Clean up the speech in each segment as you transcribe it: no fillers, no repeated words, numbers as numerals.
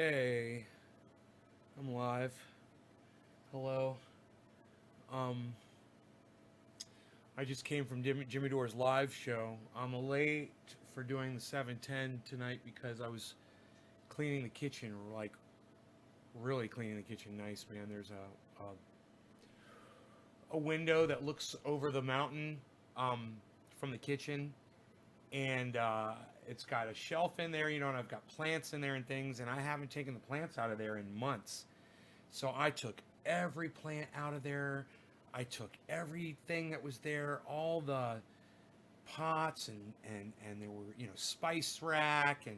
Hey, I'm live. Hello. Um, I just came from Jimmy Dore's live show. I'm late for doing the 7:10 tonight because I was cleaning the kitchen, like really cleaning the kitchen. Nice, man. There's a window that looks over the mountain um, from the kitchen, and it's got a shelf in there, and I've got plants in there and things, and I haven't taken the plants out of there in months. So I took every plant out of there. I took everything that was there, all the pots and there were, spice rack and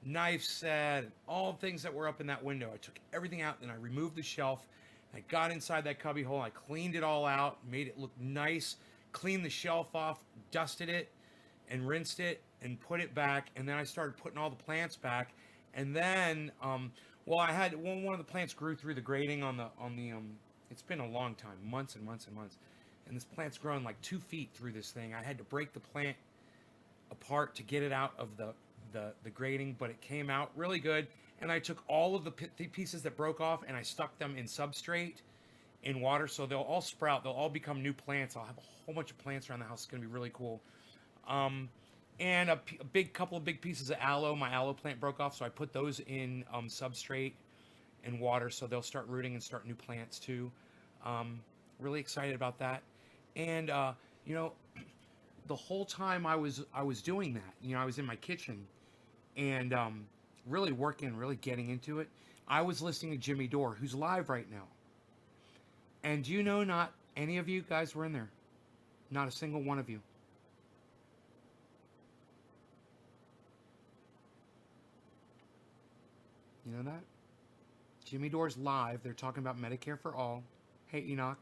knife set and all the things that were up in that window. I took everything out and I removed the shelf. I got inside that cubby hole. I cleaned it all out, made it look nice, cleaned the shelf off, dusted it and rinsed it and put it back. And then I started putting all the plants back. And then, well, I had one of the plants grew through the grating on the. It's been a long time, months and months and months, and this plant's grown like 2 feet through this thing. I had to break the plant apart to get it out of the grating, but it came out really good. And I took all of the pieces that broke off and I stuck them in substrate in water, so they'll all sprout. They'll all become new plants. I'll have a whole bunch of plants around the house. It's gonna be really cool. Um, and a big couple of big pieces of aloe. My aloe plant broke off, so I put those in substrate and water, so they'll start rooting and start new plants too. Um, really excited about that. And you know, the whole time I was doing that, I was in my kitchen and really working, really getting into it. I was listening to Jimmy Dore, who's live right now. And not any of you guys were in there. Not a single one of you. You know that? Jimmy Dore's live. They're talking about Medicare for all. Hey, Enoch.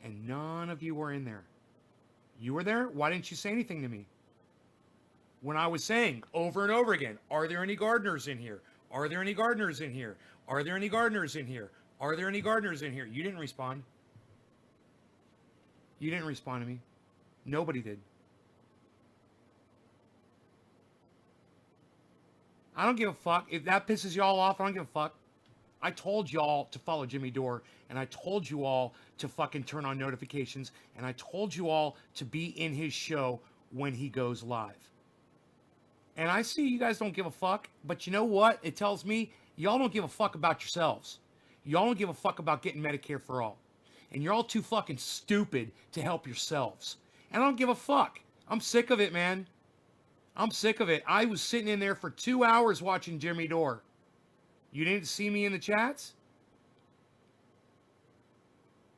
And none of you were in there. You were there? Why didn't you say anything to me? When I was saying over and over again, are there any gardeners in here? Are there any gardeners in here? Are there any gardeners in here? Are there any gardeners in here? You didn't respond. You didn't respond to me. Nobody did. I don't give a fuck. If that pisses y'all off, I don't give a fuck. I told y'all to follow Jimmy Dore, and I told you all to fucking turn on notifications, and I told you all to be in his show when he goes live. And I see you guys don't give a fuck, but you know what? It tells me y'all don't give a fuck about yourselves. Y'all don't give a fuck about getting Medicare for all. And you're all too fucking stupid to help yourselves. And I don't give a fuck. I'm sick of it, man. I'm sick of it. I was sitting in there for 2 hours watching Jimmy Dore. You didn't see me in the chats?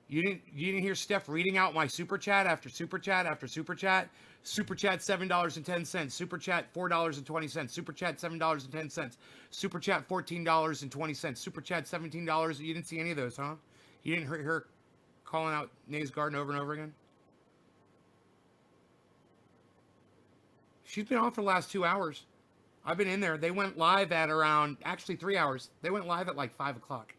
You didn't hear Steph reading out my super chat after super chat after super chat? Super chat $7.10. Super chat $4.20. Super chat $7.10. Super chat $14.20. Super chat $17. You didn't see any of those, huh? You didn't hear her calling out Nays Garden over and over again? She's been on for the last 2 hours. I've been in there. They went live at around, actually 3 hours. They went live at like 5 o'clock.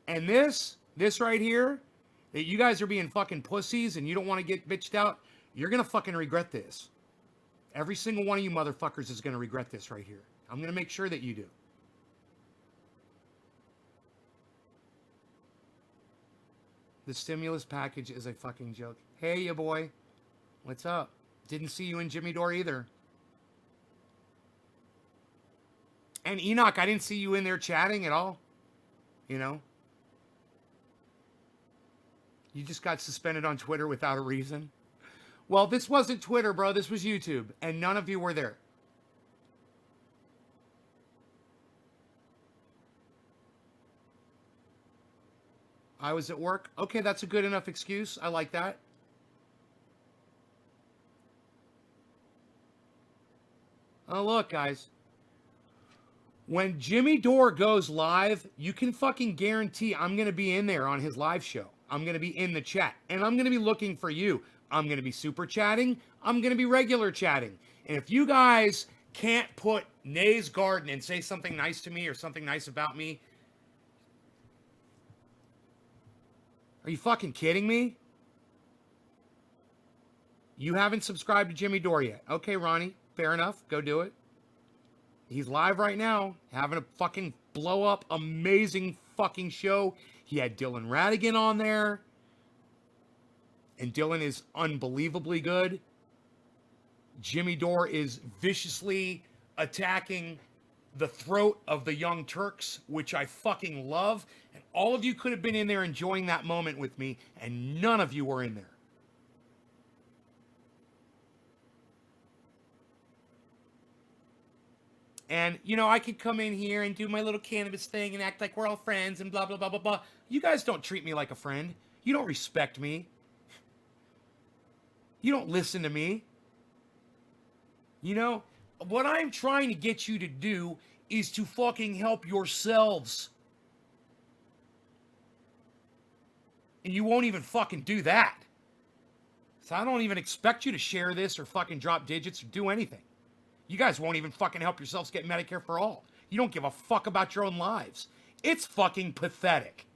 And this right here, that you guys are being fucking pussies and you don't want to get bitched out, you're going to fucking regret this. Every single one of you motherfuckers is going to regret this right here. I'm going to make sure that you do. The stimulus package is a fucking joke. Hey, ya boy. What's up? Didn't see you in Jimmy Dore either. And Enoch, I didn't see you in there chatting at all. You know? You just got suspended on Twitter without a reason. Well, this wasn't Twitter, bro. This was YouTube. And none of you were there. I was at work. Okay, that's a good enough excuse. I like that. Oh, look, guys. When Jimmy Dore goes live, you can fucking guarantee I'm going to be in there on his live show. I'm going to be in the chat. And I'm going to be looking for you. I'm going to be super chatting. I'm going to be regular chatting. And if you guys can't put Nay's Garden and say something nice to me or something nice about me, are you fucking kidding me? You haven't subscribed to Jimmy Dore yet. Okay, Ronnie, fair enough. Go do it. He's live right now, having a fucking blow up, amazing fucking show. He had Dylan Radigan on there. And Dylan is unbelievably good. Jimmy Dore is viciously attacking the throat of the Young Turks, which I fucking love. And all of you could have been in there enjoying that moment with me, and none of you were in there. And, you know, I could come in here and do my little cannabis thing and act like we're all friends and blah, blah, blah, blah, blah. You guys don't treat me like a friend. You don't respect me. You don't listen to me. You know, what I'm trying to get you to do is to fucking help yourselves. And you won't even fucking do that. So I don't even expect you to share this or fucking drop digits or do anything. You guys won't even fucking help yourselves get Medicare for all. You don't give a fuck about your own lives. It's fucking pathetic.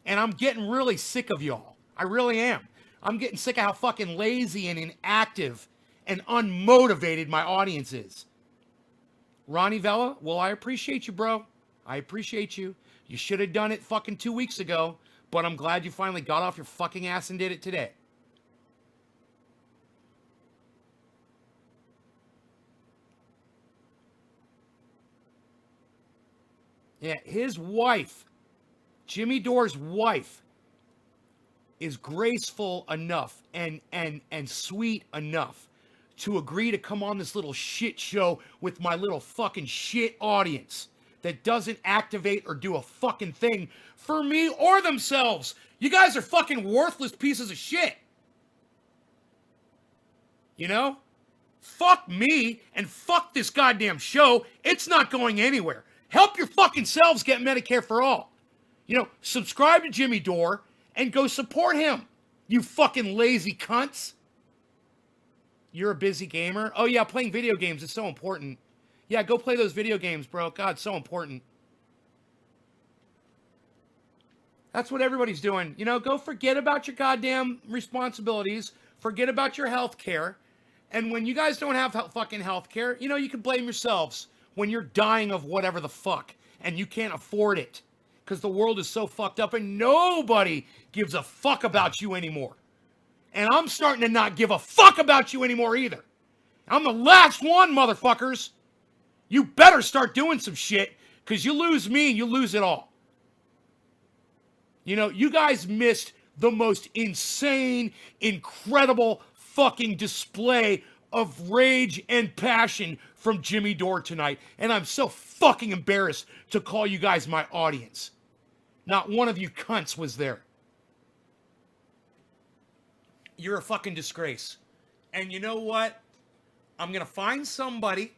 And I'm getting really sick of y'all. I really am. I'm getting sick of how fucking lazy and inactive and unmotivated my audience is. Ronnie Vella, well, I appreciate you, bro. I appreciate you. You should have done it fucking 2 weeks ago, but I'm glad you finally got off your fucking ass and did it today. Yeah, his wife, Jimmy Dore's wife, is graceful enough and sweet enough to agree to come on this little shit show with my little fucking shit audience that doesn't activate or do a fucking thing for me or themselves. You guys are fucking worthless pieces of shit. You know? Fuck me and fuck this goddamn show. It's not going anywhere. Help your fucking selves get Medicare for all. You know, subscribe to Jimmy Dore and go support him. You fucking lazy cunts. You're a busy gamer? Oh yeah, playing video games is so important. Yeah, go play those video games, bro. God, so important. That's what everybody's doing. You know, go forget about your goddamn responsibilities. Forget about your health care. And when you guys don't have fucking health care, you know, you can blame yourselves when you're dying of whatever the fuck and you can't afford it because the world is so fucked up and nobody gives a fuck about you anymore. And I'm starting to not give a fuck about you anymore either. I'm the last one, motherfuckers. You better start doing some shit because you lose me, you lose it all. You know, you guys missed the most insane, incredible fucking display of rage and passion from Jimmy Dore tonight. And I'm so fucking embarrassed to call you guys my audience. Not one of you cunts was there. You're a fucking disgrace. And you know what? I'm going to find somebody.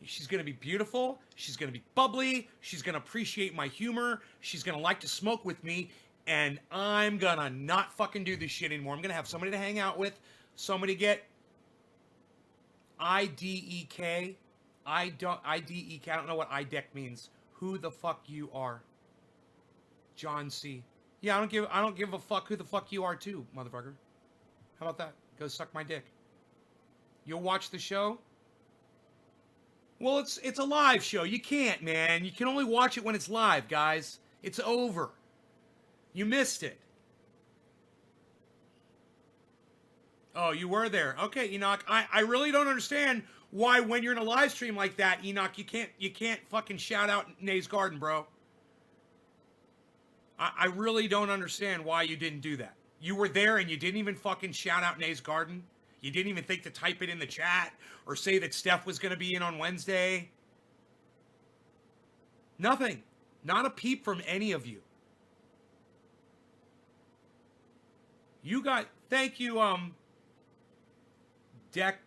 She's going to be beautiful. She's going to be bubbly. She's going to appreciate my humor. She's going to like to smoke with me. And I'm going to not fucking do this shit anymore. I'm going to have somebody to hang out with. Somebody get IDEK. IDEK. I don't know what IDEK means. Who the fuck you are. John C. Yeah, I don't give a fuck who the fuck you are too, motherfucker. How about that? Go suck my dick. You'll watch the show? Well, it's a live show. You can't, man. You can only watch it when it's live, guys. It's over. You missed it. Oh, you were there. Okay, Enoch. I really don't understand why when you're in a live stream like that, Enoch, you can't fucking shout out Nay's Garden, bro. I really don't understand why you didn't do that. You were there and you didn't even fucking shout out Nay's Garden. You didn't even think to type it in the chat or say that Stef was going to be in on Wednesday. Nothing. Not a peep from any of you. You got, thank you, Deck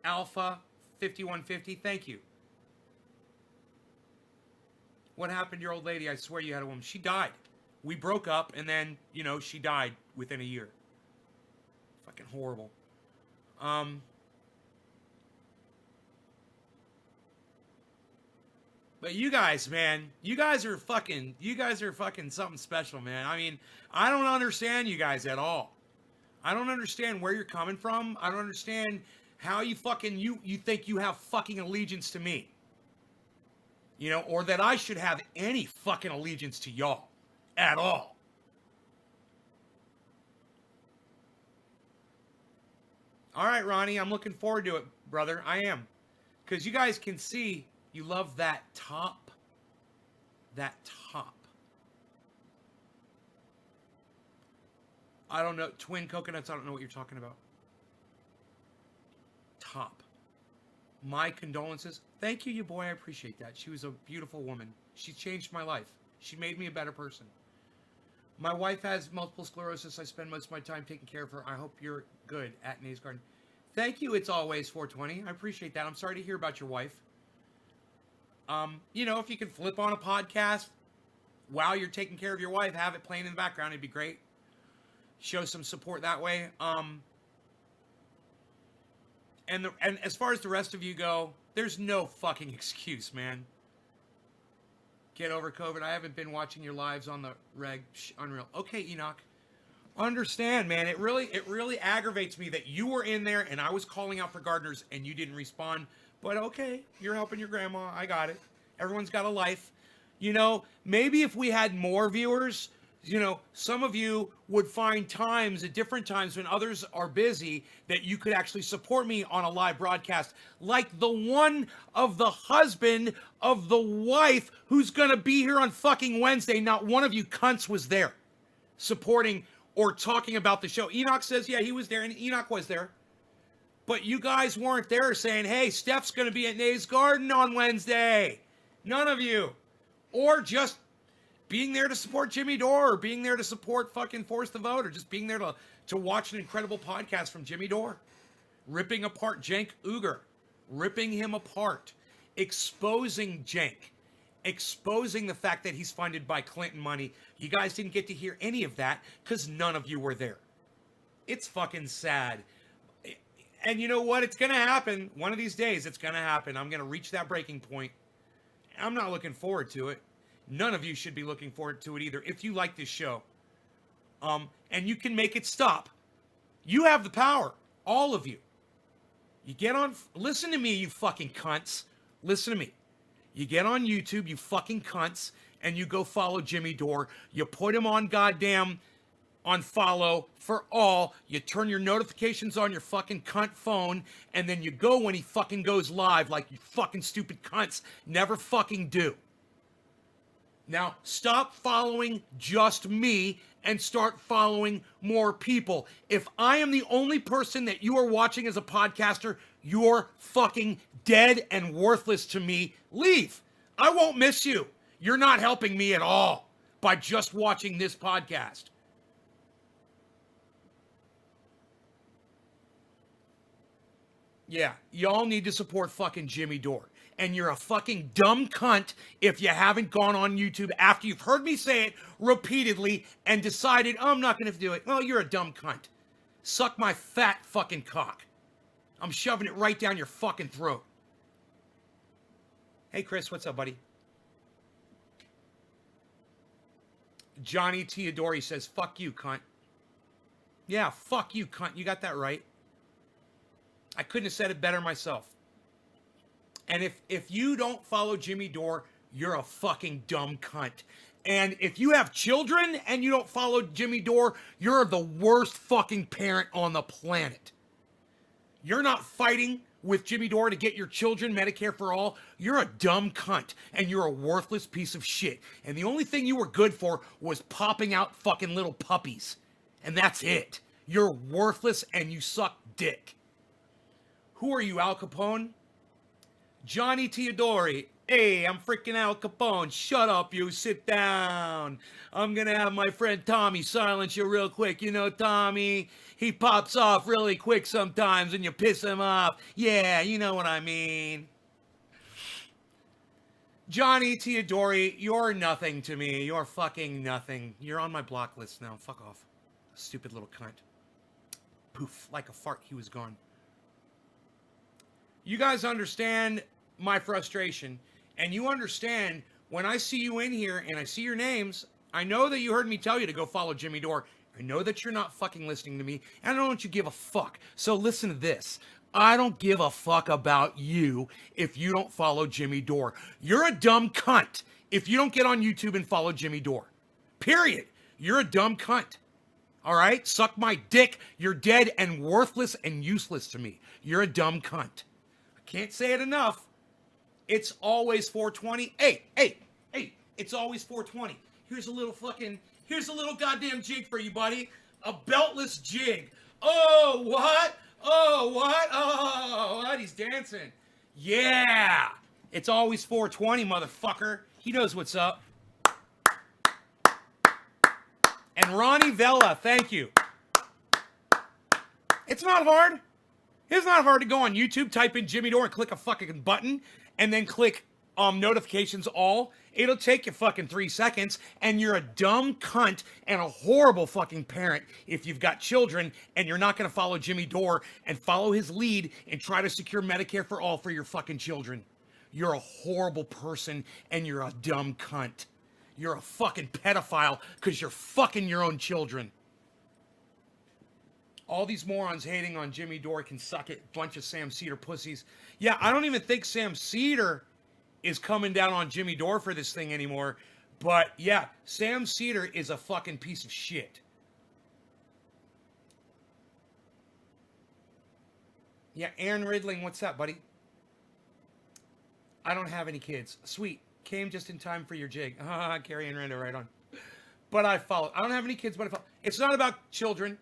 Alpha 5150. Thank you. What happened to your old lady? I swear you had a woman. She died. We broke up, and then, you know, she died within a year. Fucking horrible. But you guys, man, you guys are fucking something special, man. I mean, I don't understand you guys at all. I don't understand where you're coming from. I don't understand how you fucking, you think you have fucking allegiance to me. You know, or that I should have any fucking allegiance to y'all at all. All right, Ronnie, I'm looking forward to it, brother. I am. Because you guys can see you love that top. That top. I don't know. Twin coconuts, I don't know what you're talking about. Top. My condolences. Thank you, you boy. I appreciate that. She was a beautiful woman. She changed my life. She made me a better person. My wife has multiple sclerosis. I spend most of my time taking care of her. I hope you're good at Nays Garden. Thank you. It's always 420. I appreciate that. I'm sorry to hear about your wife. You know, if you could flip on a podcast while you're taking care of your wife, have it playing in the background, it'd be great. Show some support that way. And as far as the rest of you go, there's no fucking excuse, man. Get over COVID. I haven't been watching your lives on the reg. Unreal. Okay, Enoch. Understand, man. It really aggravates me that you were in there and I was calling out for gardeners and you didn't respond. But okay, you're helping your grandma. I got it. Everyone's got a life. You know, maybe if we had more viewers, you know, some of you would find times at different times when others are busy that you could actually support me on a live broadcast, like the one of the husband of the wife who's going to be here on fucking Wednesday. Not one of you cunts was there supporting or talking about the show. Enoch says, yeah, he was there, and Enoch was there. But you guys weren't there saying, hey, Stef's going to be at Nays Garden on Wednesday. None of you. Or just being there to support Jimmy Dore, or being there to support fucking Force the Vote, or just being there to watch an incredible podcast from Jimmy Dore. Ripping apart Cenk Uygur. Ripping him apart. Exposing Cenk. Exposing the fact that he's funded by Clinton money. You guys didn't get to hear any of that because none of you were there. It's fucking sad. And you know what? It's going to happen. One of these days, it's going to happen. I'm going to reach that breaking point. I'm not looking forward to it. None of you should be looking forward to it either if you like this show. And you can make it stop. You have the power. All of you. You get on... Listen to me, you fucking cunts. Listen to me. You get on YouTube, you fucking cunts, and you go follow Jimmy Dore. You put him on goddamn... on follow for all. You turn your notifications on your fucking cunt phone, and then you go when he fucking goes live like you fucking stupid cunts never fucking do. Now, stop following just me and start following more people. If I am the only person that you are watching as a podcaster, you're fucking dead and worthless to me. Leave. I won't miss you. You're not helping me at all by just watching this podcast. Yeah, y'all need to support fucking Jimmy Dore. And you're a fucking dumb cunt if you haven't gone on YouTube after you've heard me say it repeatedly and decided, oh, I'm not going to do it. Well, you're a dumb cunt. Suck my fat fucking cock. I'm shoving it right down your fucking throat. Hey, Chris, what's up, buddy? Johnny Teodori says, fuck you, cunt. Yeah, fuck you, cunt. You got that right. I couldn't have said it better myself. And if you don't follow Jimmy Dore, you're a fucking dumb cunt. And if you have children and you don't follow Jimmy Dore, you're the worst fucking parent on the planet. You're not fighting with Jimmy Dore to get your children Medicare for all. You're a dumb cunt and you're a worthless piece of shit. And the only thing you were good for was popping out fucking little puppies. And that's it. You're worthless and you suck dick. Who are you, Al Capone? Johnny Teodori. Hey, I'm freaking Al Capone. Shut up, you. Sit down. I'm going to have my friend Tommy silence you real quick. You know Tommy? He pops off really quick sometimes and you piss him off. Yeah, you know what I mean. Johnny Teodori, you're nothing to me. You're fucking nothing. You're on my block list now. Fuck off. Stupid little cunt. Poof. Like a fart, he was gone. You guys understand my frustration, and you understand when I see you in here and I see your names, I know that you heard me tell you to go follow Jimmy Dore, I know that you're not fucking listening to me, and I don't want you to give a fuck. So listen to this. I don't give a fuck about you if you don't follow Jimmy Dore. You're a dumb cunt if you don't get on YouTube and follow Jimmy Dore. Period. You're a dumb cunt. All right? Suck my dick. You're dead and worthless and useless to me. You're a dumb cunt. I can't say it enough. It's always 420. Hey, it's always 420. Here's a little goddamn jig for you, buddy. A beltless jig. Oh, what? Oh, what? He's dancing. Yeah. It's always 420, motherfucker. He knows what's up. And Ronnie Vella, thank you. It's not hard. It's not hard to go on YouTube, type in Jimmy Dore and click a fucking button, and then click notifications all. It'll take you fucking 3 seconds, and you're a dumb cunt and a horrible fucking parent if you've got children and you're not going to follow Jimmy Dore and follow his lead and try to secure Medicare for all for your fucking children. You're a horrible person and you're a dumb cunt. You're a fucking pedophile because you're fucking your own children. All these morons hating on Jimmy Dore can suck it. Bunch of Sam Cedar pussies. Yeah, I don't even think Sam Cedar is coming down on Jimmy Dore for this thing anymore. But yeah, Sam Cedar is a fucking piece of shit. Yeah, Aaron Ridling, what's up, buddy? I don't have any kids. Sweet. Came just in time for your jig. Carrie and Rando, right on. But I follow. I don't have any kids, but I follow. It's not about children.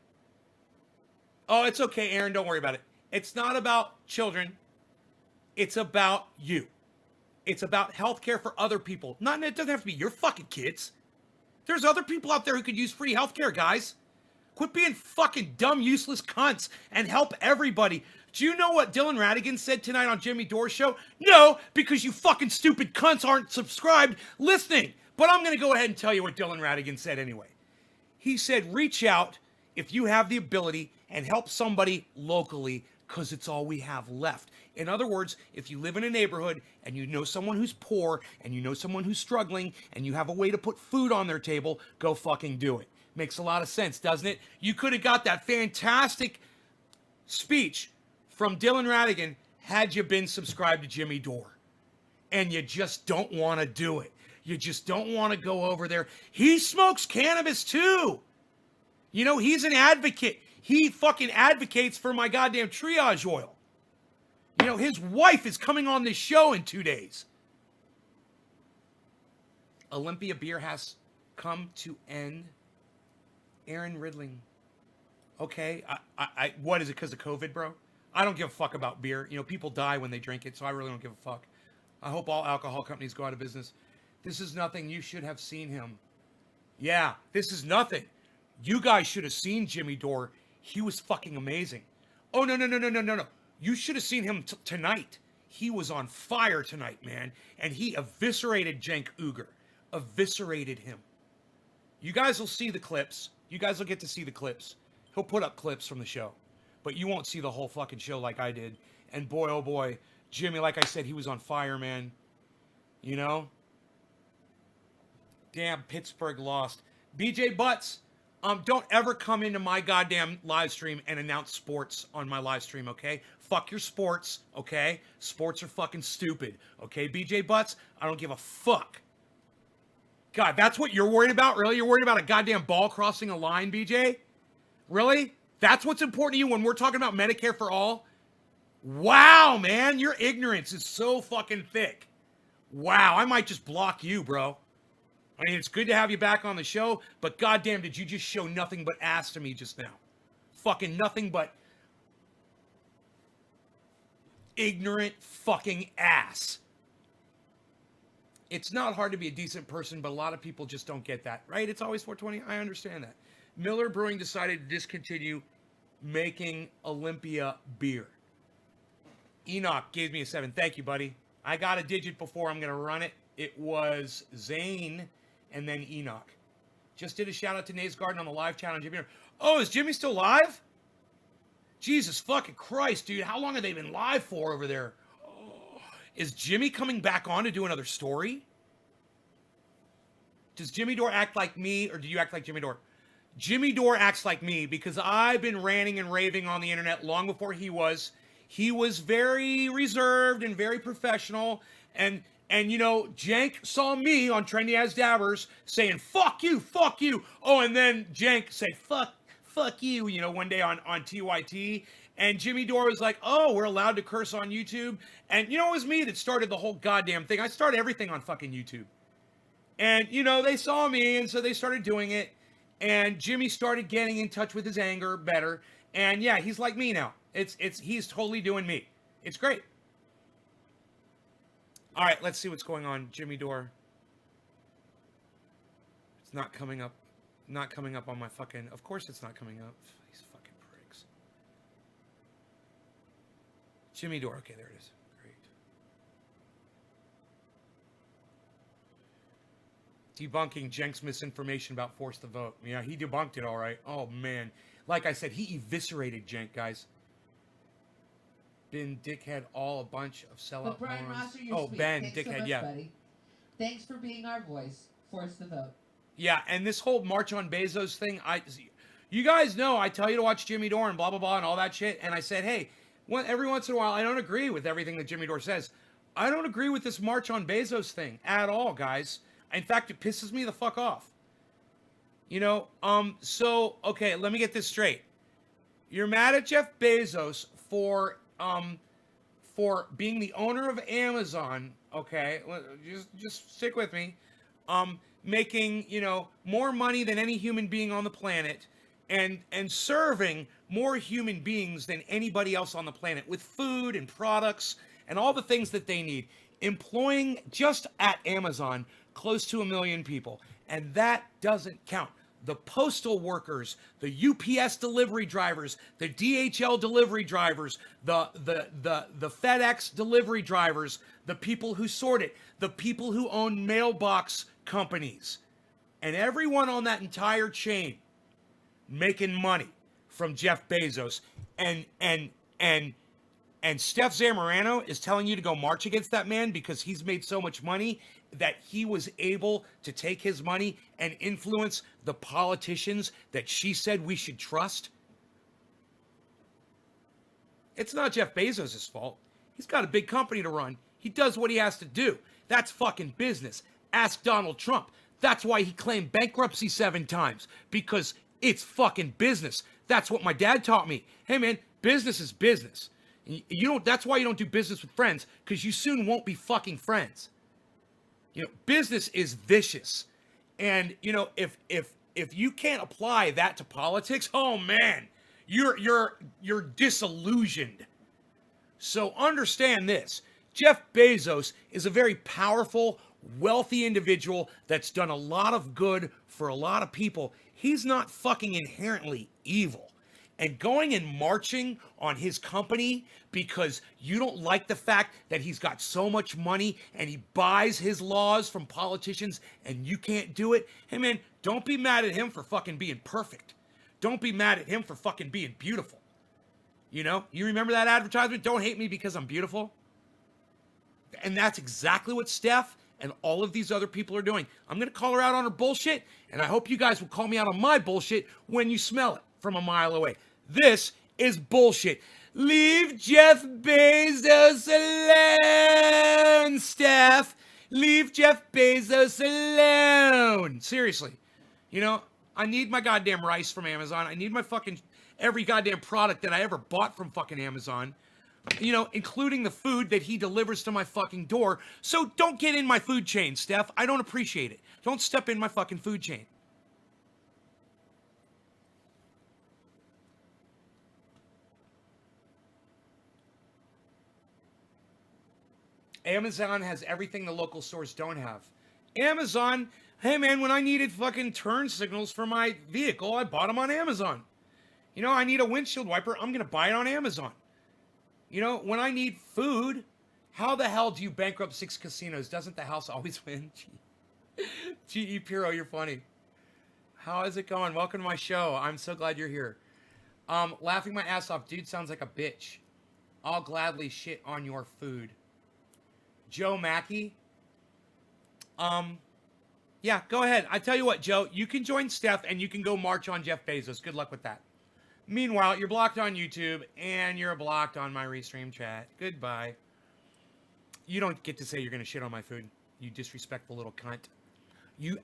Oh, it's okay, Aaron. Don't worry about it. It's not about children. It's about you. It's about healthcare for other people. It doesn't have to be your fucking kids. There's other people out there who could use free healthcare, guys. Quit being fucking dumb, useless cunts and help everybody. Do you know what Dylan Radigan said tonight on Jimmy Dore's show? No, because you fucking stupid cunts aren't subscribed listening. But I'm going to go ahead and tell you what Dylan Radigan said anyway. He said, reach out if you have the ability and help somebody locally because it's all we have left. In other words, if you live in a neighborhood and you know someone who's poor and you know someone who's struggling and you have a way to put food on their table, go fucking do it. Makes a lot of sense, doesn't it? You could have got that fantastic speech from Dylan Radigan had you been subscribed to Jimmy Dore. And you just don't want to do it. You just don't want to go over there. He smokes cannabis too. You know, he's an advocate. He fucking advocates for my goddamn triage oil. You know, his wife is coming on this show in 2 days. Olympia beer has come to end. Aaron Ridling. Okay, what is it, because of COVID, bro? I don't give a fuck about beer. You know, people die when they drink it, so I really don't give a fuck. I hope all alcohol companies go out of business. This is nothing. You should have seen him. Yeah, this is nothing. You guys should have seen Jimmy Dore. He was fucking amazing. Oh, no. You should have seen him tonight. He was on fire tonight, man. And he eviscerated Cenk Uygur. Eviscerated him. You guys will see the clips. You guys will get to see the clips. He'll put up clips from the show. But you won't see the whole fucking show like I did. And boy, oh boy, Jimmy, like I said, he was on fire, man. You know? Damn, Pittsburgh lost. BJ Butts, don't ever come into my goddamn live stream and announce sports on my live stream, okay? Fuck your sports, okay? Sports are fucking stupid, okay, BJ Butts? I don't give a fuck. God, that's what you're worried about? Really? You're worried about a goddamn ball crossing a line, BJ? Really? That's what's important to you when we're talking about Medicare for all? Wow, man, your ignorance is so fucking thick. Wow, I might just block you, bro. I mean, it's good to have you back on the show, but goddamn, did you just show nothing but ass to me just now? Fucking nothing but ignorant fucking ass. It's not hard to be a decent person, but a lot of people just don't get that, right? It's always 420. I understand that. Miller Brewing decided to discontinue making Olympia beer. Enoch gave me a 7. Thank you, buddy. I got a digit before. I'm going to run it. It was Zane and then Enoch. Just did a shout out to Nays Garden on the live channel on Jimmy. Oh, is Jimmy still live? Jesus fucking Christ, dude. How long have they been live for over there? Oh. Is Jimmy coming back on to do another story? Does Jimmy Dore act like me or do you act like Jimmy Dore? Jimmy Dore acts like me because I've been ranting and raving on the internet long before he was. He was very reserved and very professional. And you know, Jank saw me on Trendy As Dabbers saying, fuck you, fuck you. Oh, and then Jank said, fuck you, you know, one day on TYT. And Jimmy Dore was like, oh, we're allowed to curse on YouTube. And you know, it was me that started the whole goddamn thing. I started everything on fucking YouTube. And, you know, they saw me, and so they started doing it. And Jimmy started getting in touch with his anger better. And yeah, he's like me now. He's totally doing me. It's great. All right, let's see what's going on. Jimmy Dore. It's not coming up. Not coming up on my fucking... Of course it's not coming up. These fucking pricks. Jimmy Dore. Okay, there it is. Great. Debunking Jenk's misinformation about force the vote. Yeah, he debunked it all right. Oh, man. Like I said, he eviscerated Jenk, guys. Ben Dickhead, all a bunch of sellout Brian morons. Rosser, you're sweet. Ben Thanks Dickhead, so much, yeah. buddy. Thanks for being our voice. Force the vote. Yeah, and this whole March on Bezos thing, you guys know I tell you to watch Jimmy Dore and blah, blah, blah, and all that shit. And I said, hey, every once in a while, I don't agree with everything that Jimmy Dore says. I don't agree with this March on Bezos thing at all, guys. In fact, it pisses me the fuck off. You know, so, okay, let me get this straight. You're mad at Jeff Bezos for being the owner of Amazon, okay? Just stick with me. Making, you know, more money than any human being on the planet and serving more human beings than anybody else on the planet with food and products and all the things that they need. Employing just at Amazon close to 1 million people. And that doesn't count. The postal workers, the UPS delivery drivers, the DHL delivery drivers, the FedEx delivery drivers, the people who sort it, the people who own mailbox companies, and everyone on that entire chain making money from Jeff Bezos. And Stef Zamorano is telling you to go march against that man because he's made so much money that he was able to take his money and influence the politicians that she said we should trust. It's not Jeff Bezos' fault. He's got a big company to run. He does what he has to do. That's fucking business. Ask Donald Trump. That's why he claimed bankruptcy 7 times, because it's fucking business. That's what my dad taught me. Hey man, business is business. That's why you don't do business with friends, because you soon won't be fucking friends. You know, business is vicious. And, you know, if you can't apply that to politics, oh man, you're disillusioned. So understand this. Jeff Bezos is a very powerful, wealthy individual that's done a lot of good for a lot of people. He's not fucking inherently evil. And going and marching on his company because you don't like the fact that he's got so much money and he buys his laws from politicians and you can't do it. Hey man, don't be mad at him for fucking being perfect. Don't be mad at him for fucking being beautiful. You know, you remember that advertisement? Don't hate me because I'm beautiful. And that's exactly what Steph and all of these other people are doing. I'm going to call her out on her bullshit, and I hope you guys will call me out on my bullshit when you smell it from a mile away. This is bullshit. Leave Jeff Bezos alone, Steph. Leave Jeff Bezos alone. Seriously. You know, I need my goddamn rice from Amazon. I need my fucking every goddamn product that I ever bought from fucking Amazon. You know, including the food that he delivers to my fucking door. So don't get in my food chain, Steph. I don't appreciate it. Don't step in my fucking food chain. Amazon has everything the local stores don't have. Amazon, hey man, when I needed fucking turn signals for my vehicle, I bought them on Amazon. You know, I need a windshield wiper, I'm going to buy it on Amazon. You know, when I need food, how the hell do you bankrupt 6 casinos? Doesn't the house always win? G.E. Piro, you're funny. How is it going? Welcome to my show. I'm so glad you're here. Laughing my ass off. Dude sounds like a bitch. I'll gladly shit on your food. Joe Mackey. Yeah, go ahead. I tell you what, Joe, you can join Stef and you can go march on Jeff Bezos. Good luck with that. Meanwhile, you're blocked on YouTube and you're blocked on my Restream chat. Goodbye. You don't get to say you're going to shit on my food. You disrespectful little cunt.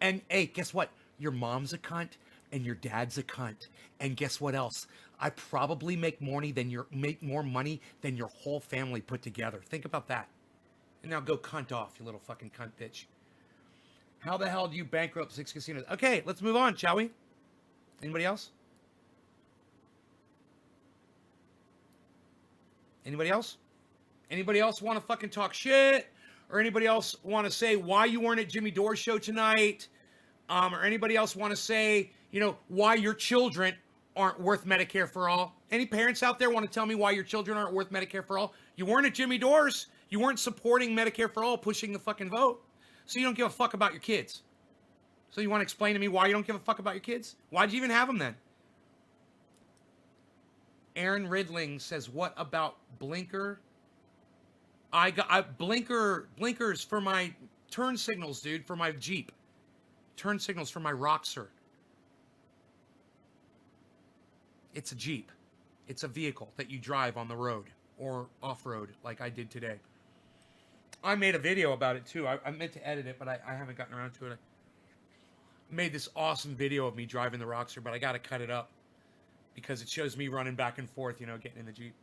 And hey, guess what? Your mom's a cunt and your dad's a cunt. And guess what else? I probably make more money than your whole family put together. Think about that. And now go cunt off, you little fucking cunt bitch. How the hell do you bankrupt 6 casinos? Okay, let's move on, shall we? Anybody else? Anybody else? Anybody else want to fucking talk shit? Or anybody else want to say why you weren't at Jimmy Dore's show tonight? Or anybody else want to say, why your children aren't worth Medicare for all? Any parents out there want to tell me why your children aren't worth Medicare for all? You weren't at Jimmy Dore's. You weren't supporting Medicare for all, pushing the fucking vote. So you don't give a fuck about your kids. So you want to explain to me why you don't give a fuck about your kids? Why'd you even have them then? Aaron Ridling says, what about blinker? I got blinkers for my turn signals, dude, for my Jeep. Turn signals for my Roxor. It's a Jeep. It's a vehicle that you drive on the road or off-road like I did today. I made a video about it too. I meant to edit it, but I haven't gotten around to it. I made this awesome video of me driving the Roxor, but I got to cut it up because it shows me running back and forth, getting in the Jeep.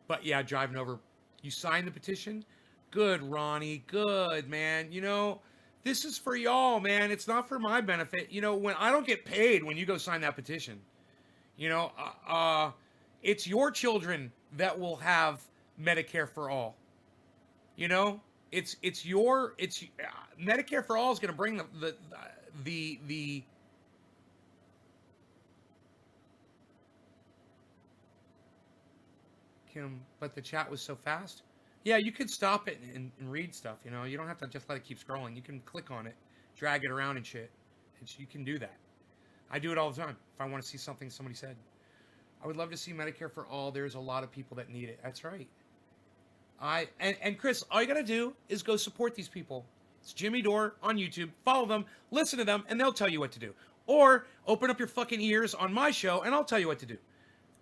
But yeah, driving over. You signed the petition? Good, Ronnie. Good, man. This is for y'all, man. It's not for my benefit. When I don't get paid when you go sign that petition, it's your children that will have Medicare for all. It's Medicare for all is going to bring the Kim, but the chat was so fast. Yeah, you could stop it and read stuff. You don't have to just let it keep scrolling. You can click on it, drag it around and shit. You can do that. I do it all the time if I want to see something somebody said. I would love to see Medicare for all. There's a lot of people that need it. That's right. And Chris, all you got to do is go support these people. It's Jimmy Dore on YouTube. Follow them, listen to them, and they'll tell you what to do. Or open up your fucking ears on my show, and I'll tell you what to do.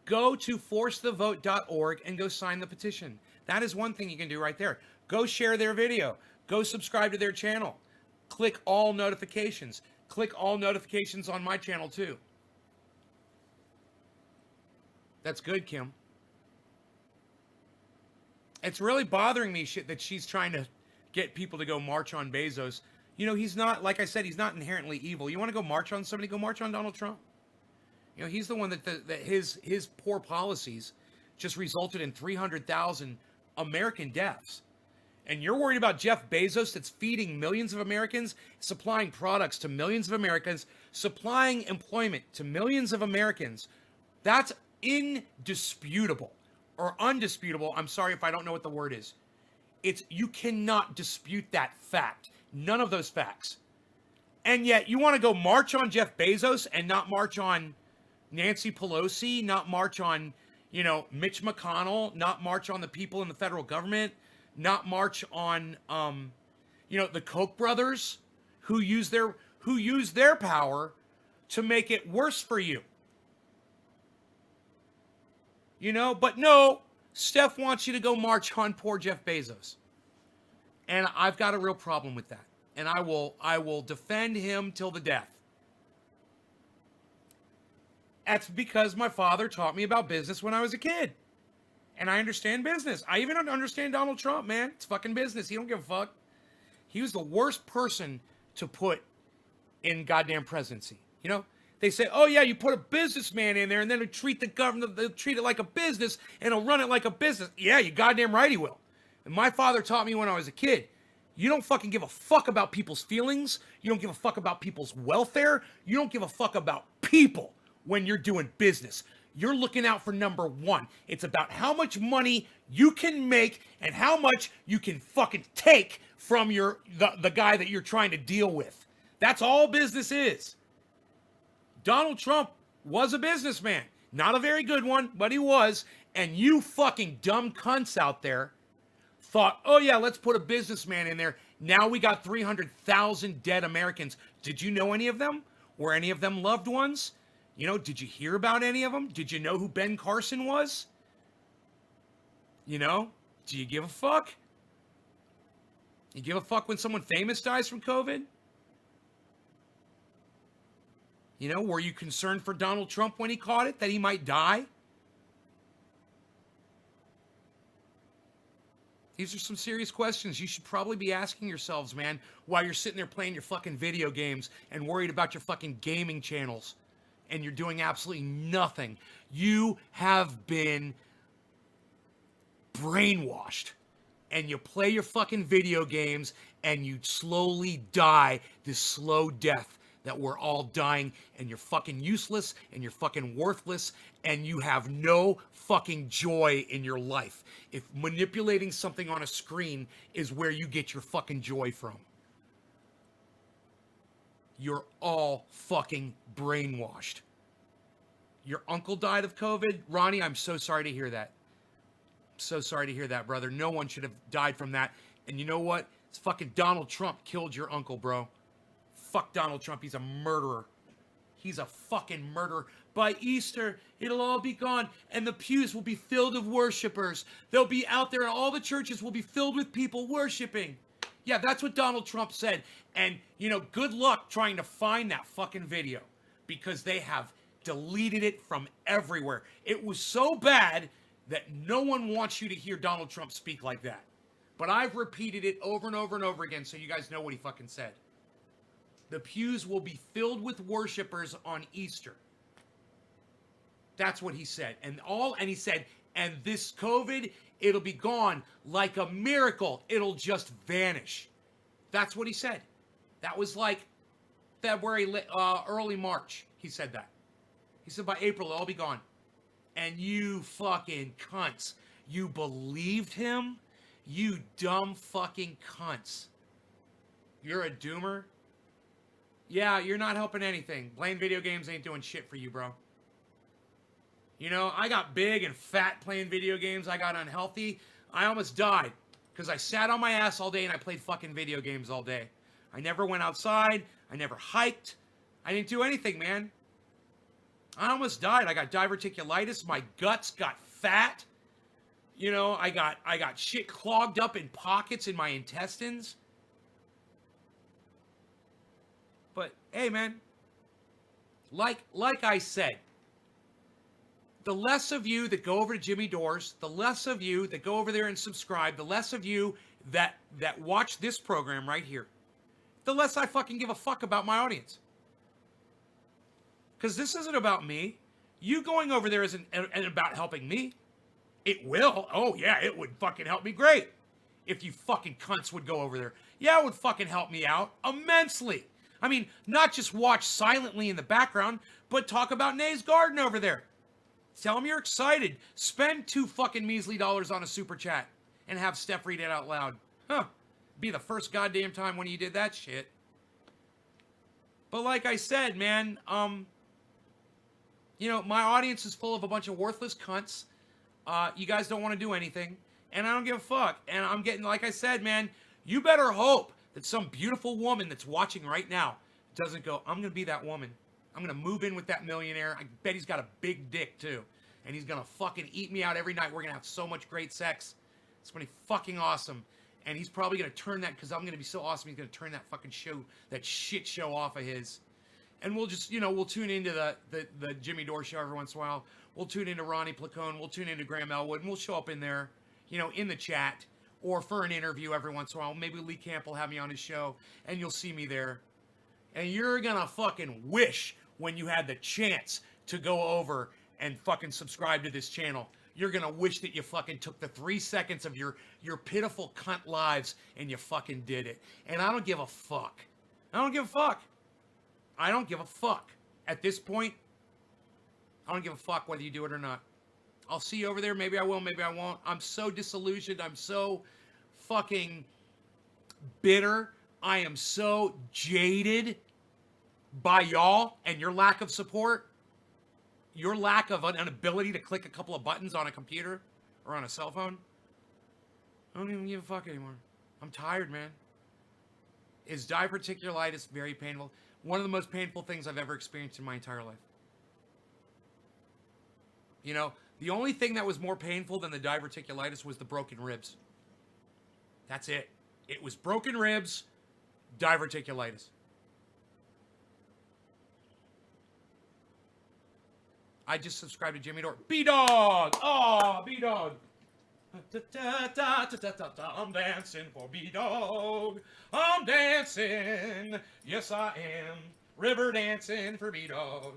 Go to forcethevote.org and go sign the petition. That is one thing you can do right there. Go share their video. Go subscribe to their channel. Click all notifications. Click all notifications on my channel too. That's good, Kim. It's really bothering me that she's trying to get people to go march on Bezos. He's not, like I said, he's not inherently evil. You want to go march on somebody, go march on Donald Trump. He's the one that his poor policies just resulted in 300,000 American deaths. And you're worried about Jeff Bezos that's feeding millions of Americans, supplying products to millions of Americans, supplying employment to millions of Americans. That's indisputable or undisputable. I'm sorry if I don't know what the word is. You cannot dispute that fact. None of those facts. And yet you want to go march on Jeff Bezos and not march on Nancy Pelosi, not march on, Mitch McConnell, not march on the people in the federal government, not march on, the Koch brothers who use their power to make it worse for you. But no, Steph wants you to go march on poor Jeff Bezos. And I've got a real problem with that. And I will defend him till the death. That's because my father taught me about business when I was a kid. And I understand business. I even understand Donald Trump, man. It's fucking business. He don't give a fuck. He was the worst person to put in goddamn presidency. They say, oh yeah, you put a businessman in there and then they treat the government, they'll treat it like a business and he'll run it like a business. Yeah, you goddamn right he will. And my father taught me when I was a kid, you don't fucking give a fuck about people's feelings. You don't give a fuck about people's welfare. You don't give a fuck about people when you're doing business. You're looking out for number one. It's about how much money you can make and how much you can fucking take from the guy that you're trying to deal with. That's all business is. Donald Trump was a businessman. Not a very good one, but he was. And you fucking dumb cunts out there thought, oh yeah, let's put a businessman in there Now we got 300,000 dead Americans. Did you know any of them? Were any of them loved ones? You know, did you hear about any of them? Did you know who Ben Carson was? You know, do you give a fuck? You give a fuck when someone famous dies from COVID? You know, were you concerned for Donald Trump when he caught it, that he might die? These are some serious questions you should probably be asking yourselves, man, while you're sitting there playing your fucking video games and worried about your fucking gaming channels and you're doing absolutely nothing. You have been brainwashed and you play your fucking video games and you slowly die this slow death that we're all dying, and you're fucking useless and you're fucking worthless and you have no fucking joy in your life. If manipulating something on a screen is where you get your fucking joy from, you're all fucking brainwashed. Your uncle died of COVID? Ronnie, I'm so sorry to hear that. So sorry to hear that, brother. No one should have died from that. And you know what? It's fucking Donald Trump killed your uncle, bro. Fuck Donald Trump. He's a murderer. He's a fucking murderer. By Easter, it'll all be gone, and the pews will be filled with worshipers. They'll be out there, and all the churches will be filled with people worshiping. Yeah, that's what Donald Trump said. And, you know, good luck trying to find that fucking video, because they have deleted it from everywhere. It was so bad that no one wants you to hear Donald Trump speak like that. But I've repeated it over and over and over again so you guys know what he fucking said. The pews will be filled with worshipers on Easter. That's what he said. And he said, and this COVID, it'll be gone like a miracle. It'll just vanish. That's what he said. That was like February, early March. He said that. He said by April, it'll all be gone. And you fucking cunts. You believed him? You dumb fucking cunts. You're a doomer? Yeah, you're not helping anything. Playing video games ain't doing shit for you, bro. You know, I got big and fat playing video games. I got unhealthy. I almost died because I sat on my ass all day and I played fucking video games all day. I never went outside. I never hiked. I didn't do anything, man. I almost died. I got diverticulitis. My guts got fat. You know, I got shit clogged up in pockets in my intestines. But hey, man, like I said, the less of you that go over to Jimmy Doors, the less of you that go over there and subscribe, the less of you that watch this program right here, the less I fucking give a fuck about my audience. Because this isn't about me. You going over there isn't about helping me. It will. Oh, yeah, it would fucking help me great. If you fucking cunts would go over there. Yeah, it would fucking help me out immensely. I mean, not just watch silently in the background, but talk about Nay's Garden over there. Tell them you're excited. Spend $2 fucking measly on a super chat and have Stef read it out loud. Huh. Be the first goddamn time when you did that shit. But like I said, man, you know, my audience is full of a bunch of worthless cunts. You guys don't want to do anything. And I don't give a fuck. And I'm getting, like I said, man, you better hope that some beautiful woman that's watching right now doesn't go, I'm going to be that woman. I'm going to move in with that millionaire. I bet he's got a big dick, too. And he's going to fucking eat me out every night. We're going to have so much great sex. It's going to be fucking awesome. And he's probably going to turn that, because I'm going to be so awesome, he's going to turn that fucking show, that shit show off of his. And we'll just, you know, we'll tune into the Jimmy Dore show every once in a while. We'll tune into Ronnie Placone. We'll tune into Graham Elwood. And we'll show up in there, you know, in the chat. Or for an interview every once in a while. Maybe Lee Camp will have me on his show, and you'll see me there. And you're gonna fucking wish when you had the chance to go over and fucking subscribe to this channel. You're gonna wish that you fucking took the 3 seconds of your pitiful cunt lives and you fucking did it. And I don't give a fuck. I don't give a fuck. I don't give a fuck. At this point, I don't give a fuck whether you do it or not. I'll see you over there. Maybe I will, maybe I won't. I'm so disillusioned. I'm so fucking bitter. I am so jaded by y'all and your lack of support. Your lack of an ability to click a couple of buttons on a computer or on a cell phone. I don't even give a fuck anymore. I'm tired, man. Is diverticulitis very painful? One of the most painful things I've ever experienced in my entire life. You know, the only thing that was more painful than the diverticulitis was the broken ribs. That's it. It was broken ribs, diverticulitis. I just subscribed to Jimmy Dore. B-Dog! Oh, B-Dog! I'm dancing for B-Dog. I'm dancing. Yes, I am. River dancing for B-Dog.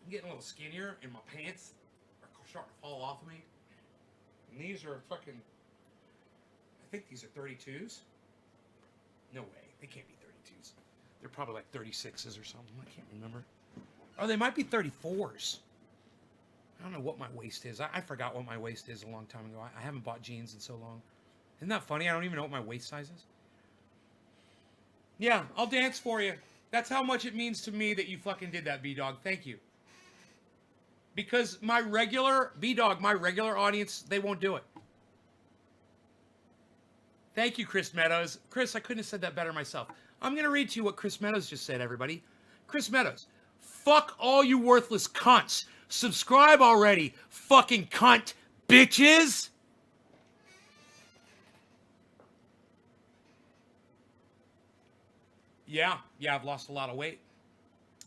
I'm getting a little skinnier, and my pants are starting to fall off of me. And these are fucking, I think these are 32s. No way, they can't be 32s. They're probably like 36s or something. I can't remember. Oh, they might be 34s. I don't know what my waist is. I forgot what my waist is a long time ago. I haven't bought jeans in so long. Isn't that funny? I don't even know what my waist size is. Yeah, I'll dance for you. That's how much it means to me that you fucking did that, B-Dog. Thank you. Because my regular, B-Dog, my regular audience, they won't do it. Thank you, Chris Meadows. Chris, I couldn't have said that better myself. I'm going to read to you what Chris Meadows just said, everybody. Chris Meadows, fuck all you worthless cunts. Subscribe already, fucking cunt bitches. Yeah, I've lost a lot of weight.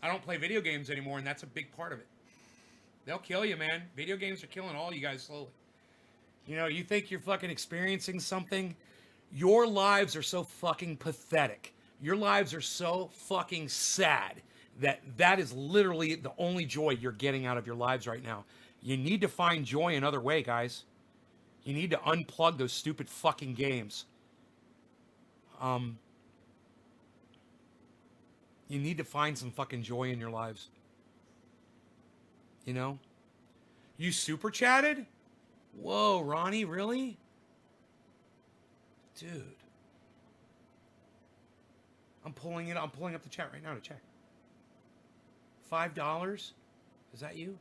I don't play video games anymore, and that's a big part of it. They'll kill you, man. Video games are killing all you guys slowly. You know, you think you're fucking experiencing something? Your lives are so fucking pathetic. Your lives are so fucking sad that is literally the only joy you're getting out of your lives right now. You need to find joy another way, guys. You need to unplug those stupid fucking games. You need to find some fucking joy in your lives. You know? You super chatted? Whoa, Ronnie, really? Dude. I'm pulling up the chat right now to check. $5? Is that you?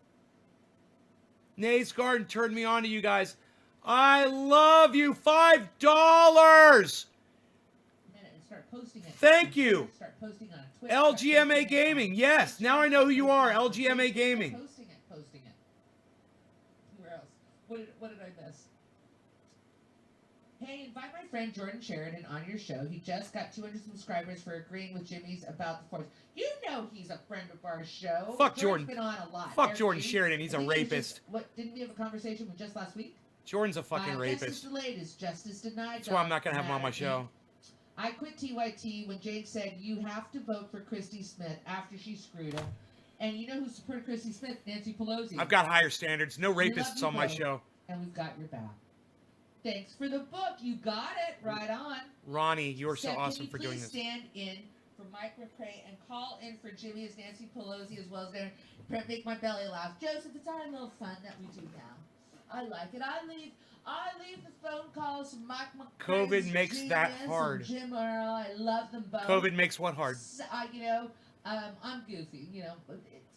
Nate's Garden turned me on to you guys. I love you. $5! Start posting it. Thank you. Start posting on Twitter. LGMA Gaming. Yes, now I know who you are. LGMA Gaming. Posting it. Where else? What did I miss? Hey, invite my friend Jordan Sheridan on your show. He just got 200 subscribers for agreeing with Jimmy's about the force. You know he's a friend of our show. Fuck Jordan. Been on a lot. Fuck Jordan Sheridan. He's a rapist. Didn't we have a conversation with just last week? Jordan's a fucking rapist. Justice delayed is justice denied. That's why I'm not gonna have him on my show. I quit TYT when Jake said you have to vote for Christy Smith after she screwed him. And you know who supported Christy Smith? Nancy Pelosi. I've got higher standards. No rapists on my show. And we've got your back. Thanks for the book. You got it. Right on. Ronnie, you are so awesome for doing this. Stand in for Mike McCrae and call in for Jimmy as Nancy Pelosi as well as there. Make my belly laugh. Joseph, it's our little fun that we do now. I like it. I leave the phone calls from Mike McCrae. COVID makes that hard. Jim Earl. I love them both. COVID makes what hard? I'm goofy.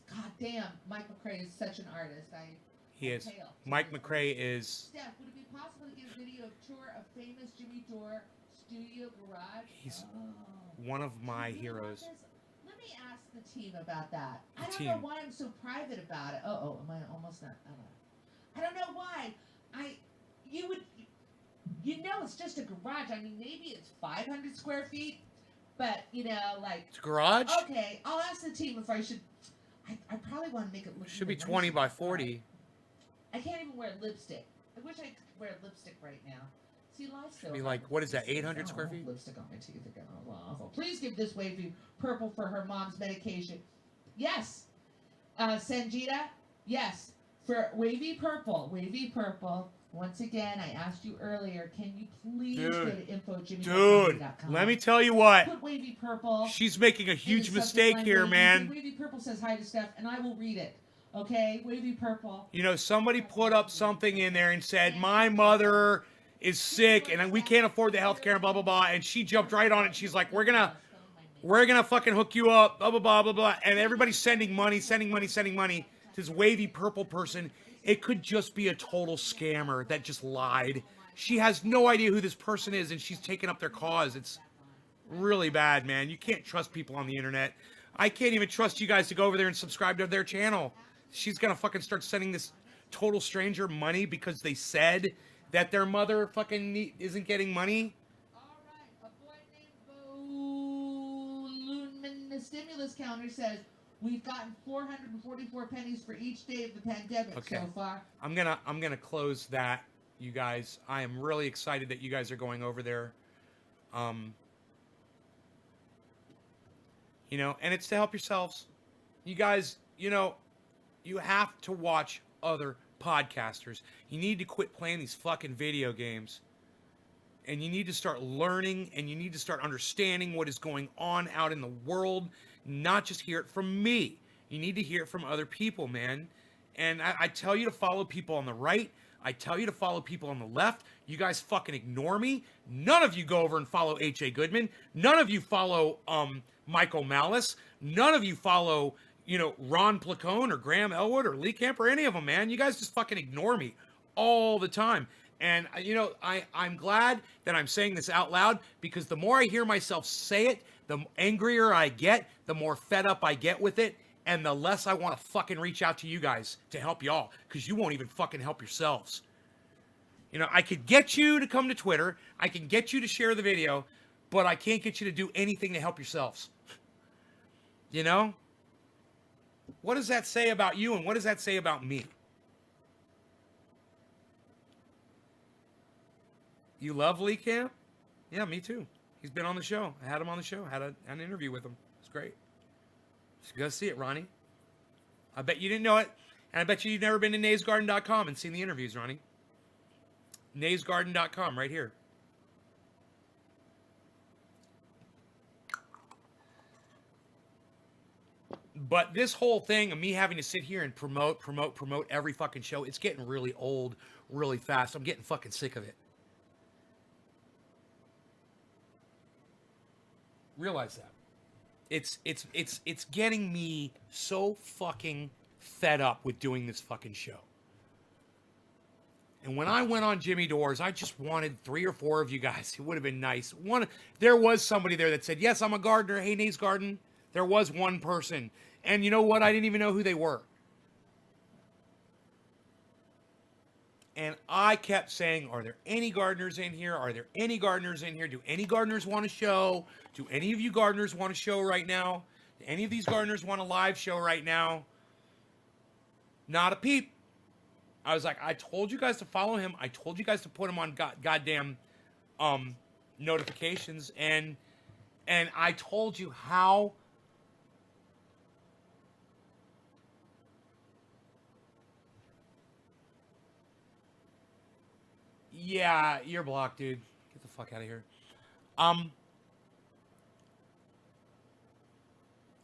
God damn, Mike McCrae is such an artist. He is. Mike McCrae is. Steph, would it be possible to get a video of tour of famous Jimmy Dore studio garage? He's one of my heroes. Let me ask the team about that. I don't know why I'm so private about it. Am I almost not? I don't know why. It's just a garage. I mean, maybe it's 500 square feet, but it's a garage. Okay, I'll ask the team if I should. I probably want to make it look. Should be 20 by 40. I can't even wear lipstick. I wish I could wear lipstick right now. See, life's so. Be like, what is that? 800 square feet. Lipstick on my teeth again. Oh, awful. Please give this wavy purple for her mom's medication. Yes, Sanjita. Yes, for wavy purple. Wavy purple. Once again, I asked you earlier, can you please go to info@jimmycoffee.com? Let me tell you what. Put wavy purple. She's making a huge mistake here, man. Wavy purple says hi to Steph, and I will read it. Okay, wavy purple. Somebody put up something in there and said, my mother is sick, and we can't afford the health care, blah, blah, blah. And she jumped right on it. She's like, we're gonna fucking hook you up, blah, blah, blah, blah, blah. And everybody's sending money. this wavy purple person, it could just be a total scammer that just lied. She has no idea who this person is, and she's taking up their cause. It's really bad, man. You can't trust people on the internet. I can't even trust you guys to go over there and subscribe to their channel. She's gonna fucking start sending this total stranger money because they said that their mother fucking isn't getting money. All right, a boy named Bo Loonman, the stimulus counter says we've gotten 444 pennies for each day of the pandemic so far. I'm gonna close that, you guys. I am really excited that you guys are going over there. You know, and it's to help yourselves. You guys, you know, you have to watch other podcasters. You need to quit playing these fucking video games. And you need to start learning, and you need to start understanding what is going on out in the world. Not just hear it from me. You need to hear it from other people, man. And I tell you to follow people on the right. I tell you to follow people on the left. You guys fucking ignore me. None of you go over and follow H.A. Goodman. None of you follow Michael Malice. None of you follow, you know, Ron Placone or Graham Elwood or Lee Camp or any of them, man. You guys just fucking ignore me all the time. And, you know, I'm glad that I'm saying this out loud, because the more I hear myself say it, the angrier I get, the more fed up I get with it, and the less I want to fucking reach out to you guys to help y'all, because you won't even fucking help yourselves. You know, I could get you to come to Twitter, I can get you to share the video, but I can't get you to do anything to help yourselves. You know? What does that say about you, and what does that say about me? You love Lee Camp? Yeah, me too. He's been on the show. I had him on the show. Had an interview with him. It's great. Just go see it, Ronnie. I bet you didn't know it. And I bet you've never been to naysgarden.com and seen the interviews, Ronnie. naysgarden.com, right here. But this whole thing of me having to sit here and promote every fucking show, it's getting really old really fast. I'm getting fucking sick of it. Realize that. It's getting me so fucking fed up with doing this fucking show. And when I went on Jimmy Doors, I just wanted 3 or 4 of you guys. It would have been nice. There was somebody there that said, yes, I'm a gardener. Hey, Nays Garden. There was one person. And you know what? I didn't even know who they were. And I kept saying, are there any gardeners in here? Are there any gardeners in here? Do any gardeners want to show? Do any of you gardeners want to show right now? Do any of these gardeners want a live show right now? Not a peep. I was like, I told you guys to follow him. I told you guys to put him on goddamn notifications. And I told you how... Yeah, you're blocked, dude. Get the fuck out of here.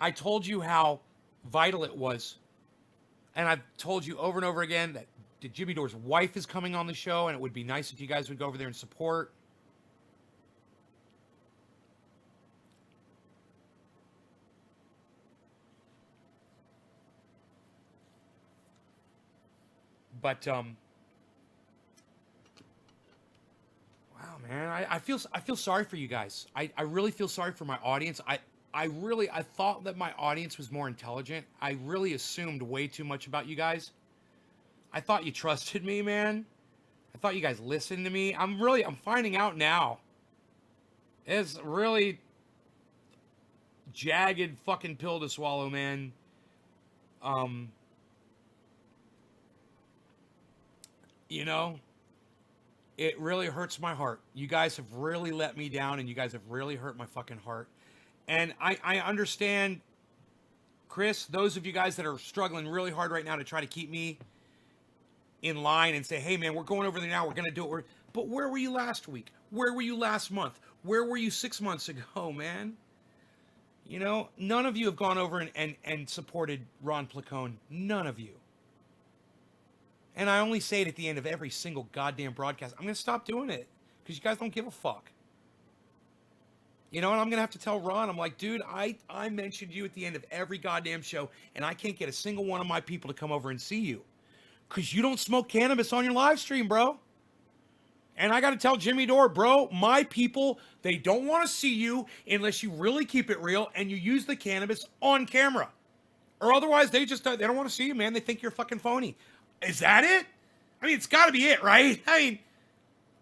I told you how vital it was. And I've told you over and over again that Jimmy Dore's wife is coming on the show, and it would be nice if you guys would go over there and support. But, wow, man, I feel sorry for you guys. I really feel sorry for my audience. I thought that my audience was more intelligent. I really assumed way too much about you guys. I thought you trusted me, man. I thought you guys listened to me. I'm finding out now. It's really jagged fucking pill to swallow, man. You know, it really hurts my heart. You guys have really let me down, and you guys have really hurt my fucking heart. And I understand, Chris, those of you guys that are struggling really hard right now to try to keep me in line and say, hey, man, we're going over there now. We're going to do it. But where were you last week? Where were you last month? Where were you 6 months ago, man? You know, none of you have gone over and supported Ron Placone. None of you. And I only say it at the end of every single goddamn broadcast. I'm going to stop doing it because you guys don't give a fuck. You know, and I'm going to have to tell Ron, I'm like, dude, I mentioned you at the end of every goddamn show, and I can't get a single one of my people to come over and see you. Because you don't smoke cannabis on your live stream, bro. And I got to tell Jimmy Dore, bro, my people, they don't want to see you unless you really keep it real and you use the cannabis on camera. Or otherwise, they don't want to see you, man. They think you're fucking phony. Is that it? I mean, it's got to be it, right? I mean,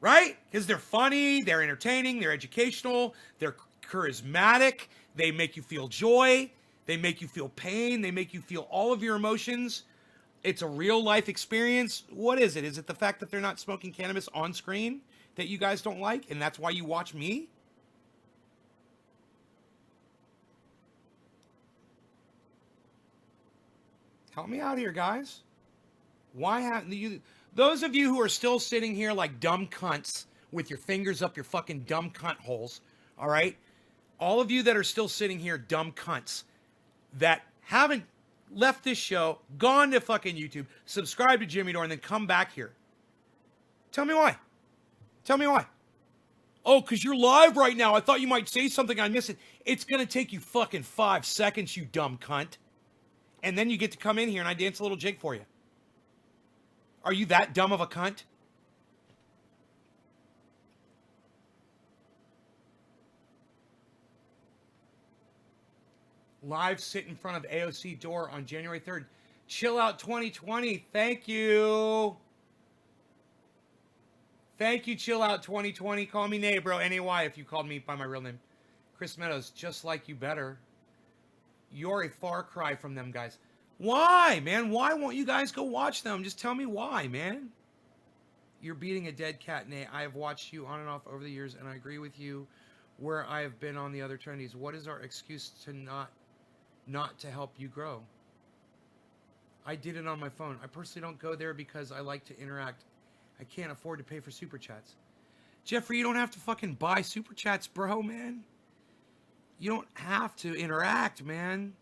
right? Because they're funny, they're entertaining, they're educational, they're charismatic, they make you feel joy, they make you feel pain, they make you feel all of your emotions. It's a real life experience. What is it? Is it the fact that they're not smoking cannabis on screen that you guys don't like, and that's why you watch me? Help me out here, guys. Why haven't you... Those of you who are still sitting here like dumb cunts with your fingers up your fucking dumb cunt holes, all right? All of you that are still sitting here dumb cunts that haven't left this show, gone to fucking YouTube, subscribe to Jimmy Dore, and then come back here. Tell me why. Tell me why. Oh, because you're live right now. I thought you might say something. I missed it. It's going to take you fucking 5 seconds, you dumb cunt. And then you get to come in here and I dance a little jig for you. Are you that dumb of a cunt? Live sit in front of AOC door on January 3rd. Chill out 2020. Thank you. Thank you, Chill Out 2020. Call me Nay, bro. N-A-Y if you called me by my real name. Chris Meadows, just like you better. You're a far cry from them guys. Why, man? Why won't you guys go watch them? Just tell me why, man. You're beating a dead cat, Nay. I have watched you on and off over the years, and I agree with you where I have been on the other trendies. What is our excuse to not to help you grow? I did it on my phone. I personally don't go there because I like to interact. I can't afford to pay for super chats. Jeffrey, you don't have to fucking buy super chats, bro, man. You don't have to interact, man.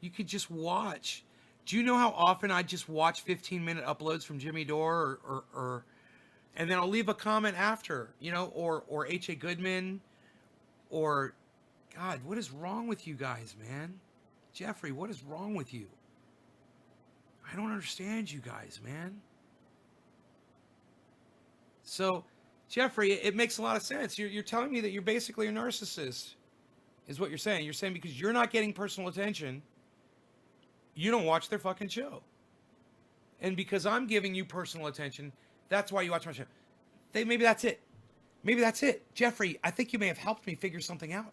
You could just watch. Do you know how often I just watch 15-minute uploads from Jimmy Dore or and then I'll leave a comment after, you know, or H.A. Goodman or God, what is wrong with you guys, man? Jeffrey, what is wrong with you? I don't understand you guys, man. So, Jeffrey, it makes a lot of sense. You're telling me that you're basically a narcissist, is what you're saying. You're saying because you're not getting personal attention, you don't watch their fucking show. And because I'm giving you personal attention, that's why you watch my show. Maybe that's it. Maybe that's it. Jeffrey, I think you may have helped me figure something out.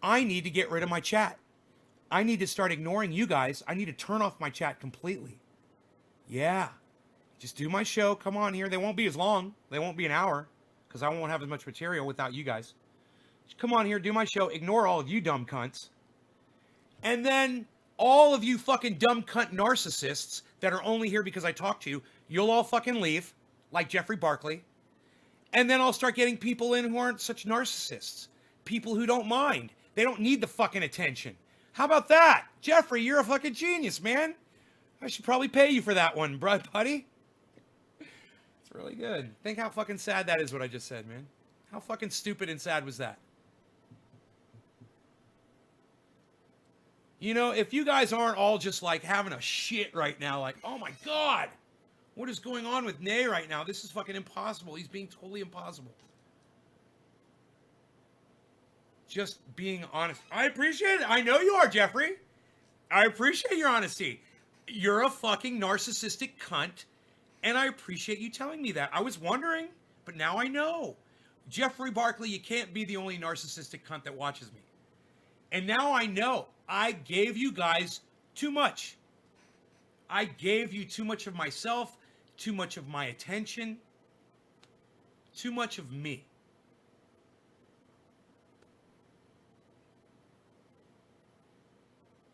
I need to get rid of my chat. I need to start ignoring you guys. I need to turn off my chat completely. Yeah. Just do my show. Come on here. They won't be as long. They won't be an hour because I won't have as much material without you guys. Just come on here, do my show. Ignore all of you dumb cunts. And then all of you fucking dumb cunt narcissists that are only here because I talk to you, you'll all fucking leave, like Jeffrey Barkley. And then I'll start getting people in who aren't such narcissists. People who don't mind. They don't need the fucking attention. How about that? Jeffrey, you're a fucking genius, man. I should probably pay you for that one, buddy. It's really good. Think how fucking sad that is what I just said, man. How fucking stupid and sad was that? You know, if you guys aren't all just like having a shit right now, like, oh my God, what is going on with Nay right now? This is fucking impossible. He's being totally impossible. Just being honest. I appreciate it. I know you are, Jeffrey. I appreciate your honesty. You're a fucking narcissistic cunt, and I appreciate you telling me that. I was wondering, but now I know. Jeffrey Barkley, you can't be the only narcissistic cunt that watches me. And now I know. I gave you guys too much. I gave you too much of myself, too much of my attention, too much of me.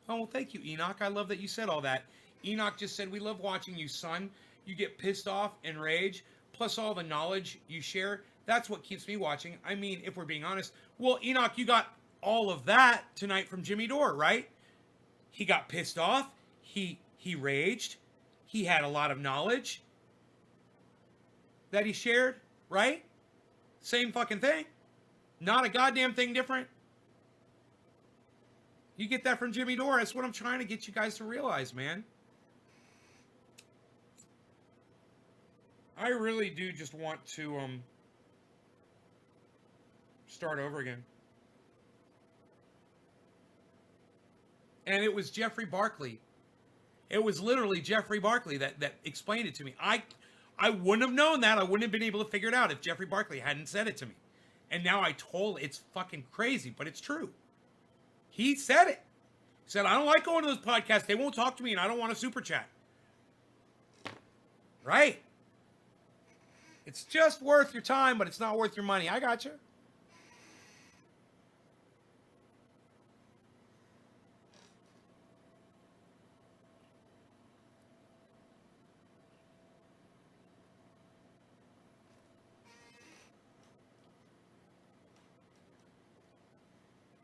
Oh, well, thank you, Enoch. I love that you said all that. Enoch just said, we love watching you, son. You get pissed off and rage, plus all the knowledge you share. That's what keeps me watching. I mean, if we're being honest. Well, Enoch, you got all of that tonight from Jimmy Dore, right? He got pissed off. He raged. He had a lot of knowledge that he shared, right? Same fucking thing. Not a goddamn thing different. You get that from Jimmy Dore. That's what I'm trying to get you guys to realize, man. I really do just want to start over again. And it was Jeffrey Barkley. It was literally Jeffrey Barkley that explained it to me. I wouldn't have known that. I wouldn't have been able to figure it out if Jeffrey Barkley hadn't said it to me. And now it's fucking crazy, but it's true. He said it. He said, I don't like going to those podcasts. They won't talk to me and I don't want to super chat. Right? It's just worth your time, but it's not worth your money. I got you.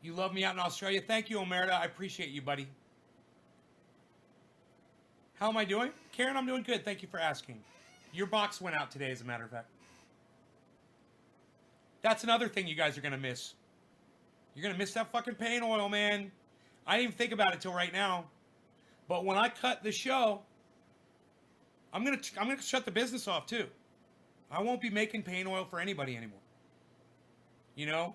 You love me out in Australia. Thank you, Omerta. I appreciate you, buddy. How am I doing? Karen, I'm doing good. Thank you for asking. Your box went out today, as a matter of fact. That's another thing you guys are going to miss. You're going to miss that fucking pain oil, man. I didn't even think about it till right now. But when I cut the show, I'm going to shut the business off, too. I won't be making pain oil for anybody anymore. You know?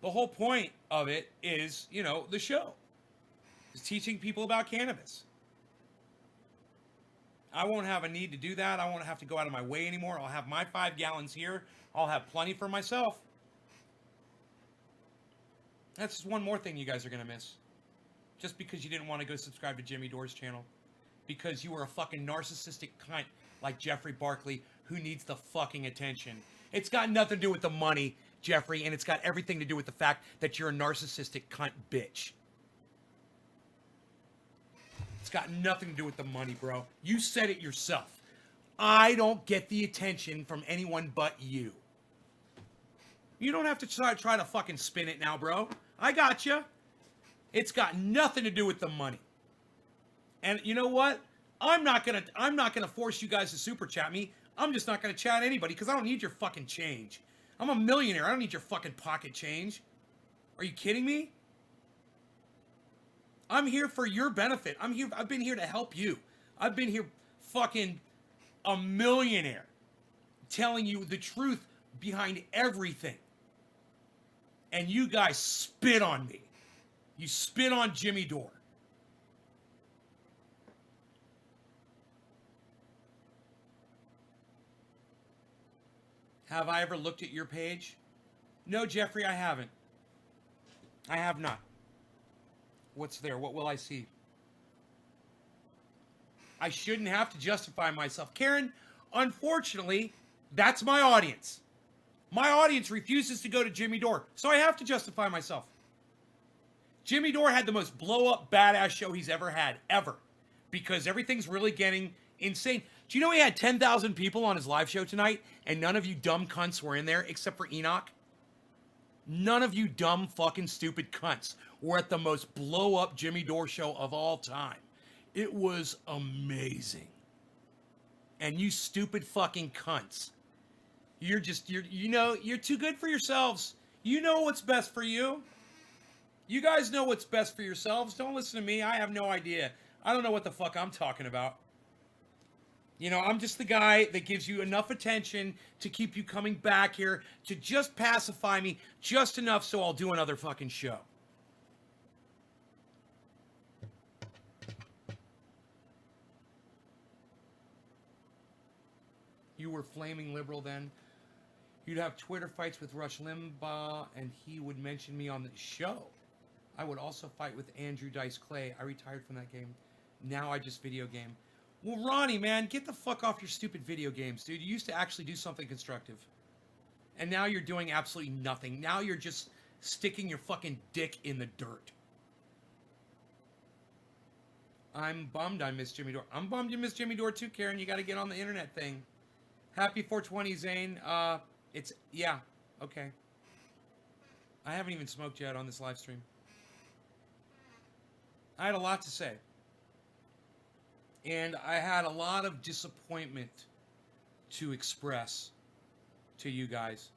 The whole point of it is, you know, the show. Is teaching people about cannabis. I won't have a need to do that. I won't have to go out of my way anymore. I'll have my 5 gallons here. I'll have plenty for myself. That's just one more thing you guys are going to miss. Just because you didn't want to go subscribe to Jimmy Dore's channel. Because you were a fucking narcissistic cunt like Jeffrey Barkley who needs the fucking attention. It's got nothing to do with the money, Jeffrey, and it's got everything to do with the fact that you're a narcissistic cunt bitch. It's got nothing to do with the money, bro. You said it yourself. I don't get the attention from anyone but you. You don't have to try to fucking spin it now, bro. I got you. It's got nothing to do with the money. And you know what? I'm not gonna force you guys to super chat me. I'm just not gonna chat anybody because I don't need your fucking change. I'm a millionaire. I don't need your fucking pocket change. Are you kidding me? I'm here for your benefit. I've been here to help you. I've been here fucking a millionaire telling you the truth behind everything. And you guys spit on me. You spit on Jimmy Dore. Have I ever looked at your page? No, Jeffrey, I haven't. I have not. What's there? What will I see? I shouldn't have to justify myself. Karen, unfortunately, that's my audience. My audience refuses to go to Jimmy Dore, so I have to justify myself. Jimmy Dore had the most blow-up badass show he's ever had, ever. Because everything's really getting insane. Do you know he had 10,000 people on his live show tonight, and none of you dumb cunts were in there except for Enoch? None of you dumb fucking stupid cunts were at the most blow-up Jimmy Dore show of all time. It was amazing. And you stupid fucking cunts. You're too good for yourselves. You know what's best for you. You guys know what's best for yourselves. Don't listen to me. I have no idea. I don't know what the fuck I'm talking about. You know, I'm just the guy that gives you enough attention to keep you coming back here, to just pacify me just enough so I'll do another fucking show. You were flaming liberal then. You'd have Twitter fights with Rush Limbaugh, and he would mention me on the show. I would also fight with Andrew Dice Clay. I retired from that game. Now I just video game. Well, Ronnie, man, get the fuck off your stupid video games, dude. You used to actually do something constructive. And now you're doing absolutely nothing. Now you're just sticking your fucking dick in the dirt. I'm bummed I missed Jimmy Dore. I'm bummed you missed Jimmy Dore too, Karen. You got to get on the internet thing. Happy 420, Zane. Yeah, okay. I haven't even smoked yet on this live stream. I had a lot to say. And I had a lot of disappointment to express to you guys.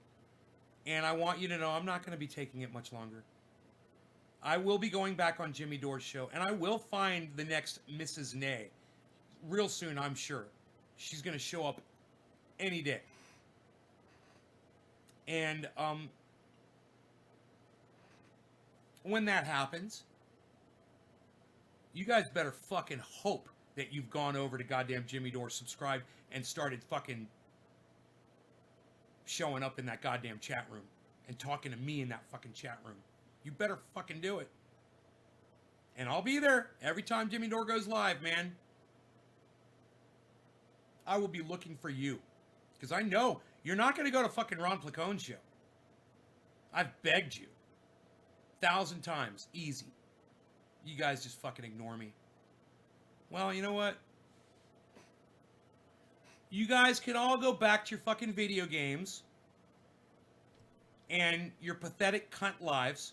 And I want you to know I'm not going to be taking it much longer. I will be going back on Jimmy Dore's show, and I will find the next Mrs. Nay real soon, I'm sure. She's going to show up any day. And when that happens, you guys better fucking hope that you've gone over to goddamn Jimmy Dore, subscribed, and started fucking showing up in that goddamn chat room and talking to me in that fucking chat room. You better fucking do it. And I'll be there every time Jimmy Dore goes live, man. I will be looking for you. Because I know you're not going to go to fucking Ron Placone's show. I've begged you. 1,000 times. Easy. You guys just fucking ignore me. Well, you know what? You guys can all go back to your fucking video games and your pathetic cunt lives,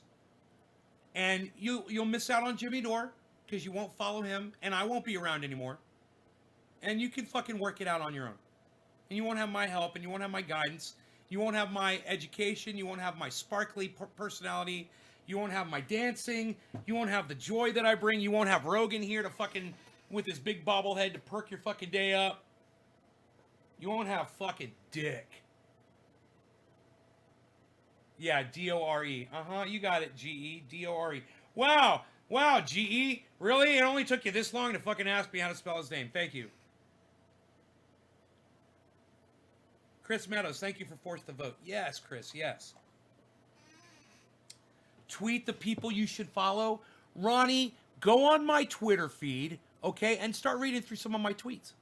and you'll miss out on Jimmy Dore because you won't follow him, and I won't be around anymore. And you can fucking work it out on your own. And you won't have my help, and you won't have my guidance. You won't have my education. You won't have my sparkly personality. You won't have my dancing. You won't have the joy that I bring. You won't have Rogan here to fucking, with his big bobblehead, to perk your fucking day up. You won't have fucking dick. Yeah, D-O-R-E. Uh-huh, you got it, G-E. D-O-R-E. Wow. Wow, G-E. Really? It only took you this long to fucking ask me how to spell his name. Thank you. Chris Meadows, thank you for Force the Vote. Yes, Chris, yes. Tweet the people you should follow. Ronnie, go on my Twitter feed, okay, and start reading through some of my tweets.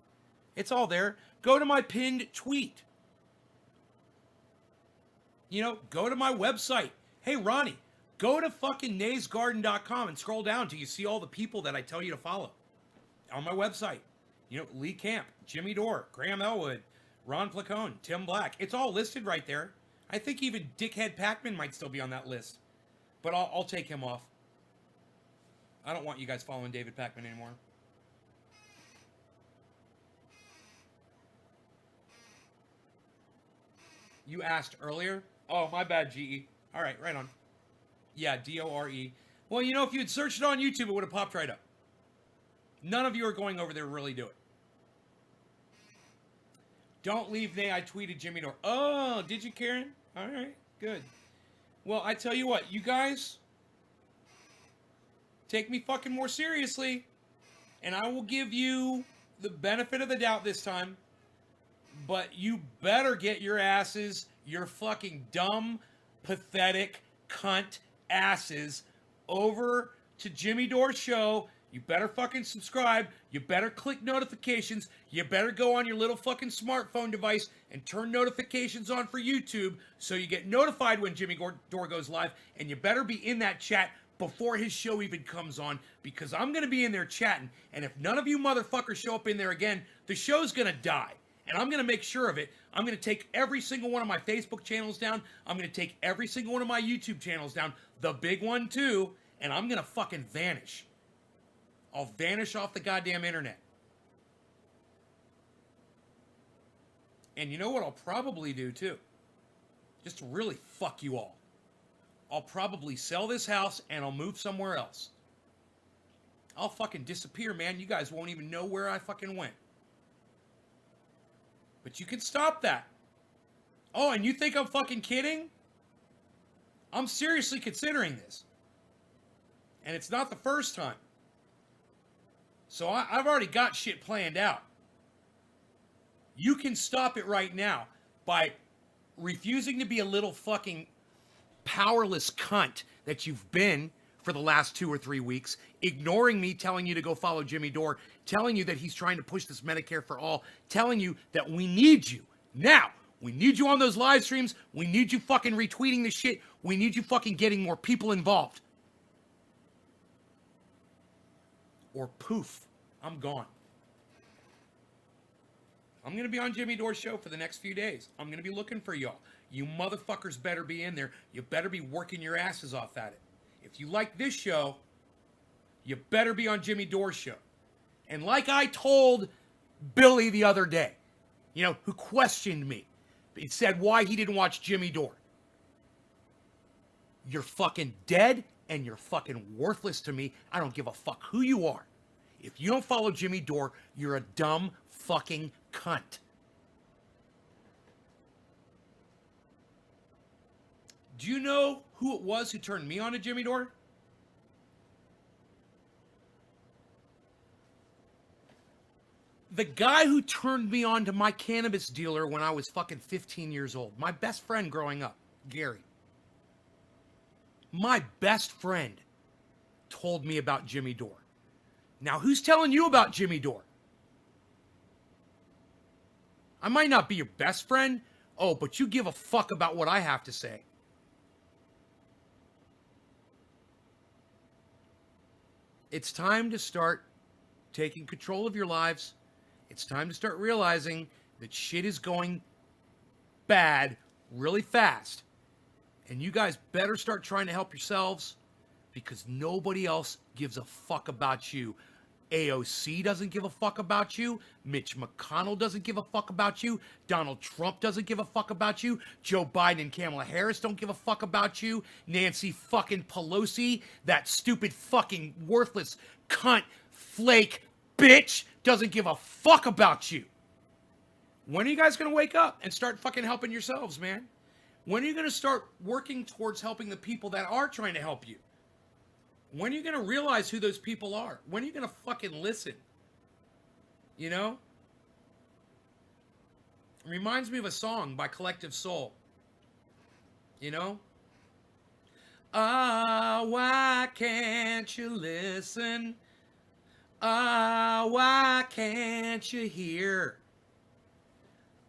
It's all there. Go to my pinned tweet. You know, go to my website. Hey, Ronnie, go to fucking naysgarden.com and scroll down till you see all the people that I tell you to follow on my website. You know, Lee Camp, Jimmy Dore, Graham Elwood, Ron Placone, Tim Black. It's all listed right there. I think even Dickhead Pac-Man might still be on that list. But I'll take him off. I don't want you guys following David Pac-Man anymore. You asked earlier? Oh, my bad, GE. All right, right on. Yeah, D-O-R-E. Well, you know, if you had searched it on YouTube, it would have popped right up. None of you are going over there to really do it. Don't leave Nay. I tweeted Jimmy Dore. Oh, did you, Karen? All right, good. Well, I tell you what, you guys take me fucking more seriously, and I will give you the benefit of the doubt this time. But you better get your asses, your fucking dumb, pathetic, cunt asses, over to Jimmy Dore's show. You better fucking subscribe. You better click notifications. You better go on your little fucking smartphone device and turn notifications on for YouTube so you get notified when Jimmy Dore goes live. And you better be in that chat before his show even comes on, because I'm going to be in there chatting. And if none of you motherfuckers show up in there again, the show's going to die. And I'm going to make sure of it. I'm going to take every single one of my Facebook channels down. I'm going to take every single one of my YouTube channels down. The big one, too. And I'm going to fucking vanish. I'll vanish off the goddamn internet. And you know what I'll probably do, too? Just to really fuck you all. I'll probably sell this house and I'll move somewhere else. I'll fucking disappear, man. You guys won't even know where I fucking went. But you can stop that. Oh, and you think I'm fucking kidding? I'm seriously considering this. And it's not the first time. So I've already got shit planned out. You can stop it right now by refusing to be a little fucking powerless cunt that you've been for the last 2 or 3 weeks, ignoring me telling you to go follow Jimmy Dore, telling you that he's trying to push this Medicare for all, telling you that we need you. Now, we need you on those live streams. We need you fucking retweeting the shit. We need you fucking getting more people involved. Or poof, I'm gone. I'm going to be on Jimmy Dore's show for the next few days. I'm going to be looking for y'all. You motherfuckers better be in there. You better be working your asses off at it. If you like this show, you better be on Jimmy Dore's show. And like I told Billy the other day, you know, who questioned me, he said why he didn't watch Jimmy Dore. You're fucking dead and you're fucking worthless to me. I don't give a fuck who you are. If you don't follow Jimmy Dore, you're a dumb fucking cunt. Do you know who it was who turned me on to Jimmy Dore? The guy who turned me on to my cannabis dealer when I was fucking 15 years old. My best friend growing up, Gary. My best friend told me about Jimmy Dore. Now, who's telling you about Jimmy Dore? I might not be your best friend. Oh, but you give a fuck about what I have to say. It's time to start taking control of your lives. It's time to start realizing that shit is going bad really fast. And you guys better start trying to help yourselves because nobody else gives a fuck about you. AOC doesn't give a fuck about you. Mitch McConnell doesn't give a fuck about you. Donald Trump doesn't give a fuck about you. Joe Biden and Kamala Harris don't give a fuck about you. Nancy fucking Pelosi, that stupid fucking worthless cunt flake bitch, doesn't give a fuck about you. When are you guys going to wake up and start fucking helping yourselves, man? When are you going to start working towards helping the people that are trying to help you? When are you going to realize who those people are? When are you going to fucking listen? You know? It reminds me of a song by Collective Soul. You know? Ah, why can't you listen? Ah, why can't you hear?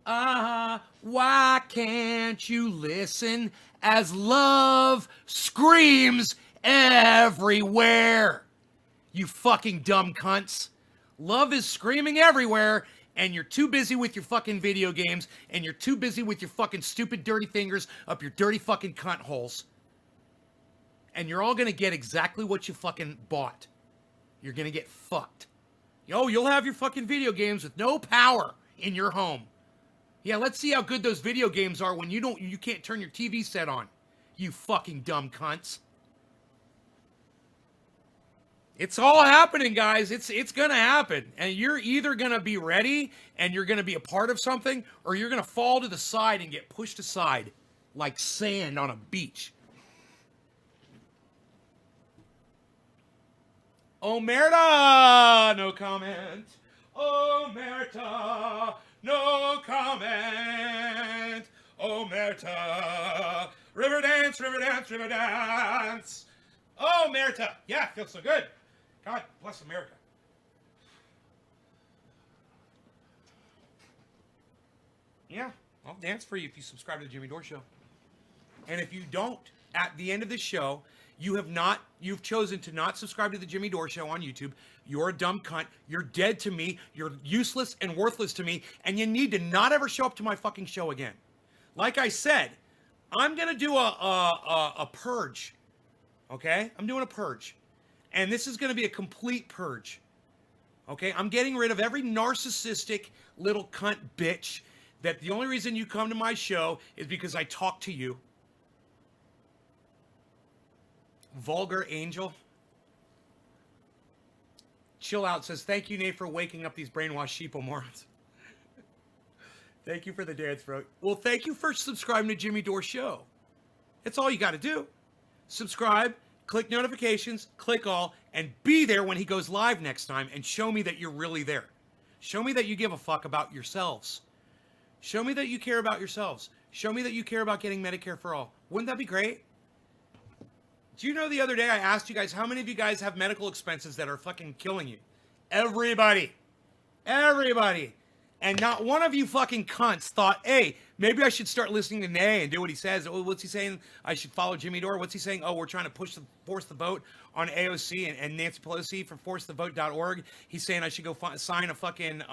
Ah, why can't you listen as love screams everywhere? You fucking dumb cunts. Love is screaming everywhere, and you're too busy with your fucking video games, and you're too busy with your fucking stupid dirty fingers up your dirty fucking cunt holes. And you're all gonna get exactly what you fucking bought. You're gonna get fucked. Yo, you'll have your fucking video games with no power in your home. Yeah, let's see how good those video games are when you can't turn your TV set on. You fucking dumb cunts. It's all happening, guys. It's gonna happen. And you're either gonna be ready and you're gonna be a part of something, or you're gonna fall to the side and get pushed aside like sand on a beach. Omerta, no comment. Omerta, no comment. Omerta, river dance, river dance, river dance. Omerta, yeah, feels so good. God bless America. Yeah, I'll dance for you if you subscribe to the Jimmy Dore Show. And if you don't, at the end of this show, you've chosen to not subscribe to the Jimmy Dore Show on YouTube. You're a dumb cunt. You're dead to me. You're useless and worthless to me. And you need to not ever show up to my fucking show again. Like I said, I'm going to do a purge. Okay? I'm doing a purge. And this is going to be a complete purge. Okay? I'm getting rid of every narcissistic little cunt bitch that the only reason you come to my show is because I talk to you. Vulgar angel. Chill Out says, thank you, Nate, for waking up these brainwashed sheeple morons. Thank you for the dance, bro. Well, thank you for subscribing to Jimmy Dore Show. That's all you got to do. Subscribe, click notifications, click all, and be there when he goes live next time and show me that you're really there. Show me that you give a fuck about yourselves. Show me that you care about yourselves. Show me that you care about getting Medicare for all. Wouldn't that be great? Do you know the other day I asked you guys, how many of you guys have medical expenses that are fucking killing you? Everybody. Everybody. And not one of you fucking cunts thought, hey, maybe I should start listening to Nay and do what he says. Oh, what's he saying? I should follow Jimmy Dore. What's he saying? Oh, we're trying to force the vote on AOC and Nancy Pelosi for forcethevote.org. He's saying I should go sign a fucking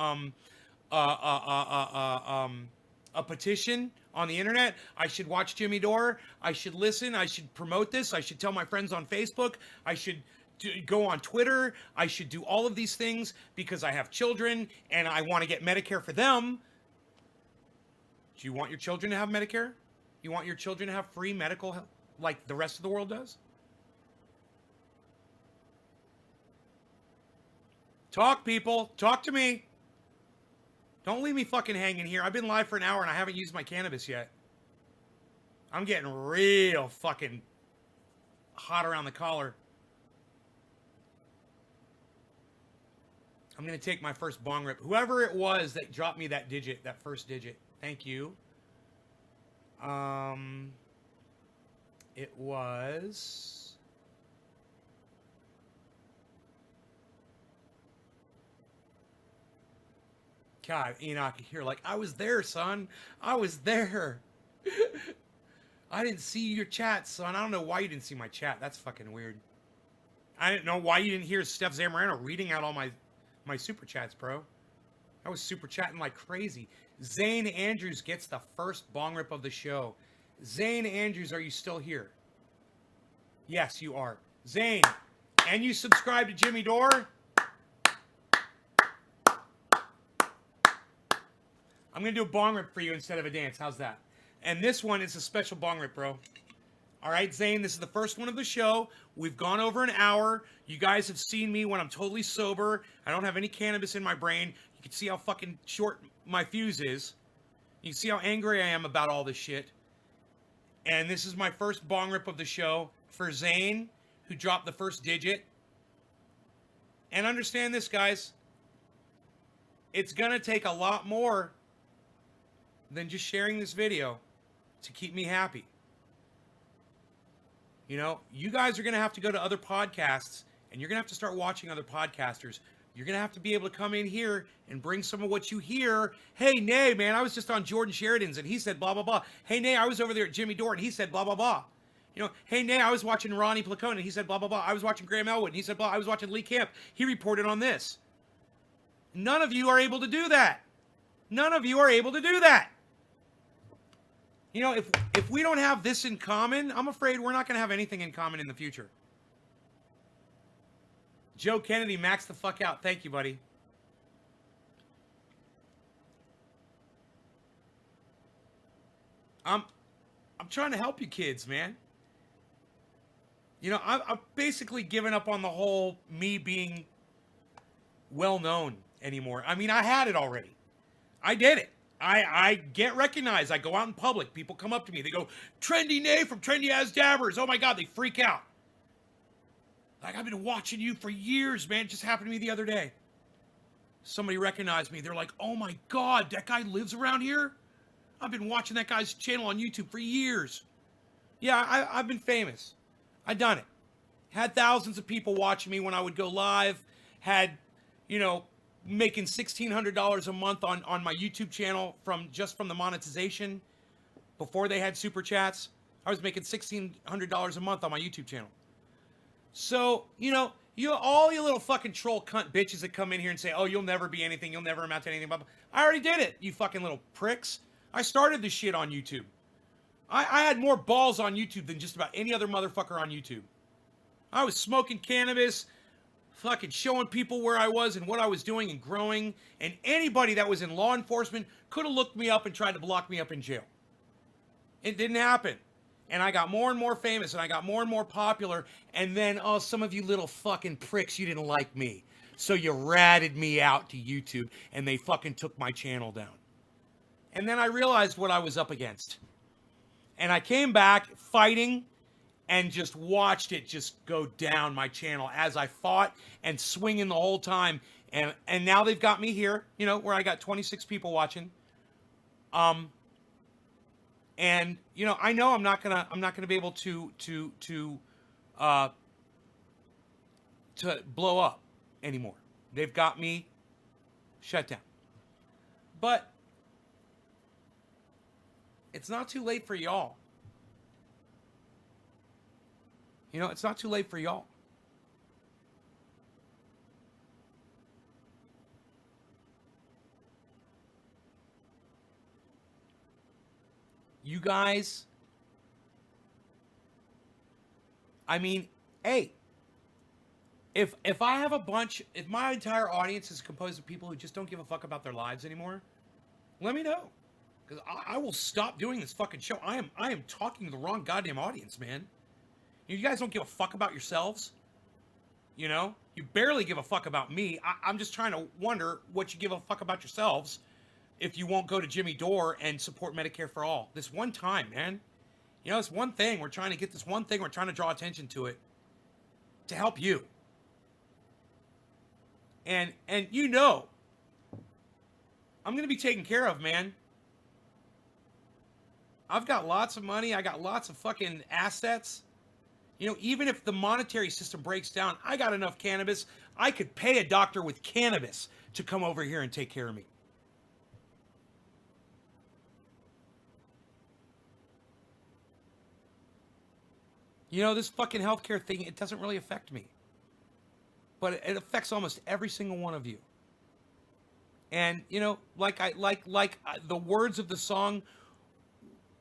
a petition on the internet. I should watch Jimmy Dore. I should listen. I should promote this. I should tell my friends on Facebook. I should go on Twitter. I should do all of these things because I have children and I want to get Medicare for them. Do you want your children to have Medicare? You want your children to have free medical like the rest of the world does? Talk, people. Talk to me. Don't leave me fucking hanging here. I've been live for an hour and I haven't used my cannabis yet. I'm getting real fucking hot around the collar. I'm going to take my first bong rip. Whoever it was that dropped me that digit, that first digit. Thank you. It was... God, Enoch here, like, I was there, son. I was there. I didn't see your chat, son. I don't know why you didn't see my chat. That's fucking weird. I didn't know why you didn't hear Stef Zamorano reading out all my super chats, bro. I was super chatting like crazy. Zane Andrews gets the first bong rip of the show. Zane Andrews, are you still here? Yes, you are. Zane, and you subscribe to Jimmy Dore? I'm going to do a bong rip for you instead of a dance. How's that? And this one is a special bong rip, bro. All right, Zane, this is the first one of the show. We've gone over an hour. You guys have seen me when I'm totally sober. I don't have any cannabis in my brain. You can see how fucking short my fuse is. You can see how angry I am about all this shit. And this is my first bong rip of the show for Zane, who dropped the first digit. And understand this, guys. It's going to take a lot more than just sharing this video to keep me happy. You know, you guys are going to have to go to other podcasts and you're going to have to start watching other podcasters. You're going to have to be able to come in here and bring some of what you hear. Hey, Nay, man, I was just on Jordan Sheridan's and he said blah, blah, blah. Hey, Nay, I was over there at Jimmy Dore and he said blah, blah, blah. You know, hey, Nay, I was watching Ronnie Placone and he said blah, blah, blah. I was watching Graham Elwood and he said blah. I was watching Lee Camp. He reported on this. None of you are able to do that. None of you are able to do that. You know, if we don't have this in common, I'm afraid we're not going to have anything in common in the future. Joe Kennedy, max the fuck out. Thank you, buddy. I'm trying to help you kids, man. You know, I've basically given up on the whole me being well-known anymore. I mean, I had it already. I did it. I get recognized. I go out in public. People come up to me. They go, Trendy Nay from Trendy As Dabbers. Oh, my God. They freak out. Like, I've been watching you for years, man. It just happened to me the other day. Somebody recognized me. They're like, oh, my God. That guy lives around here? I've been watching that guy's channel on YouTube for years. Yeah, I've been famous. I've done it. Had thousands of people watching me when I would go live. Had, you know, making $1,600 a month on my YouTube channel from the monetization. Before they had super chats, I was making $1,600 a month on my YouTube channel. So, you know, all you little fucking troll cunt bitches that come in here and say, oh, you'll never be anything, you'll never amount to anything, blah, blah. I already did it, you fucking little pricks. I started this shit on YouTube. I had more balls on YouTube than just about any other motherfucker on YouTube. I was smoking cannabis, fucking showing people where I was and what I was doing and growing, and anybody that was in law enforcement could have looked me up and tried to block me up in jail. It didn't happen. And I got more and more famous, and I got more and more popular, and then, oh, some of you little fucking pricks, you didn't like me. So you ratted me out to YouTube, and they fucking took my channel down. And then I realized what I was up against. And I came back fighting and just watched it just go down my channel as I fought and swinging the whole time. And now they've got me here, you know, where I got 26 people watching. And you know, I know I'm not gonna be able to blow up anymore. They've got me shut down. But it's not too late for y'all. You know, it's not too late for y'all. You guys, I mean, hey, if I have if my entire audience is composed of people who just don't give a fuck about their lives anymore, let me know. Because I will stop doing this fucking show. I am talking to the wrong goddamn audience, man. You guys don't give a fuck about yourselves. You know, you barely give a fuck about me. I'm just trying to wonder what you give a fuck about yourselves if you won't go to Jimmy Dore and support Medicare for all. This one time, man. You know, it's one thing. We're trying to get this one thing. We're trying to draw attention to it to help you. And you know, I'm going to be taken care of, man. I've got lots of money. I got lots of fucking assets. You know, even if the monetary system breaks down, I got enough cannabis. I could pay a doctor with cannabis to come over here and take care of me. You know, this fucking healthcare thing, it doesn't really affect me. But it affects almost every single one of you. And, you know, like the words of the song,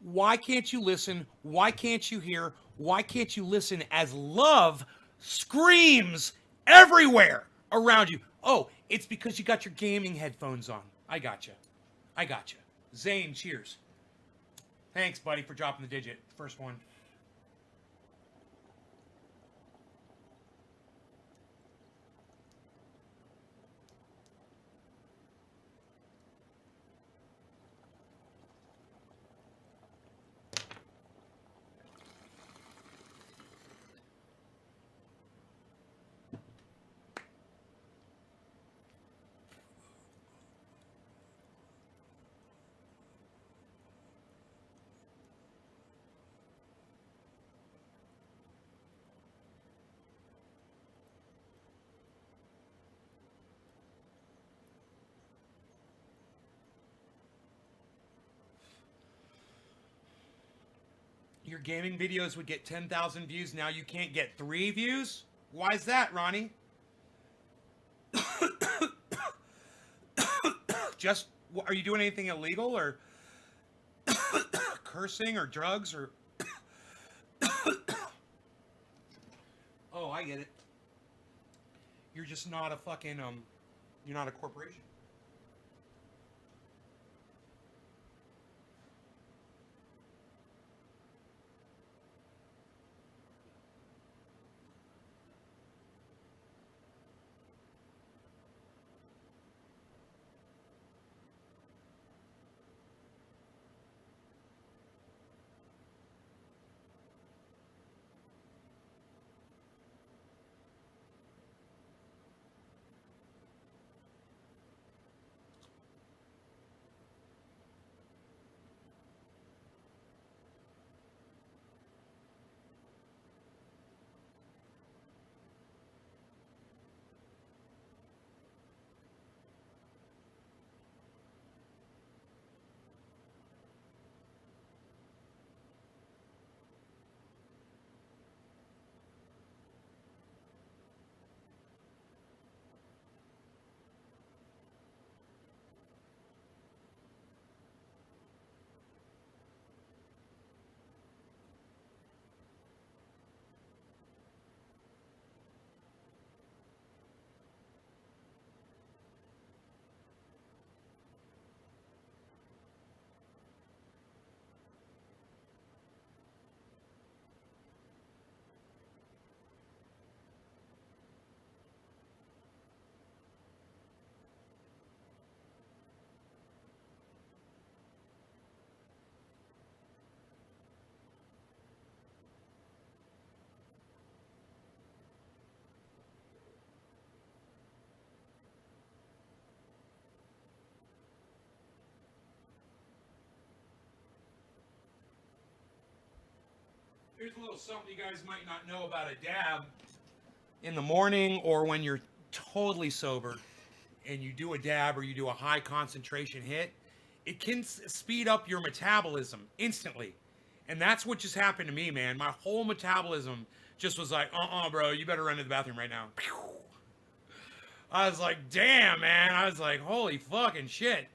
why can't you listen? Why can't you hear? Why can't you listen as love screams everywhere around you? Oh, it's because you got your gaming headphones on. I got you. I got you. Zane, cheers. Thanks, buddy, for dropping the digit. First one. Your gaming videos would get 10,000 views. Now you can't get 3 views? Why is that, Ronnie? Just, are you doing anything illegal or cursing or drugs or... Oh, I get it. You're just not a fucking, you're not a corporation. Here's a little something you guys might not know about a dab. In the morning or when you're totally sober and you do a dab or you do a high concentration hit, it can speed up your metabolism instantly. And that's what just happened to me, man. My whole metabolism just was like, bro, you better run to the bathroom right now. I was like, damn, man. I was like, holy fucking shit.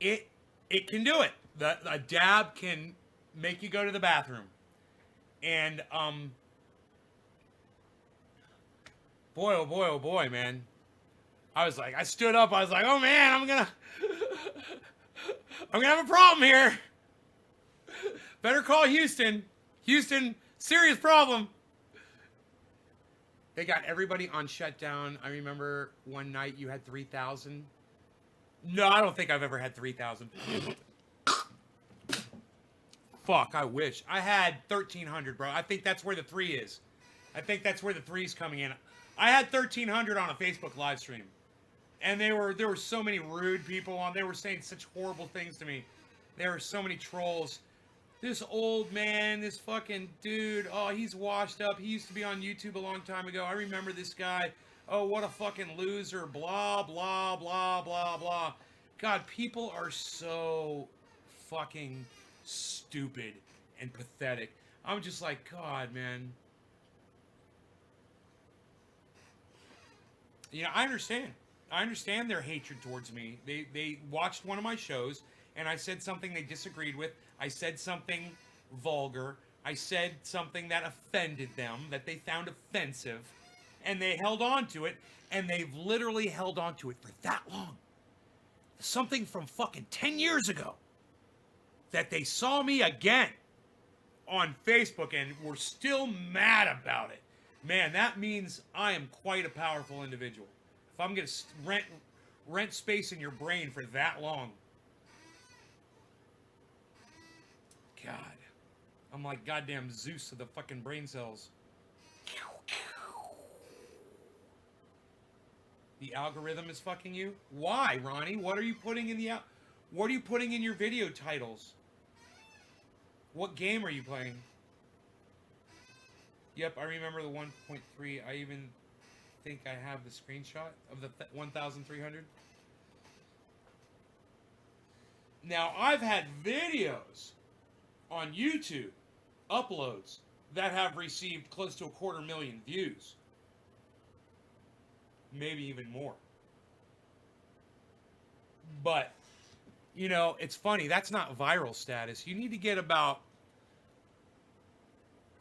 It can do it. A dab can make you go to the bathroom. And boy, oh boy, man. I was like, I stood up. I was like, oh man, I'm gonna have a problem here. Better call Houston. Houston, serious problem. They got everybody on shutdown. I remember one night you had 3,000. No, I don't think I've ever had 3,000. Fuck, I wish. I had 1,300, bro. I think that's where the 3 is. I think that's where the 3's coming in. I had 1,300 on a Facebook live stream. And there were so many rude people on. They were saying such horrible things to me. There were so many trolls. This old man, this fucking dude, oh, he's washed up. He used to be on YouTube a long time ago. I remember this guy. Oh, what a fucking loser. Blah, blah, blah, blah, blah. God, people are so fucking stupid and pathetic. I'm just like, God, man. You know, I understand. I understand their hatred towards me. They watched one of my shows, and I said something they disagreed with. I said something vulgar. I said something that offended them, that they found offensive, and they held on to it, and they've literally held on to it for that long. Something from fucking 10 years ago, that they saw me again on Facebook and were still mad about it. Man, that means I am quite a powerful individual. If I'm going to rent space in your brain for that long. God. I'm like goddamn Zeus of the fucking brain cells. The algorithm is fucking you? Why, Ronnie? What are you putting in what are you putting in your video titles? What game are you playing? Yep, I remember the 1.3. I even think I have the screenshot of the 1,300. Now, I've had videos on YouTube, uploads, that have received close to 250,000 views. Maybe even more. But, you know, it's funny. That's not viral status. You need to get about...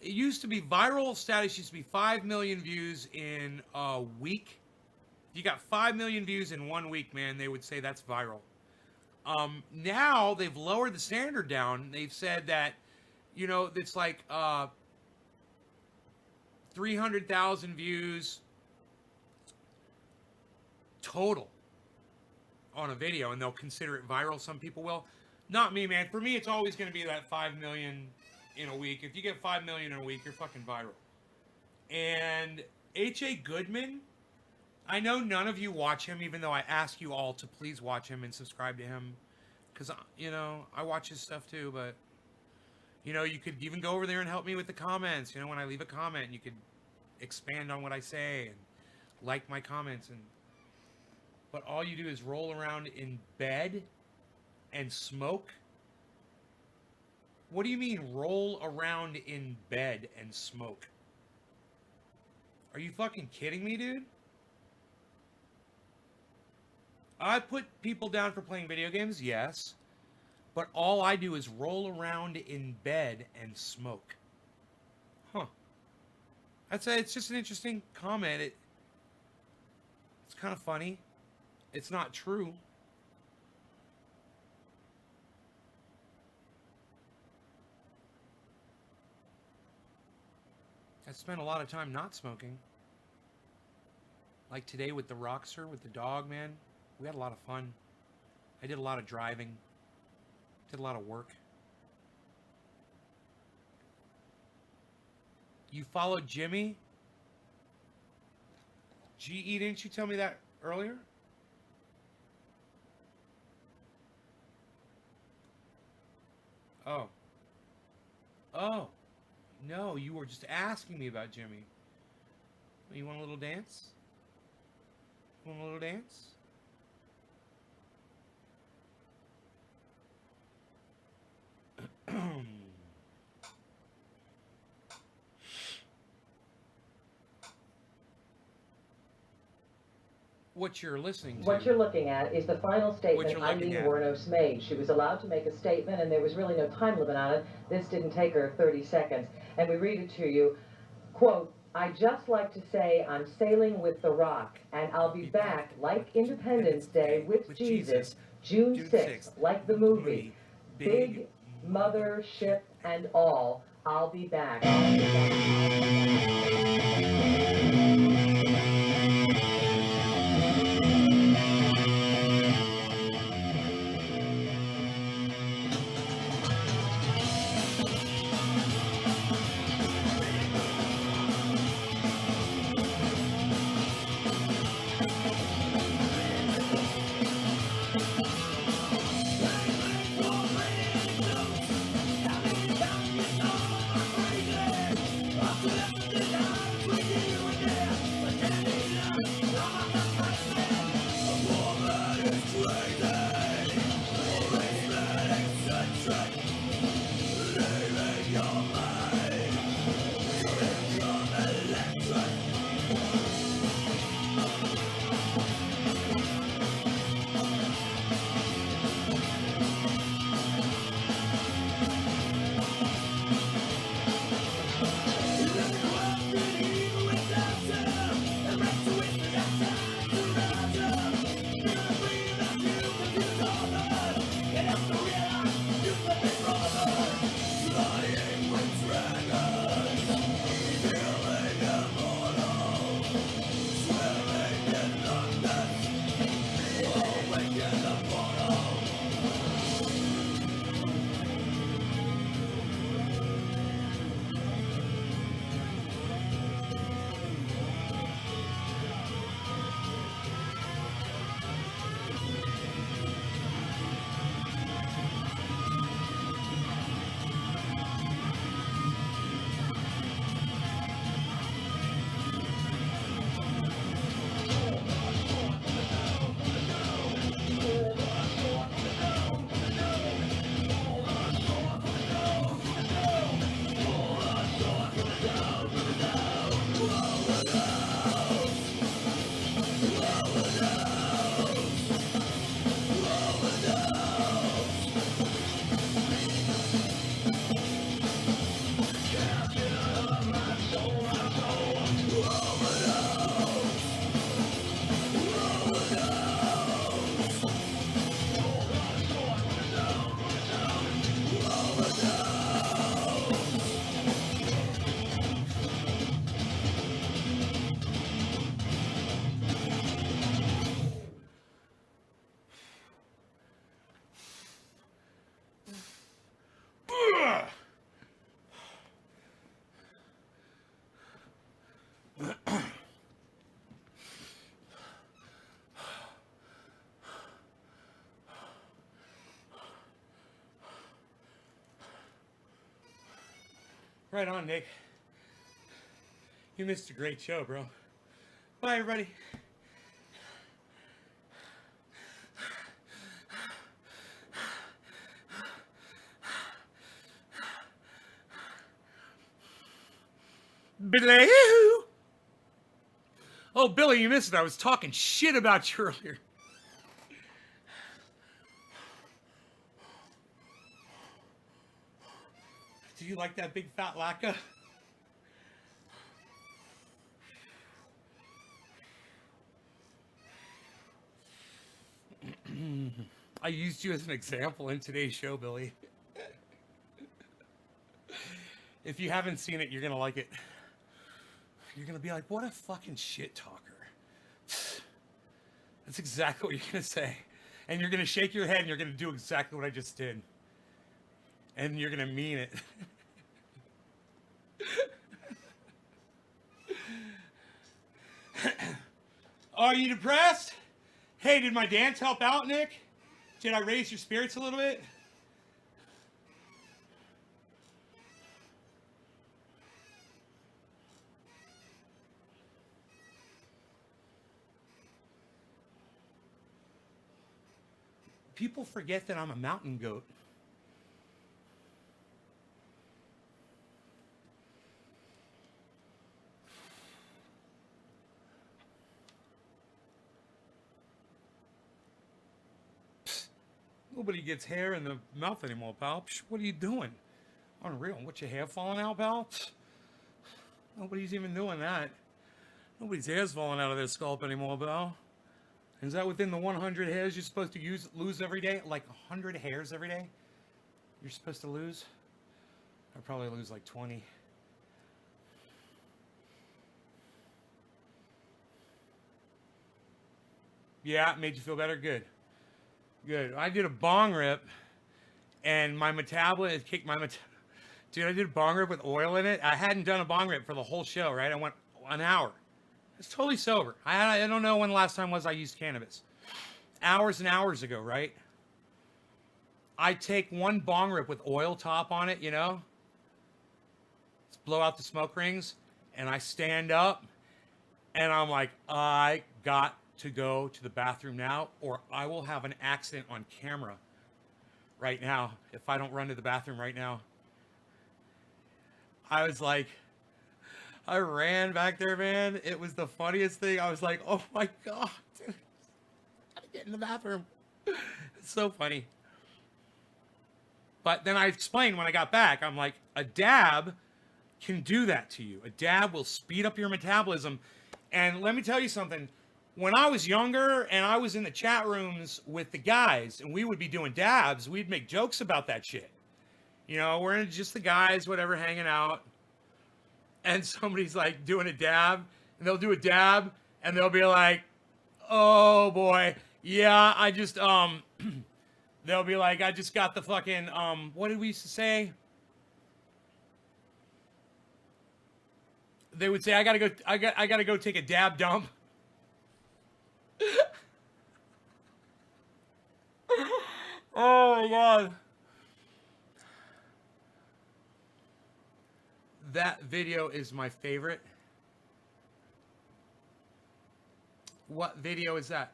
It used to be viral status used to be 5 million views in a week. If you got 5 million views in 1 week, man, they would say that's viral. Now they've lowered the standard down. They've said that, you know, it's like 300,000 views total on a video, and they'll consider it viral. Some people will. Not me, man. For me, it's always going to be that 5 million in a week. If you get 5 million in a week, you're fucking viral. And H.A. Goodman, I know none of you watch him, even though I ask you all to please watch him and subscribe to him. Because, you know, I watch his stuff too, but, you know, you could even go over there and help me with the comments. You know, when I leave a comment, you could expand on what I say and like my comments. But all you do is roll around in bed and smoke. What do you mean roll around in bed and smoke? Are you fucking kidding me, dude? I put people down for playing video games, yes. But all I do is roll around in bed and smoke. Huh. It's just an interesting comment. It's kind of funny. It's not true. I spent a lot of time not smoking. Like today with the Rockster, with the dog, man. We had a lot of fun. I did a lot of driving. Did a lot of work. You followed Jimmy? GE, didn't you tell me that earlier? Oh. Oh. No, you were just asking me about Jimmy. You want a little dance? You want a little dance? What you're listening to. What you're looking at is the final statement Eileen Wuornos made. She was allowed to make a statement, and there was really no time limit on it. This didn't take her 30 seconds. And we read it to you. Quote, "I just like to say I'm sailing with the Rock, and I'll be back like Independence Day with Jesus, June 6th, like the movie. Big mother ship and all. I'll be back. I'll be Right on, Nick. You missed a great show, bro. Bye, everybody. Billy. Oh, Billy, you missed it. I was talking shit about you earlier. Do you like that big fat lacquer? I used you as an example in today's show, Billy. If you haven't seen it, you're going to like it. You're going to be like, what a fucking shit talker. That's exactly what you're going to say. And you're going to shake your head and you're going to do exactly what I just did. And you're going to mean it. Are you depressed? Hey, did my dance help out, Nick? Did I raise your spirits a little bit? People forget that I'm a mountain goat. Nobody gets hair in the mouth anymore, pal. Psh, what are you doing? Unreal. What's your hair falling out, pal? Psh, nobody's even doing that. Nobody's hair's falling out of their scalp anymore, pal. Is that within the 100 hairs you're supposed to lose every day? Like 100 hairs every day you're supposed to lose? I'd probably lose like 20. Yeah, it made you feel better? Good. Good. I did a bong rip, and my metabolism kicked my Dude, I did a bong rip with oil in it. I hadn't done a bong rip for the whole show, right? I went an hour. It's totally sober. I don't know when the last time was I used cannabis. Hours and hours ago, right? I take one bong rip with oil top on it, you know? Let's blow out the smoke rings. And I stand up, and I'm like, I got to go to the bathroom now, or I will have an accident on camera right now if I don't run to the bathroom right now. I was like, I ran back there, man. It was the funniest thing. I was like, oh my God, dude. I gotta get in the bathroom. It's so funny. But then I explained when I got back, I'm like, a dab can do that to you. A dab will speed up your metabolism. And let me tell you something. When I was younger and I was in the chat rooms with the guys and we would be doing dabs, we'd make jokes about that shit. You know, we're just the guys, whatever, hanging out. And somebody's like doing a dab, and they'll do a dab, and they'll be like, oh boy, yeah, I just, they'll be like, I just got the fucking, what did we used to say? They would say, I gotta go take a dab dump. Oh my God. That video is my favorite. What video is that?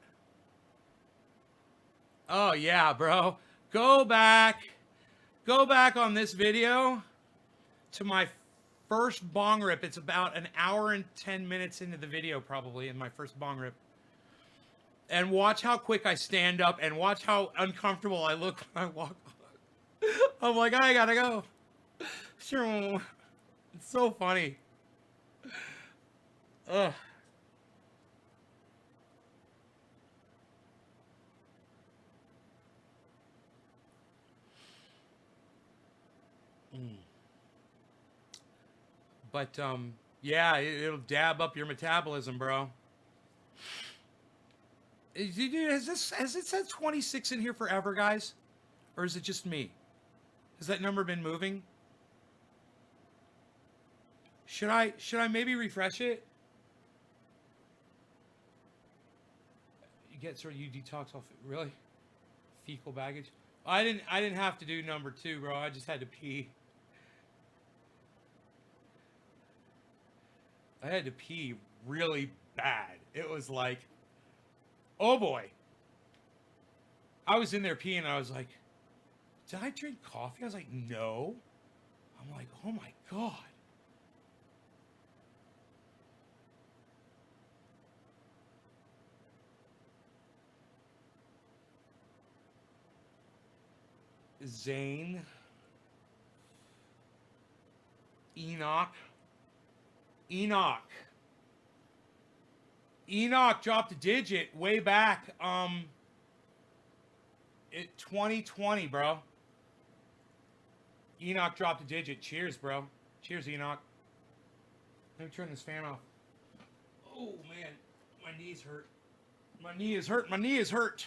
Oh yeah, bro. Go back on this video to my first bong rip. It's about an hour and 10 minutes into the video probably in my first bong rip. And watch how quick I stand up and watch how uncomfortable I look when I walk. I'm like, I gotta go. Sure. It's so funny. Ugh. But, yeah, it'll dab up your metabolism, bro. Has it said 26 in here forever, guys? Or is it just me? Has that number been moving? Should I maybe refresh it? You get sort of you detox off really? Fecal baggage? I didn't have to do number 2, bro. I just had to pee. I had to pee really bad. It was like, oh boy. I was in there peeing and I was like, did I drink coffee? I was like, no. I'm like, oh my God. Zane. Enoch dropped a digit way back at 2020, bro. Enoch dropped a digit. Cheers, bro. Cheers, Enoch. Let me turn this fan off. Oh man, my knees hurt. My knee is hurt. My knee is hurt.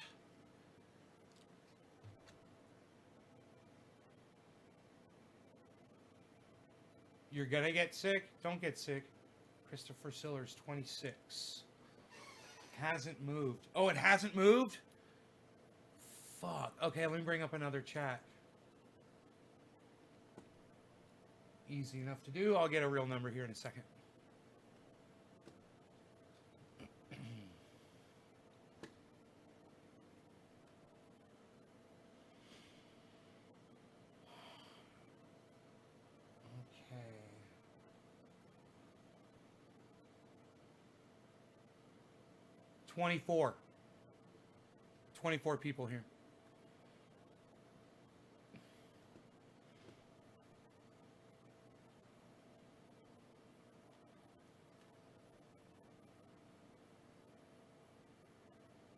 You're gonna get sick? Don't get sick. Christopher Sillers, 26. Hasn't moved. Oh, it hasn't moved? Fuck. Okay, let me bring up another chat. Easy enough to do. I'll get a real number here in a second. Okay. 24 people here.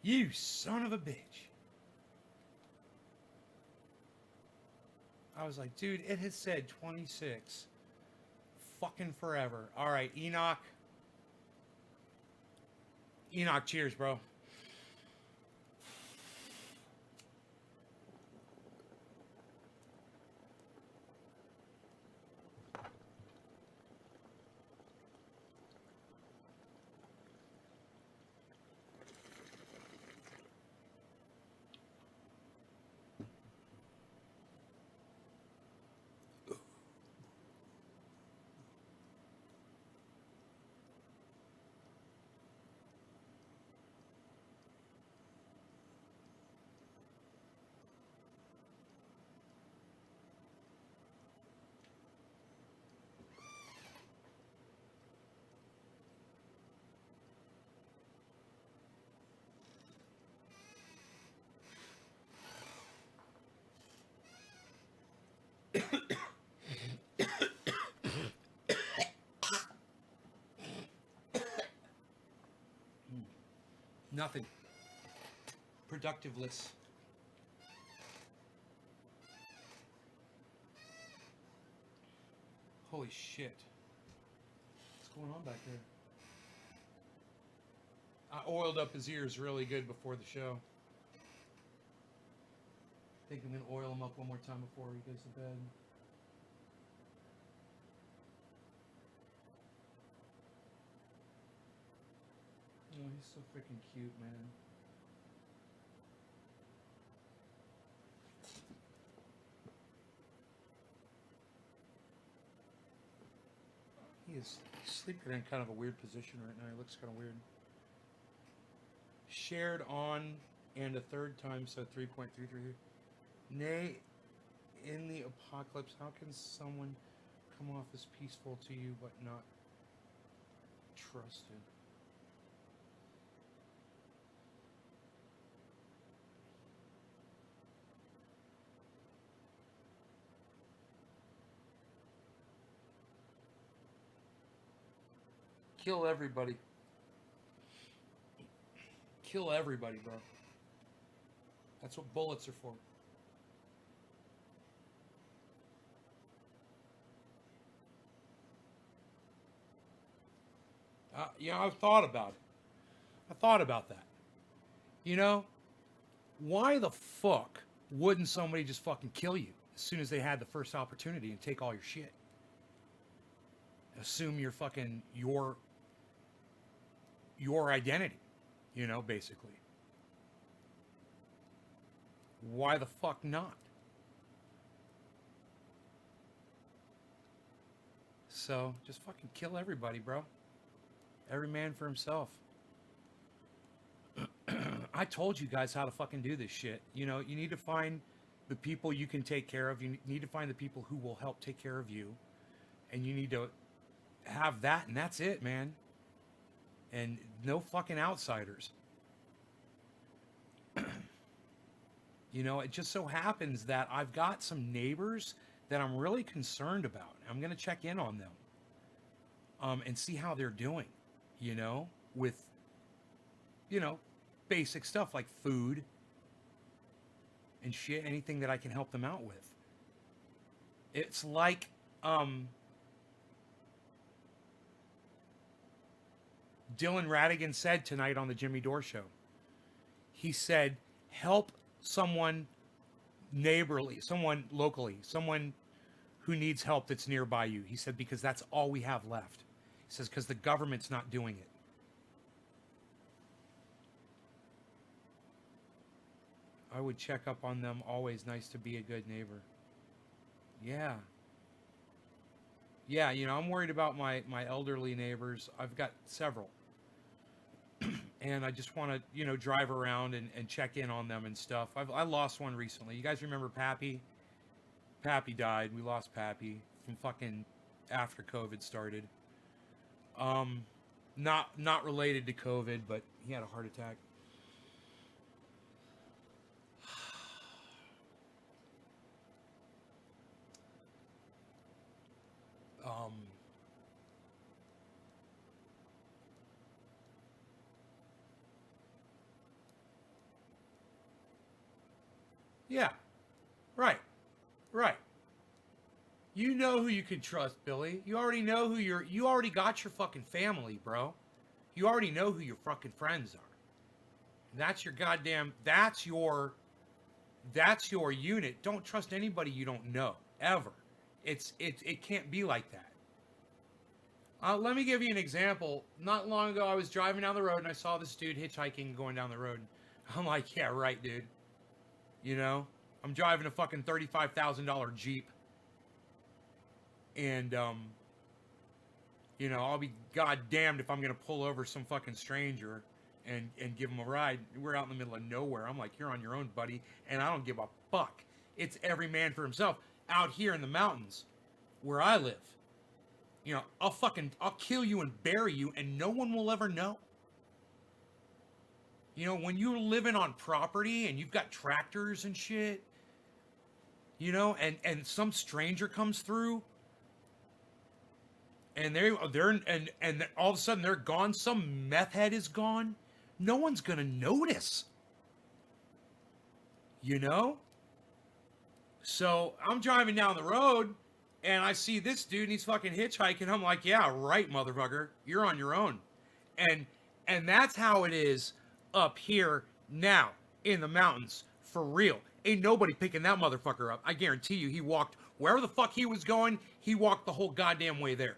You son of a bitch. I was like, dude, it has said 26 fucking forever. All right, Enoch. Enoch, cheers, bro. Nothing. Productiveless. Holy shit. What's going on back there? I oiled up his ears really good before the show. I think I'm going to oil him up one more time before he goes to bed. Oh, he's so freaking cute, man. He's sleeping in kind of a weird position right now. He looks kind of weird. Shared on and a third time, so 3.33. Nay, in the apocalypse, how can someone come off as peaceful to you but not trusted? Kill everybody. Kill everybody, bro. That's what bullets are for. I've thought about it. I thought about that. You know, why the fuck wouldn't somebody just fucking kill you as soon as they had the first opportunity and take all your shit? Assume you're fucking your identity, you know, basically. Why the fuck not? So, just fucking kill everybody, bro. Every man for himself. I told you guys how to fucking do this shit. You know, you need to find the people you can take care of. You need to find the people who will help take care of you. And you need to have that, and that's it, man. And no fucking outsiders. You know, it just so happens that I've got some neighbors that I'm really concerned about. I'm going to check in on them and see how they're doing, you know, with, you know, basic stuff like food and shit, anything that I can help them out with. It's like, Dylan Radigan said tonight on the Jimmy Dore show. He said, help someone neighborly, someone locally, someone who needs help that's nearby you. He said, because that's all we have left. He says, because the government's not doing it. I would check up on them. Always nice to be a good neighbor. Yeah. Yeah, you know, I'm worried about my elderly neighbors. I've got several. And I just want to, you know, drive around and check in on them and stuff. I lost one recently. You guys remember Pappy? Pappy died. We lost Pappy from fucking after COVID started. Not related to COVID, but he had a heart attack. Yeah, right. You know who you can trust, Billy. You already know who you already got your fucking family, bro. You already know who your fucking friends are. That's your goddamn, that's your unit. Don't trust anybody you don't know, ever. It can't be like that. Let me give you an example. Not long ago, I was driving down the road and I saw this dude hitchhiking going down the road. I'm like, yeah, right, dude. You know, I'm driving a fucking $35,000 Jeep. And, you know, I'll be goddamned if I'm going to pull over some fucking stranger and give him a ride. We're out in the middle of nowhere. I'm like, you're on your own, buddy. And I don't give a fuck. It's every man for himself. Out here in the mountains where I live. You know, I'll kill you and bury you and no one will ever know. You know, when you're living on property and you've got tractors and shit, you know, and some stranger comes through and they're and all of a sudden they're gone, some meth head is gone, no one's gonna notice. You know? So I'm driving down the road and I see this dude and he's fucking hitchhiking. I'm like, yeah, right, motherfucker. You're on your own. And that's how it is up here now in the mountains. For real. Ain't nobody picking that motherfucker up. I guarantee you he walked wherever the fuck he was going, he walked the whole goddamn way there.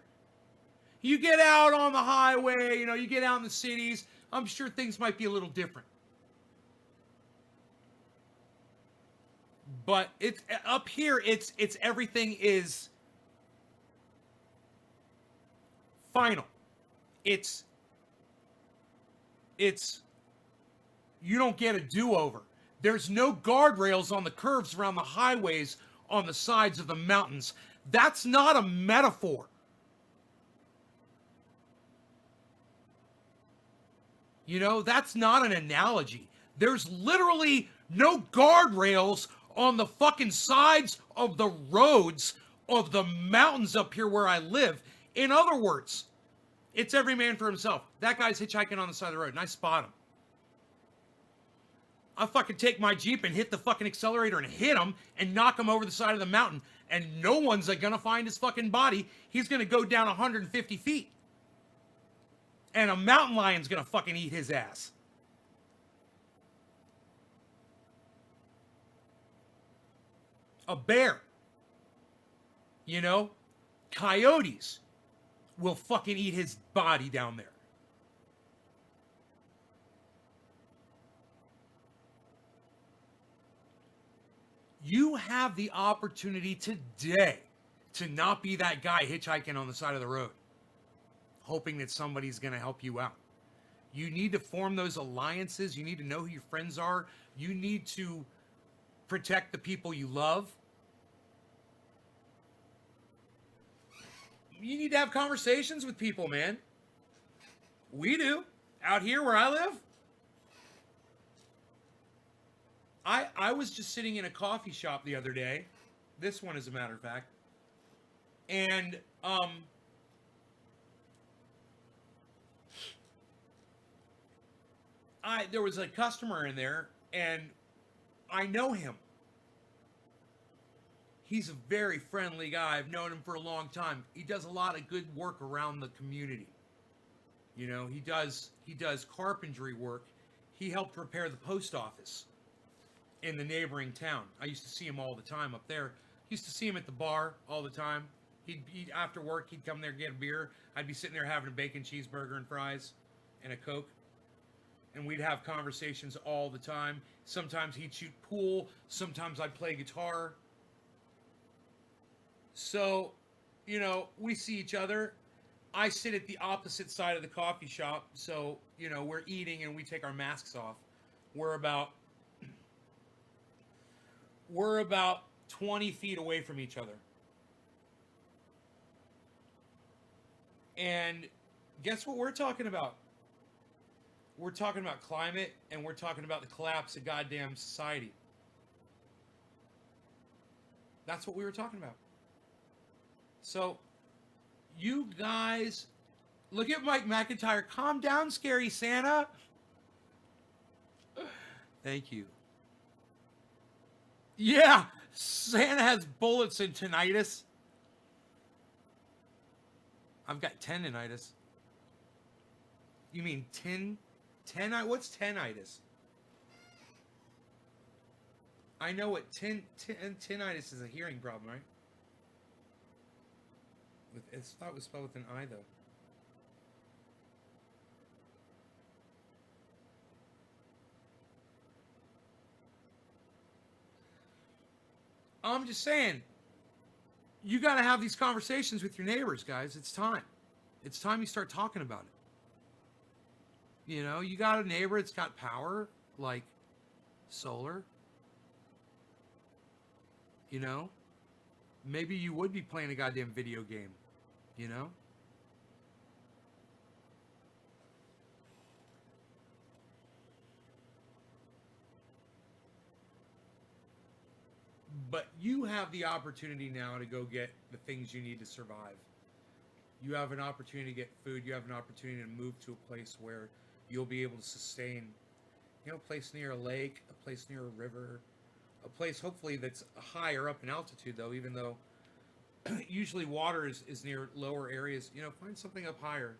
You get out on the highway, you know, you get out in the cities, I'm sure things might be a little different. But it's up here, it's everything is final. It's you don't get a do-over. There's no guardrails on the curves around the highways on the sides of the mountains. That's not a metaphor. You know, that's not an analogy. There's literally no guardrails on the fucking sides of the roads of the mountains up here where I live. In other words, it's every man for himself. That guy's hitchhiking on the side of the road and I spot him. I fucking take my Jeep and hit the fucking accelerator and hit him and knock him over the side of the mountain. And no one's gonna find his fucking body. He's gonna go down 150 feet. And a mountain lion's gonna fucking eat his ass. A bear. You know? Coyotes will fucking eat his body down there. You have the opportunity today to not be that guy hitchhiking on the side of the road, hoping that somebody's going to help you out. You need to form those alliances. You need to know who your friends are. You need to protect the people you love. You need to have conversations with people, man. We do. Out here where I live. I was just sitting in a coffee shop the other day. This one, as a matter of fact. And, there was a customer in there, and I know him. He's a very friendly guy. I've known him for a long time. He does a lot of good work around the community. You know, he does carpentry work. He helped repair the post office in the neighboring town. I used to see him all the time up there. Used to see him at the bar all the time. He'd after work, he'd come there and get a beer. I'd be sitting there having a bacon cheeseburger and fries and a Coke. And we'd have conversations all the time. Sometimes he'd shoot pool. Sometimes I'd play guitar. So, you know, we see each other. I sit at the opposite side of the coffee shop. So, you know, we're eating and we take our masks off. We're about 20 feet away from each other. And guess what we're talking about? We're talking about climate, and we're talking about the collapse of goddamn society. That's what we were talking about. So, you guys, look at Mike McIntyre. Calm down, Scary Santa. Thank you. Yeah, Santa has bullets and tinnitus. I've got tendinitis. You mean what's tinnitus? I know what tinnitus is, a hearing problem, right? It's thought it was spelled with an I, though. I'm just saying, you got to have these conversations with your neighbors, guys. It's time. It's time you start talking about it. You know, you got a neighbor that's got power, like solar. You know, maybe you would be playing a goddamn video game, you know? But you have the opportunity now to go get the things you need to survive. You have an opportunity to get food. You have an opportunity to move to a place where you'll be able to sustain, you know, a place near a lake, a place near a river, a place hopefully that's higher up in altitude, though, even though usually water is near lower areas. You know, find something up higher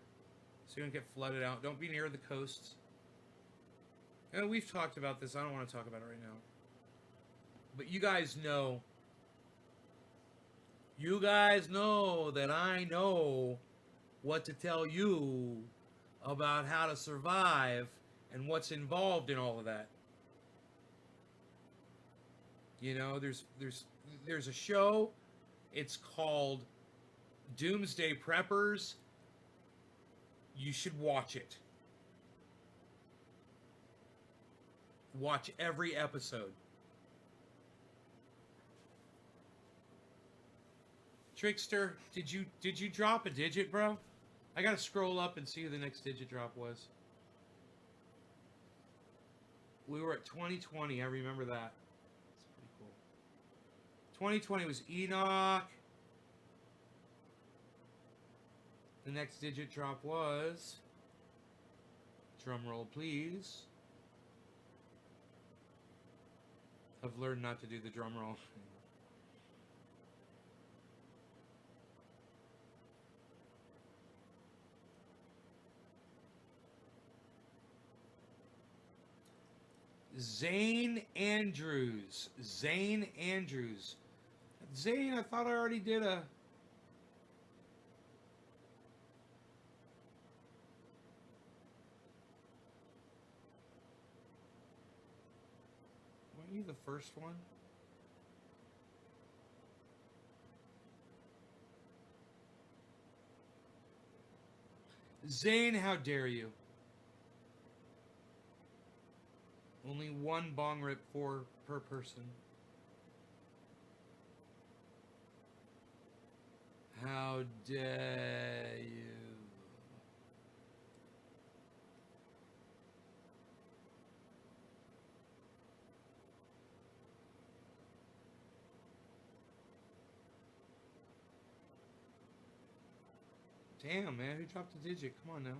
so you don't get flooded out. Don't be near the coasts. And we've talked about this. I don't want to talk about it right now. But you guys know that I know what to tell you about how to survive and what's involved in all of that. You know, there's a show. It's called Doomsday Preppers. You should watch it. Watch every episode. Trickster, did you drop a digit, bro? I gotta scroll up and see who the next digit drop was. We were at 2020. I remember that. That's pretty cool. 2020 was Enoch. The next digit drop was, drum roll please. I've learned not to do the drum roll. Zane Andrews. Zane, I thought I already did a... Weren't you the first one? Zane, how dare you? Only one bong rip per person. How dare you? Damn, man, who dropped a digit? Come on now.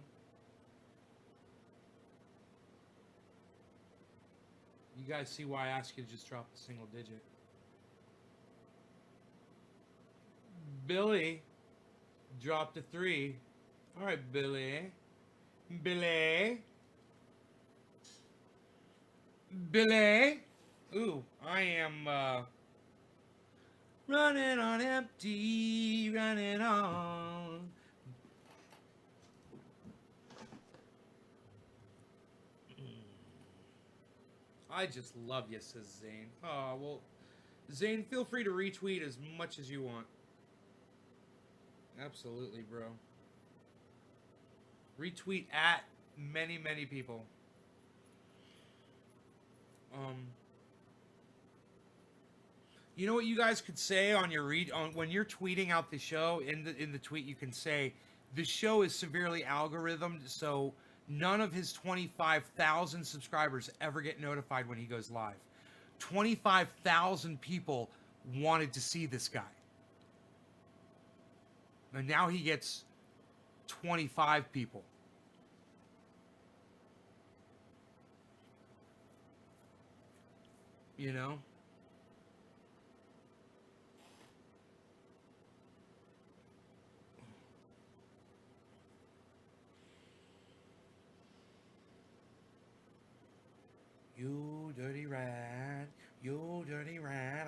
You guys see why I asked you to just drop a single digit. Billy dropped a 3. All right, Billy. Ooh, I am running on empty, running on. I just love you, says Zane. Oh, well, Zane, feel free to retweet as much as you want. Absolutely, bro. Retweet at many, many people. You know what you guys could say on your when you're tweeting out the show, in the tweet you can say, the show is severely algorithmed, so none of his 25,000 subscribers ever get notified when he goes live. 25,000 people wanted to see this guy. And now he gets 25 people. You know?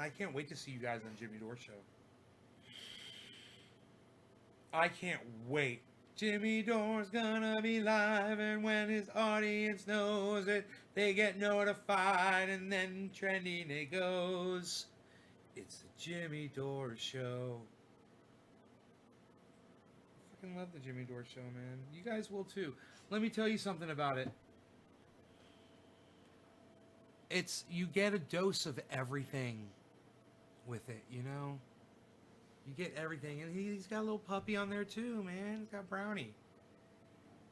I can't wait to see you guys on Jimmy Dore Show. I can't wait. Jimmy Dore's gonna be live, and when his audience knows it, they get notified, and then trending it goes. It's the Jimmy Dore Show. I fucking love the Jimmy Dore Show, man. You guys will too. Let me tell you something about it. You get a dose of everything with it, you know? You get everything. And he's got a little puppy on there too, man. He's got Brownie.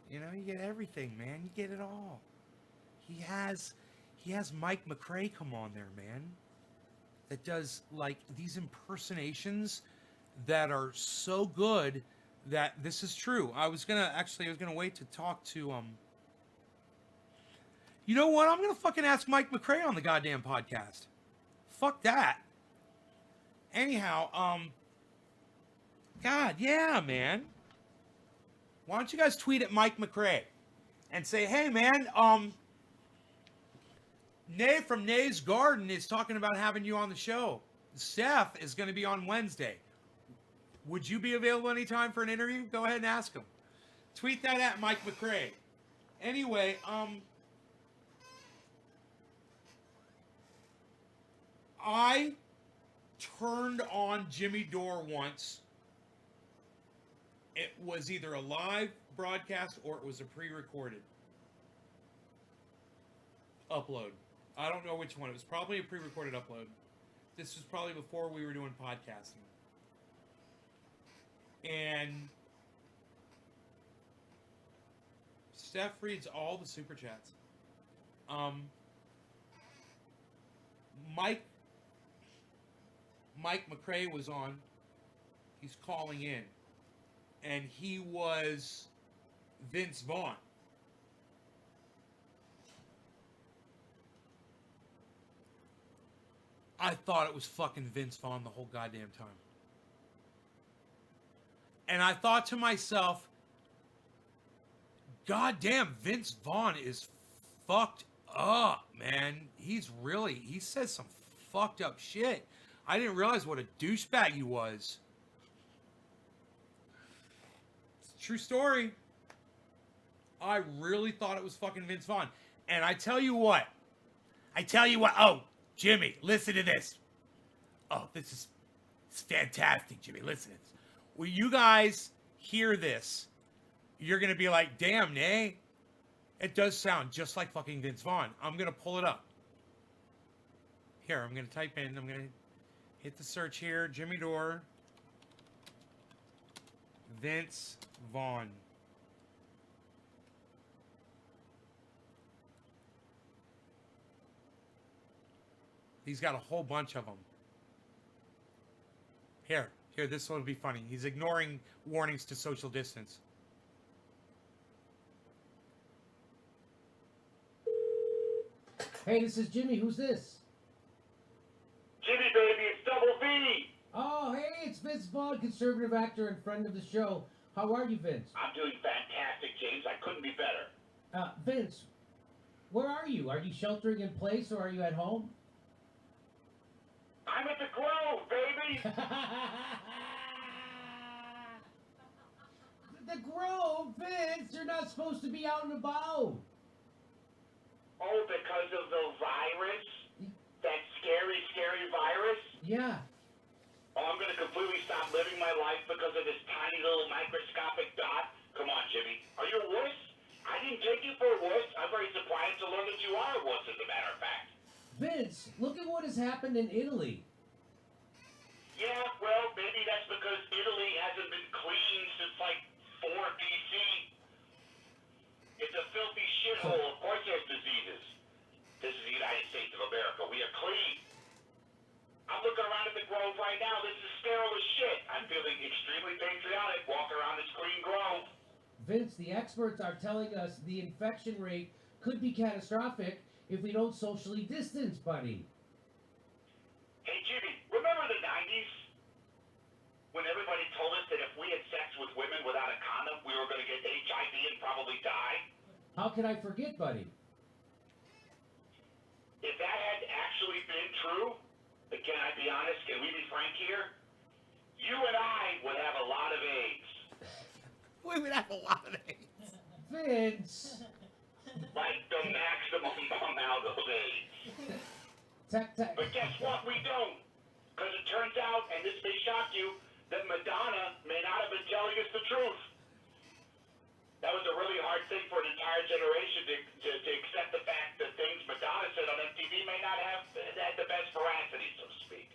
You know, you get everything, man. You get it all. He has Mike McRae come on there, man. That does like these impersonations that are so good that this is true. I was gonna wait to talk to you know what? I'm gonna fucking ask Mike McRae on the goddamn podcast. Fuck that. Anyhow, God, yeah, man. Why don't you guys tweet at Mike McRae and say, hey, man, Nay from Nay's Garden is talking about having you on the show. Stef is going to be on Wednesday. Would you be available anytime for an interview? Go ahead and ask him. Tweet that at Mike McRae. Anyway, I turned on Jimmy Dore once. It was either a live broadcast or it was a pre-recorded upload. I don't know which one. It was probably a pre-recorded upload. This was probably before we were doing podcasting. And Steph reads all the super chats. Mike McRae was on. He's calling in. And he was Vince Vaughn. I thought it was fucking Vince Vaughn the whole goddamn time. And I thought to myself, goddamn, Vince Vaughn is fucked up, man. He says some fucked up shit. I didn't realize what a douchebag he was. It's a true story. I really thought it was fucking Vince Vaughn. And I tell you what. Oh, Jimmy, listen to this. Oh, it's fantastic, Jimmy. Listen to this. When you guys hear this, you're going to be like, damn, Nay. It does sound just like fucking Vince Vaughn. I'm going to pull it up. Here, I'm going to type in. I'm going to hit the search here. Jimmy Dore. Vince Vaughn. He's got a whole bunch of them. Here, this one will be funny. He's ignoring warnings to social distance. Hey, this is Jimmy. Who's this? Jimmy, baby, it's Double V. Oh, hey, it's Vince Vaughn, conservative actor and friend of the show. How are you, Vince? I'm doing fantastic, James. I couldn't be better. Vince, where are you? Are you sheltering in place or are you at home? I'm at the Grove, baby. The Grove, Vince. You're not supposed to be out and about. Oh, because of the virus? That scary, scary virus? Yeah. Oh, I'm going to completely stop living my life because of this tiny little microscopic dot? Come on, Jimmy. Are you a wuss? I didn't take you for a wuss. I'm very surprised to learn that you are a wuss, as a matter of fact. Vince, look at what has happened in Italy. Yeah, well, maybe that's because Italy hasn't been clean since, like, 4 BC. It's a filthy shithole. Of course there's diseases. This is the United States of America. We are clean. I'm looking around at the Grove right now. This is sterile as shit. I'm feeling extremely patriotic walking around this clean Grove. Vince, the experts are telling us the infection rate could be catastrophic if we don't socially distance, buddy. Hey, Jimmy, remember the 90s? When everybody told us that if we had sex with women without a condom, we were going to get HIV and probably die? How can I forget, buddy? If that had actually been true, the can I be honest? Can we be frank here? You and I would have a lot of AIDS. We would have a lot of AIDS. Vince. Like the maximum amount of AIDS. But guess what? We don't. Because it turns out, and this may shock you, that Madonna may not have been telling us the truth. That was a really hard thing for an entire generation to accept the fact that things Madonna said on MTV may not have had the best veracity, so to speak.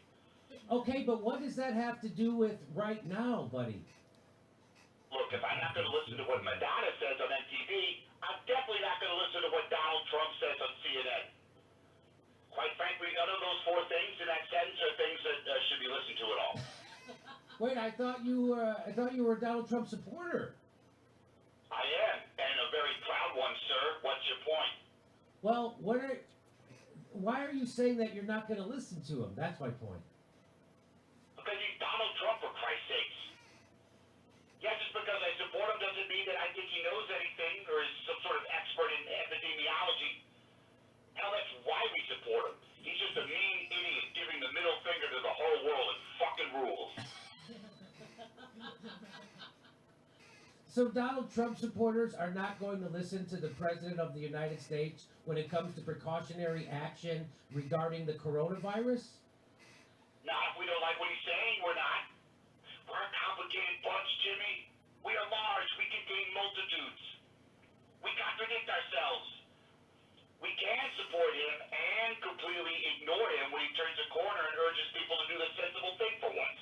Okay, but what does that have to do with right now, buddy? Look, if I'm not going to listen to what Madonna says on MTV, I'm definitely not going to listen to what Donald Trump says on CNN. Quite frankly, none of those four things in that sentence are things that should be listened to at all. Wait, I thought you were a Donald Trump supporter. I am, and a very proud one, sir. What's your point? Well, why are you saying that you're not going to listen to him? That's my point. Because he's Donald Trump, for Christ's sakes. Yeah, just because I support him doesn't mean that I think he knows anything or is some sort of expert in epidemiology. Hell, that's why we support him. He's just a mean idiot giving the middle finger to the whole world and fucking rules. So Donald Trump supporters are not going to listen to the President of the United States when it comes to precautionary action regarding the coronavirus? Not if we don't like what he's saying, we're not. We're a complicated bunch, Jimmy. We are large. We contain multitudes. We contradict ourselves. We can support him and completely ignore him when he turns a corner and urges people to do the sensible thing for once.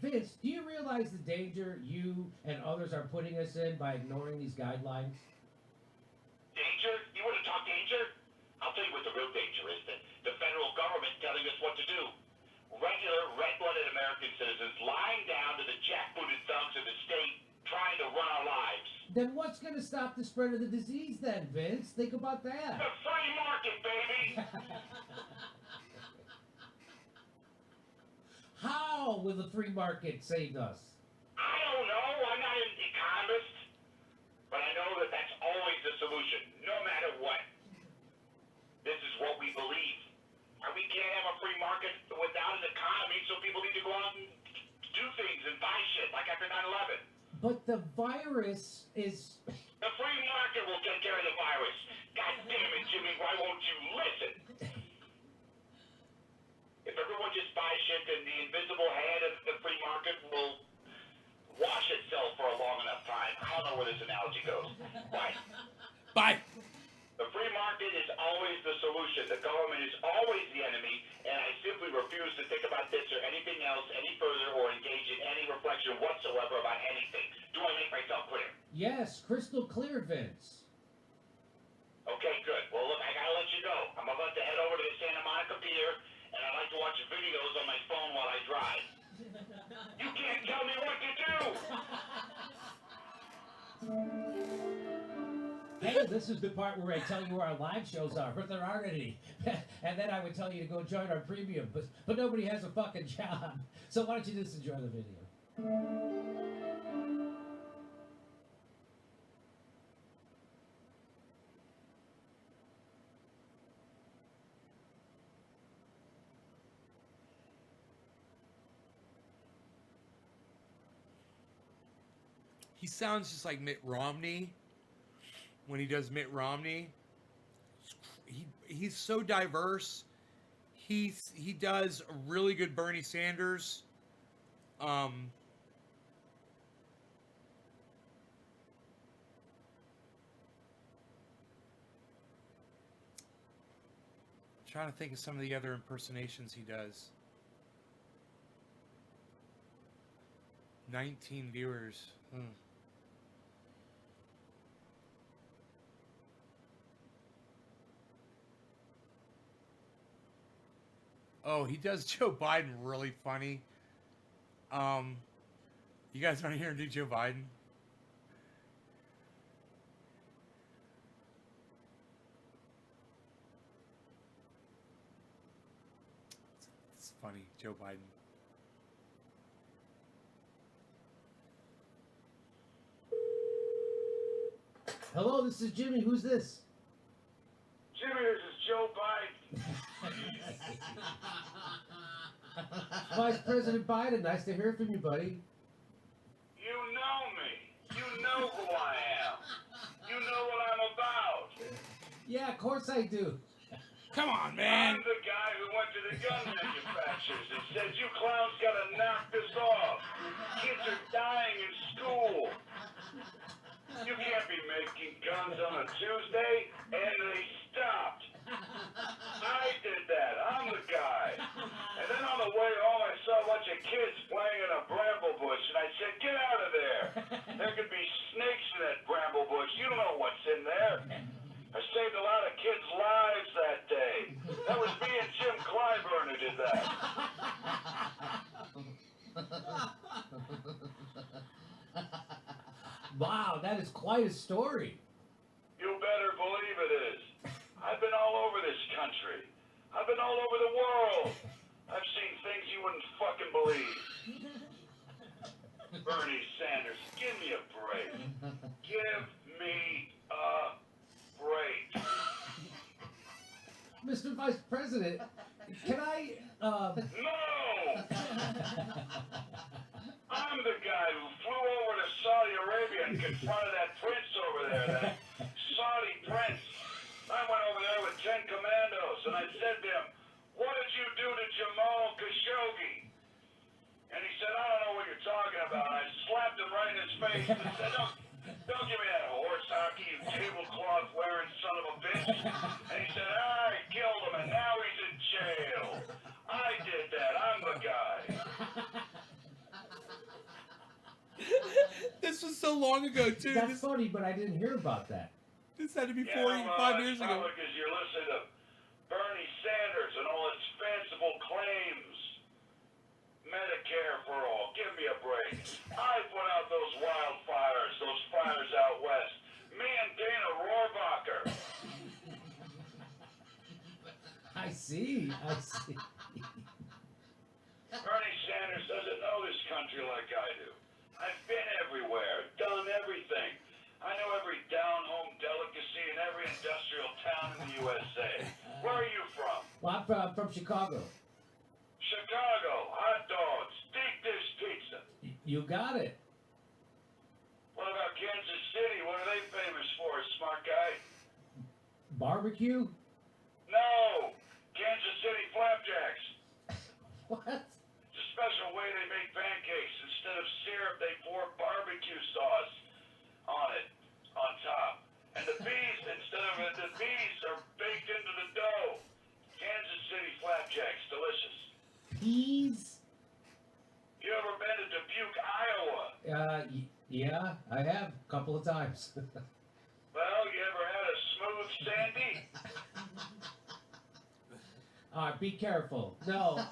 Vince, do you realize the danger you and others are putting us in by ignoring these guidelines? Danger? You want to talk danger? I'll tell you what the real danger is. The federal government telling us what to do. Regular, red-blooded American citizens lying down to the jackbooted thugs of the state trying to run our lives. Then what's going to stop the spread of the disease then, Vince? Think about that. The free market, baby! How will the free market save us? I don't know. I'm not an economist. But I know that that's always the solution, no matter what. This is what we believe. And we can't have a free market without an economy, so people need to go out and do things and buy shit, like after 9/11. But the virus is... The free market will take care of the virus. God damn it, Jimmy, why won't you listen? If everyone just buys shit, then the invisible hand of the free market will wash itself for a long enough time. I don't know where this analogy goes. Bye. Bye. The free market is always the solution. The government is always the enemy, and I simply refuse to think about this or anything else any further or engage in any reflection whatsoever about anything. Do I make myself clear? Yes, crystal clear, Vince. Okay, good. Well, look, I gotta let you go. I'm about to head over to the Santa Monica Pier, and I like to watch videos on my phone while I drive. You can't tell me what to do! Hey, this is the part where I tell you where our live shows are, but there aren't any. And then I would tell you to go join our premium, but nobody has a fucking job. So why don't you just enjoy the video? He sounds just like Mitt Romney when he does Mitt Romney. He's so diverse. He does a really good Bernie Sanders. Trying to think of some of the other impersonations he does. 19 viewers. Oh, he does Joe Biden really funny. You guys want to hear him do Joe Biden? It's funny, Joe Biden. Hello, this is Jimmy. Who's this? Jimmy, this is Joe Biden. Vice President Biden, nice to hear from you, buddy. You know me. You know who I am. You know what I'm about. Yeah, of course I do. Come on, man. I'm the guy who went to the gun manufacturers and said, you clowns gotta knock this off. Kids are dying in school. You can't be making guns on a Tuesday, and they stopped. I did that. I'm the guy. And then on the way home, I saw a bunch of kids playing in a bramble bush, and I said, get out of there. There could be snakes in that bramble bush. You don't know what's in there. I saved a lot of kids' lives that day. That was me and Jim Clyburn who did that. Wow, that is quite a story. You better believe it is. I've been all over this country. I've been all over the world. I've seen things you wouldn't fucking believe. Bernie Sanders, give me a break. Give me a break. Mr. Vice President, can I, No! I'm the guy who flew over to Saudi Arabia and confronted that prince over there, that Saudi prince. I went over there with 10 commandos, and I said to him, what did you do to Jamal Khashoggi? And he said, I don't know what you're talking about. And I slapped him right in his face and said, don't give me that horse hockey, you tablecloth wearing son of a bitch. And he said, I killed him, and now he's in jail. I did that. I'm the guy. This was so long ago, too. that's funny, but I didn't hear about that. This had to be Yeah, 5 years ago. probably because you're listening to Bernie Sanders and all his fanciful claims. Medicare for all. Give me a break. I put out those wildfires, those fires out west. Me and Dana Rohrabacher. I see. Bernie Sanders doesn't know this country like I do. I've been everywhere, done everything. I know every down-home delicacy in every industrial town in the USA. Where are you from? Well, I'm from Chicago. Chicago, hot dogs, deep dish pizza. You got it. What about Kansas City? What are they famous for, smart guy? Barbecue? No, Kansas City flapjacks. What? It's a special way they make pancakes. Instead of syrup, they pour barbecue sauce on it, on top. And the peas, the peas are baked into the dough. Kansas City flapjacks, delicious. Peas? You ever been to Dubuque, Iowa? Yeah, I have a couple of times. Well, you ever had a smooth sandy? All right, be careful. No,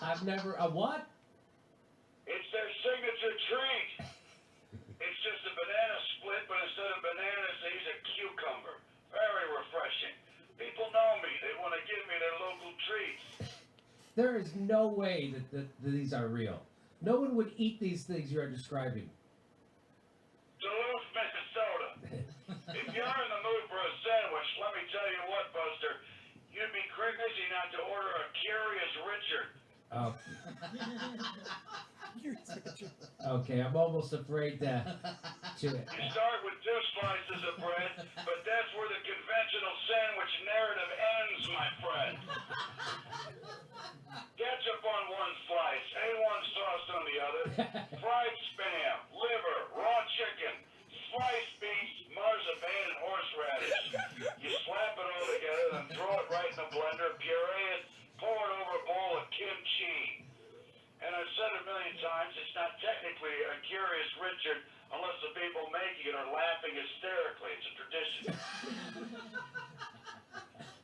I've never. A what? It's their signature treat. It's just a banana split, but instead of bananas, they use a cucumber. Very refreshing. People know me. They want to give me their local treats. There is no way that these are real. No one would eat these things you are describing. Duluth, Minnesota. If you're in the mood for a sandwich, let me tell you what, Buster. You'd be crazy not to order a Curious Richard. Oh. Okay, I'm almost afraid to. You start with 2 slices of bread, but that's where the conventional sandwich narrative ends, my friend. Ketchup on one slice, A1 sauce on the other, fried spam, liver, raw chicken, sliced beef, marzipan, and horseradish. You slap it all together, then throw it right in the blender, puree it, pour it over a bowl of kimchi. And I've said it a million times, it's not technically a Curious Richard unless the people making it are laughing hysterically. It's a tradition.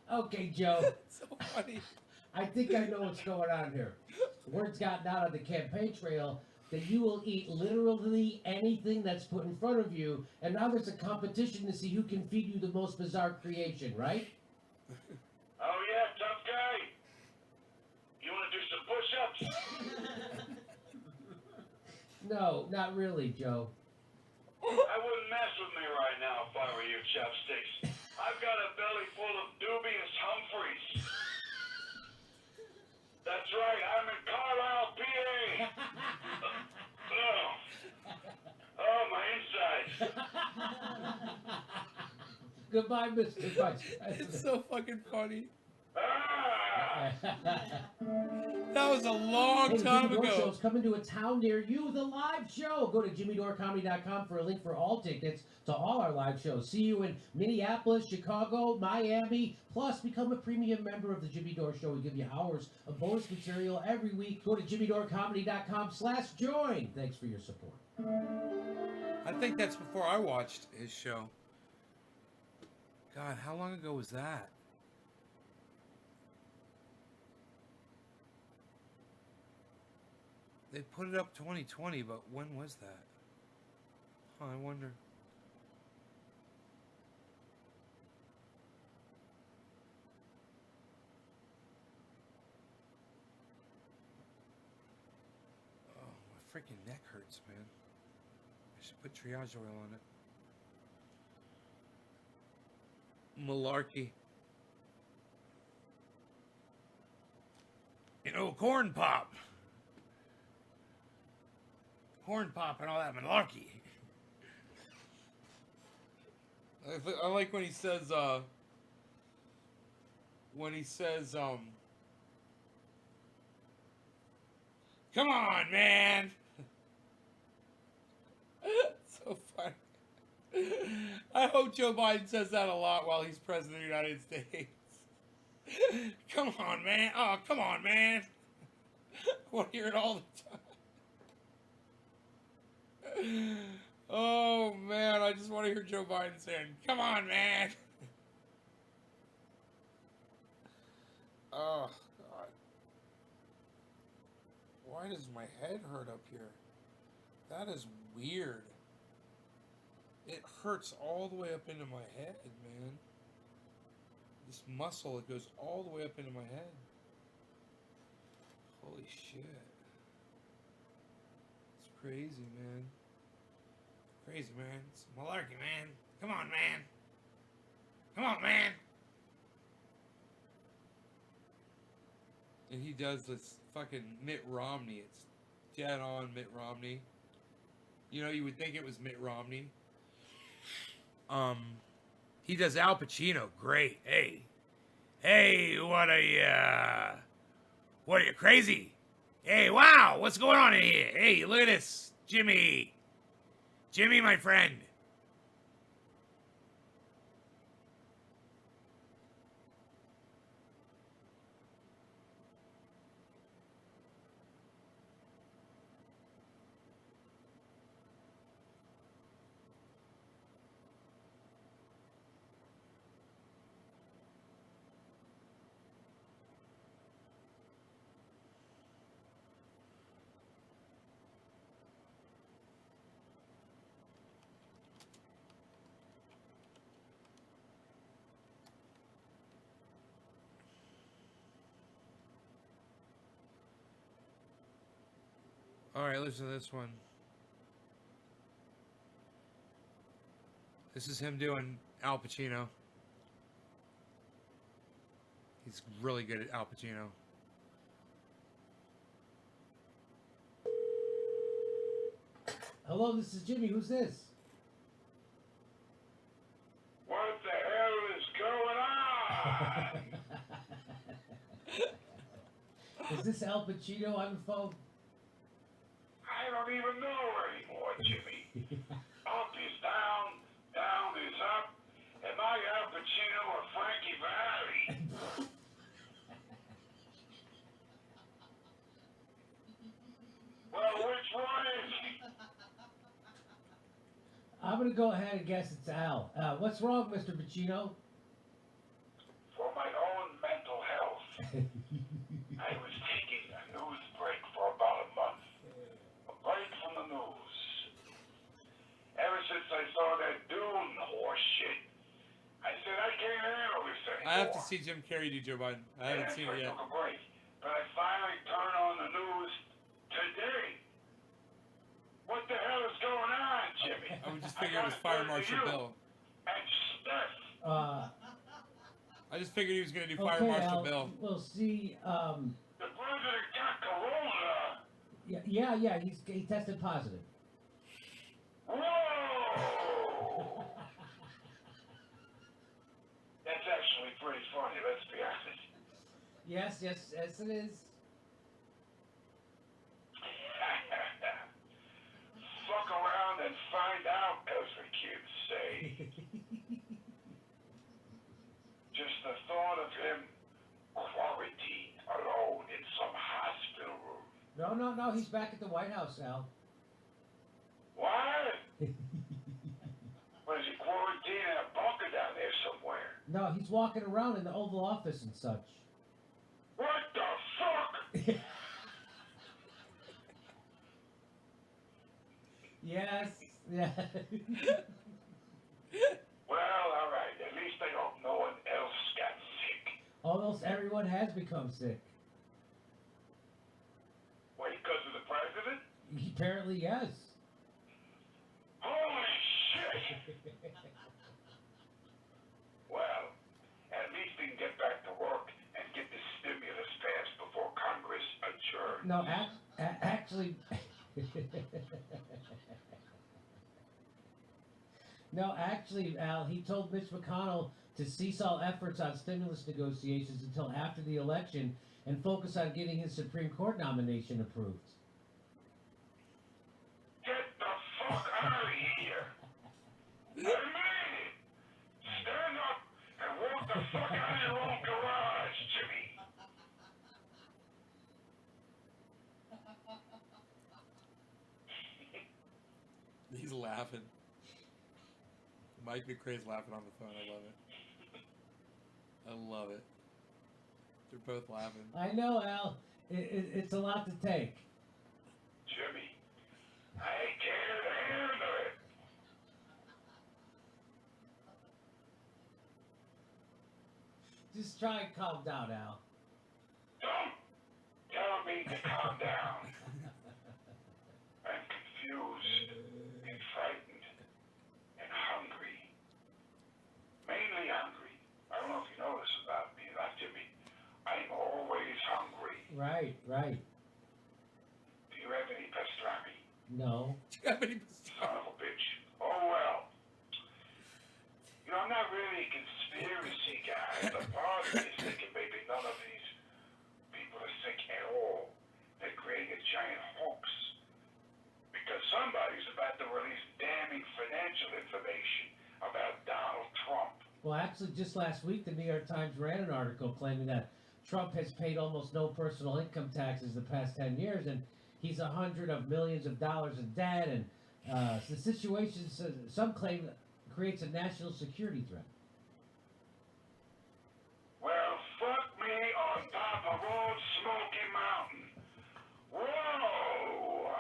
Okay, Joe. That's so funny. I think I know what's going on here. Word's gotten out on the campaign trail that you will eat literally anything that's put in front of you, and now there's a competition to see who can feed you the most bizarre creation, right? Oh yeah, tough guy. You want to do some push-ups? No, not really, Joe. I wouldn't mess with me right now if I were you, chopsticks. I've got a belly full of dubious Humphreys. That's right, I'm in Carlisle, PA. Oh, my insides. Goodbye, Mr. Vice President. It's so fucking funny. Ah! That was a long Hey, the time Jimmy Dore ago. Show's coming to a town near you, the live show. Go to jimmydorecomedy.com for a link for all tickets to all our live shows. See you in Minneapolis, Chicago, Miami. Plus, become a premium member of the Jimmy Dore Show. We give you hours of bonus material every week. Go to jimmydorecomedy.com/join. Thanks for your support. I think that's before I watched his show. God, how long ago was that? They put it up 2020, but when was that? Huh, I wonder. Oh, my freaking neck hurts, man. I should put triage oil on it. Malarkey. You know, corn pop. Corn pop and all that malarkey. I like when he says, come on, man. So funny. I hope Joe Biden says that a lot while he's president of the United States. Come on, man. Oh, come on, man. I want to hear it all the time. Oh, man. I just want to hear Joe Biden saying, come on, man. Oh, God. Why does my head hurt up here? That is weird. It hurts all the way up into my head, man. This muscle, it goes all the way up into my head. Holy shit. It's crazy, man. Crazy, man. It's malarkey, man. Come on, man. Come on, man. And he does this fucking Mitt Romney. It's dead on Mitt Romney. You know, you would think it was Mitt Romney. He does Al Pacino. Great. Hey, what are you crazy? Hey, wow, what's going on in here? Hey, look at this, Jimmy, my friend. All right, listen to this one. This is him doing Al Pacino. He's really good at Al Pacino. Hello, this is Jimmy. Who's this? What the hell is going on? Is this Al Pacino on the phone? I don't even know anymore, Jimmy. Up is down, down is up. Am I Al Pacino or Frankie Valli? Well, which one is he? I'm going to go ahead and guess it's Al. What's wrong, Mr. Pacino? For my own mental health, I was taking a news break for about a month. A break from the news. Ever since I saw that Dune horse shit, I said I can't handle this anymore. I have to see Jim Carrey do Joe Biden. I haven't seen it yet. I took a break, but I finally turned on the news today. What the hell is going on, Jimmy? I would just figure it was Fire Marshal Bill. And Stef. I just figured he was going to do Fire Okay, Marshal Al, Bill. we'll see. The president Yeah. He tested positive. Whoa! That's actually pretty funny, let's be honest. Yes, it is. Fuck around and find out, as the kids say. Just the thought of him quarantined alone in some hospital room. No, he's back at the White House, Al. What? What is he quarantined in a bunker down there somewhere? No, he's walking around in the Oval Office and such. What the fuck? Yes, yeah. Well, alright, at least I hope no one else got sick. Almost everyone has become sick. What, because of the president? Apparently, yes. Holy shit! Well, at least we can get back to work and get the stimulus passed before Congress adjourns. No, actually... No, actually, Al, he told Mitch McConnell to cease all efforts on stimulus negotiations until after the election and focus on getting his Supreme Court nomination approved. Get the fuck out of here! I made it! Stand up and walk the fuck out of your own garage, Jimmy! He's laughing. Mike McRae's laughing on the phone. I love it. They're both laughing. I know, Al. It's a lot to take. Jimmy, I can't handle it. Just try and calm down, Al. Don't tell me to calm down. I'm confused and frightened and hungry. Mainly hungry. I don't know if you know this about me, Jimmy. I'm always hungry. Right. Do you have any pastrami? No. Do you have any Son of a bitch. Oh well. You know, I'm not really a conspiracy guy, but part of me is thinking maybe none of these people are sick at all. They're creating a giant hoax. Because somebody's about to release damning financial information about Donald Trump. Well, actually, just last week, the New York Times ran an article claiming that Trump has paid almost no personal income taxes the past 10 years, and he's $100 of millions of dollars in debt, and the situation, some claim, creates a national security threat. Well, fuck me on top of old Smoky Mountain. Whoa!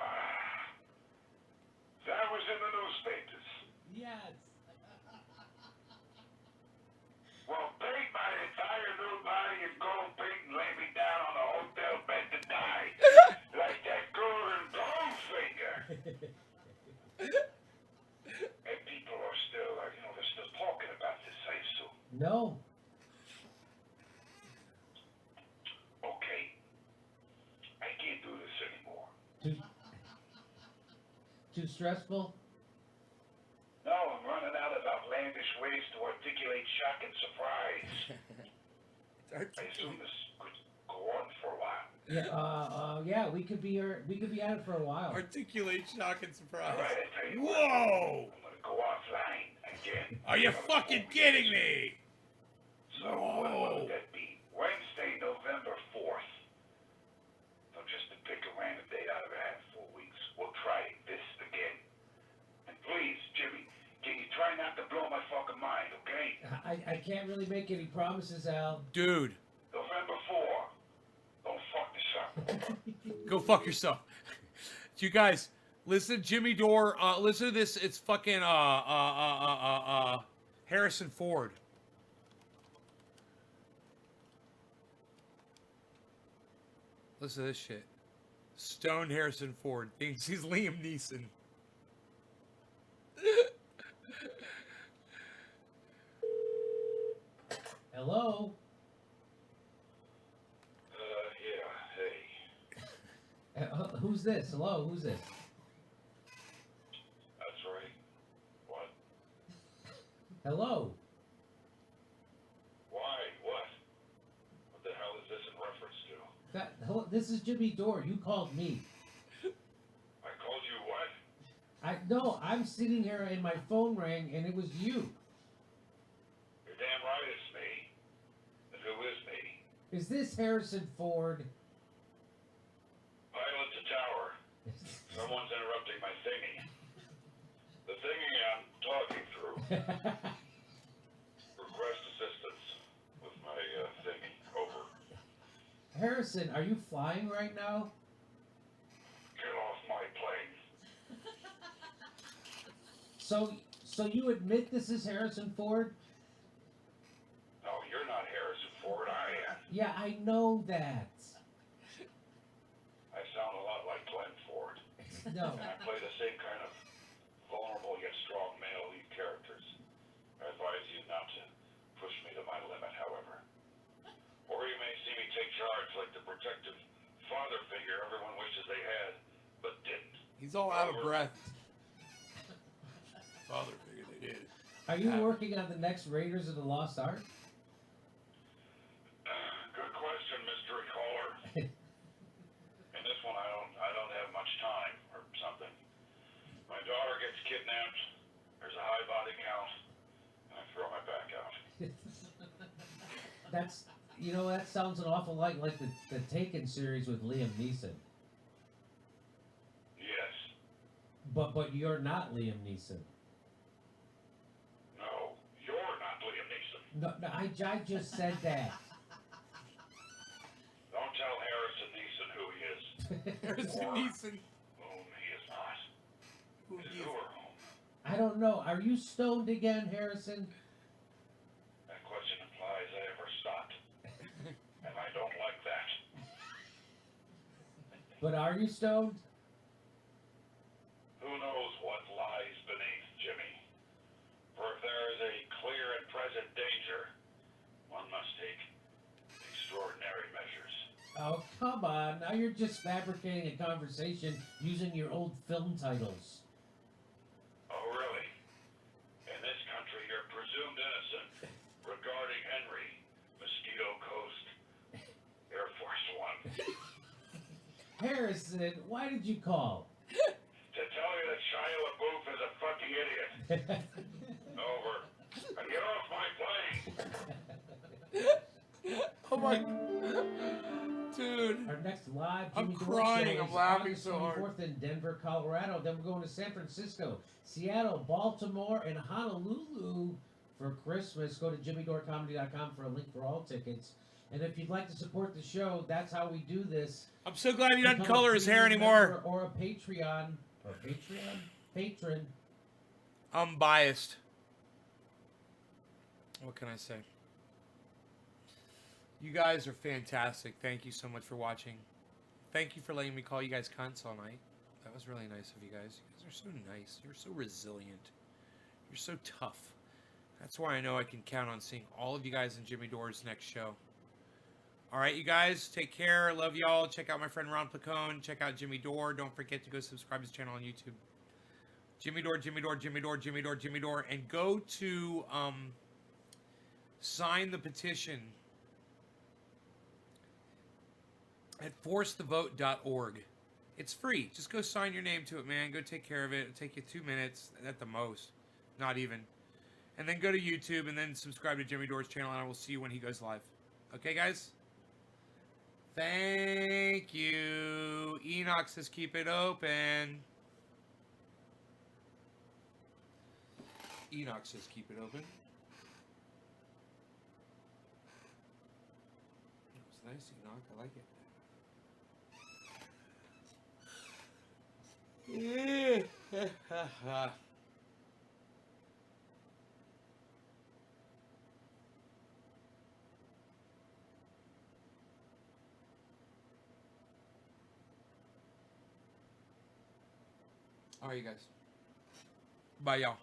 That was in the newspapers. Yes. Well, paint my entire new body in gold paint and lay me down on a hotel bed to die. Like that golden Goldfinger. And people are still, they're still talking about this, I assume. No. Okay. I can't do this anymore. Too stressful? No, I'm running out of outlandish ways to articulate shock and surprise. I assume this could go on for a while. Yeah, we could be at it for a while. Articulate shock and surprise. All right, I tell you Whoa! what, I'm gonna go offline again. Are you fucking kidding me? So when will that be? Wednesday, November 4th. So just to pick a random date out of a handful of weeks, we'll try this again. And please, Jimmy, can you try not to blow my fucking mind, okay? I can't really make any promises, Al. Dude, November 4th. Don't fuck this up. go fuck yourself. You guys, listen to Jimmy Dore. Listen to this. It's fucking Harrison Ford. Listen to this shit. Stone Harrison Ford thinks he's Liam Neeson. Hello? Yeah, hey. Who's this? Hello, who's this? That's right. What? Hello. Why? What? What the hell is this in reference to? Hello, this is Jimmy Dore. You called me. I called you what? No, I'm sitting here and my phone rang and it was you. You're damn right it's me. And who is me? Is this Harrison Ford? Pilot to tower. Someone's interrupting my thingy. The thingy I'm talking through. Request assistance with my thingy. Over. Harrison, are you flying right now? Get off my plane. So you admit this is Harrison Ford? No, you're not Harrison Ford. I am. Yeah, I know that. I sound a lot like Glenn Ford. No. And I play the same kind of vulnerable yet strong male lead characters. I advise you not to push me to my limit, however. Or you may see me take charge like the protective father figure everyone wishes they had, but didn't. He's all out of breath. Father figure they did. Are you working on the next Raiders of the Lost Ark? Good question, mystery caller. In this one, I don't have much time or something. My daughter gets kidnapped. There's a high body count, and I throw my back out. That sounds an awful lot like the Taken series with Liam Neeson. Yes. But you're not Liam Neeson. No, you're not Liam Neeson. No, I just said that. Don't tell Harrison Neeson who he is. Harrison Neeson. Whom he is not. Who Is he who is. or whom? I don't know. Are you stoned again, Harrison? That question implies I ever stopped. And I don't like that. But are you stoned? Who knows what lies beneath, Jimmy? For if there is a clear and present danger, one must take extraordinary measures. Oh, come on. Now you're just fabricating a conversation using your old film titles. Oh, really? In this country, you're presumed innocent regarding Henry, Mosquito Coast, Air Force One. Harrison, why did you call? To tell you that Shia LaBeouf is a fucking idiot. Over. And get off my plane. Oh my, dude. Our next live I'm Jimmy Dore crying. show I'm is laughing August so hard. 24th in Denver, Colorado. Then we're going to San Francisco, Seattle, Baltimore, and Honolulu for Christmas. Go to jimmydorecomedy.com for a link for all tickets. And if you'd like to support the show, that's how we do this. I'm so glad he doesn't Become color a his hair premium anymore. member or a Patreon. Patron. I'm biased. What can I say? You guys are fantastic. Thank you so much for watching. Thank you for letting me call you guys cunts all night. That was really nice of you guys. You guys are so nice. You're so resilient. You're so tough. That's why I know I can count on seeing all of you guys in Jimmy Dore's next show. All right, you guys, take care. Love y'all. Check out my friend Ron Placone. Check out Jimmy Dore. Don't forget to go subscribe to his channel on YouTube. Jimmy Dore, Jimmy Dore, Jimmy Dore, Jimmy Dore, Jimmy Dore. And go to sign the petition at forcethevote.org. It's free. Just go sign your name to it, man. Go take care of it. It'll take you 2 minutes at the most. Not even. And then go to YouTube and then subscribe to Jimmy Dore's channel, and I will see you when he goes live. Okay, guys? Thank you. Enoch says keep it open. Enoch says keep it open. That was nice, Enoch. I like it. Yeah. All right, you guys. Bye, y'all.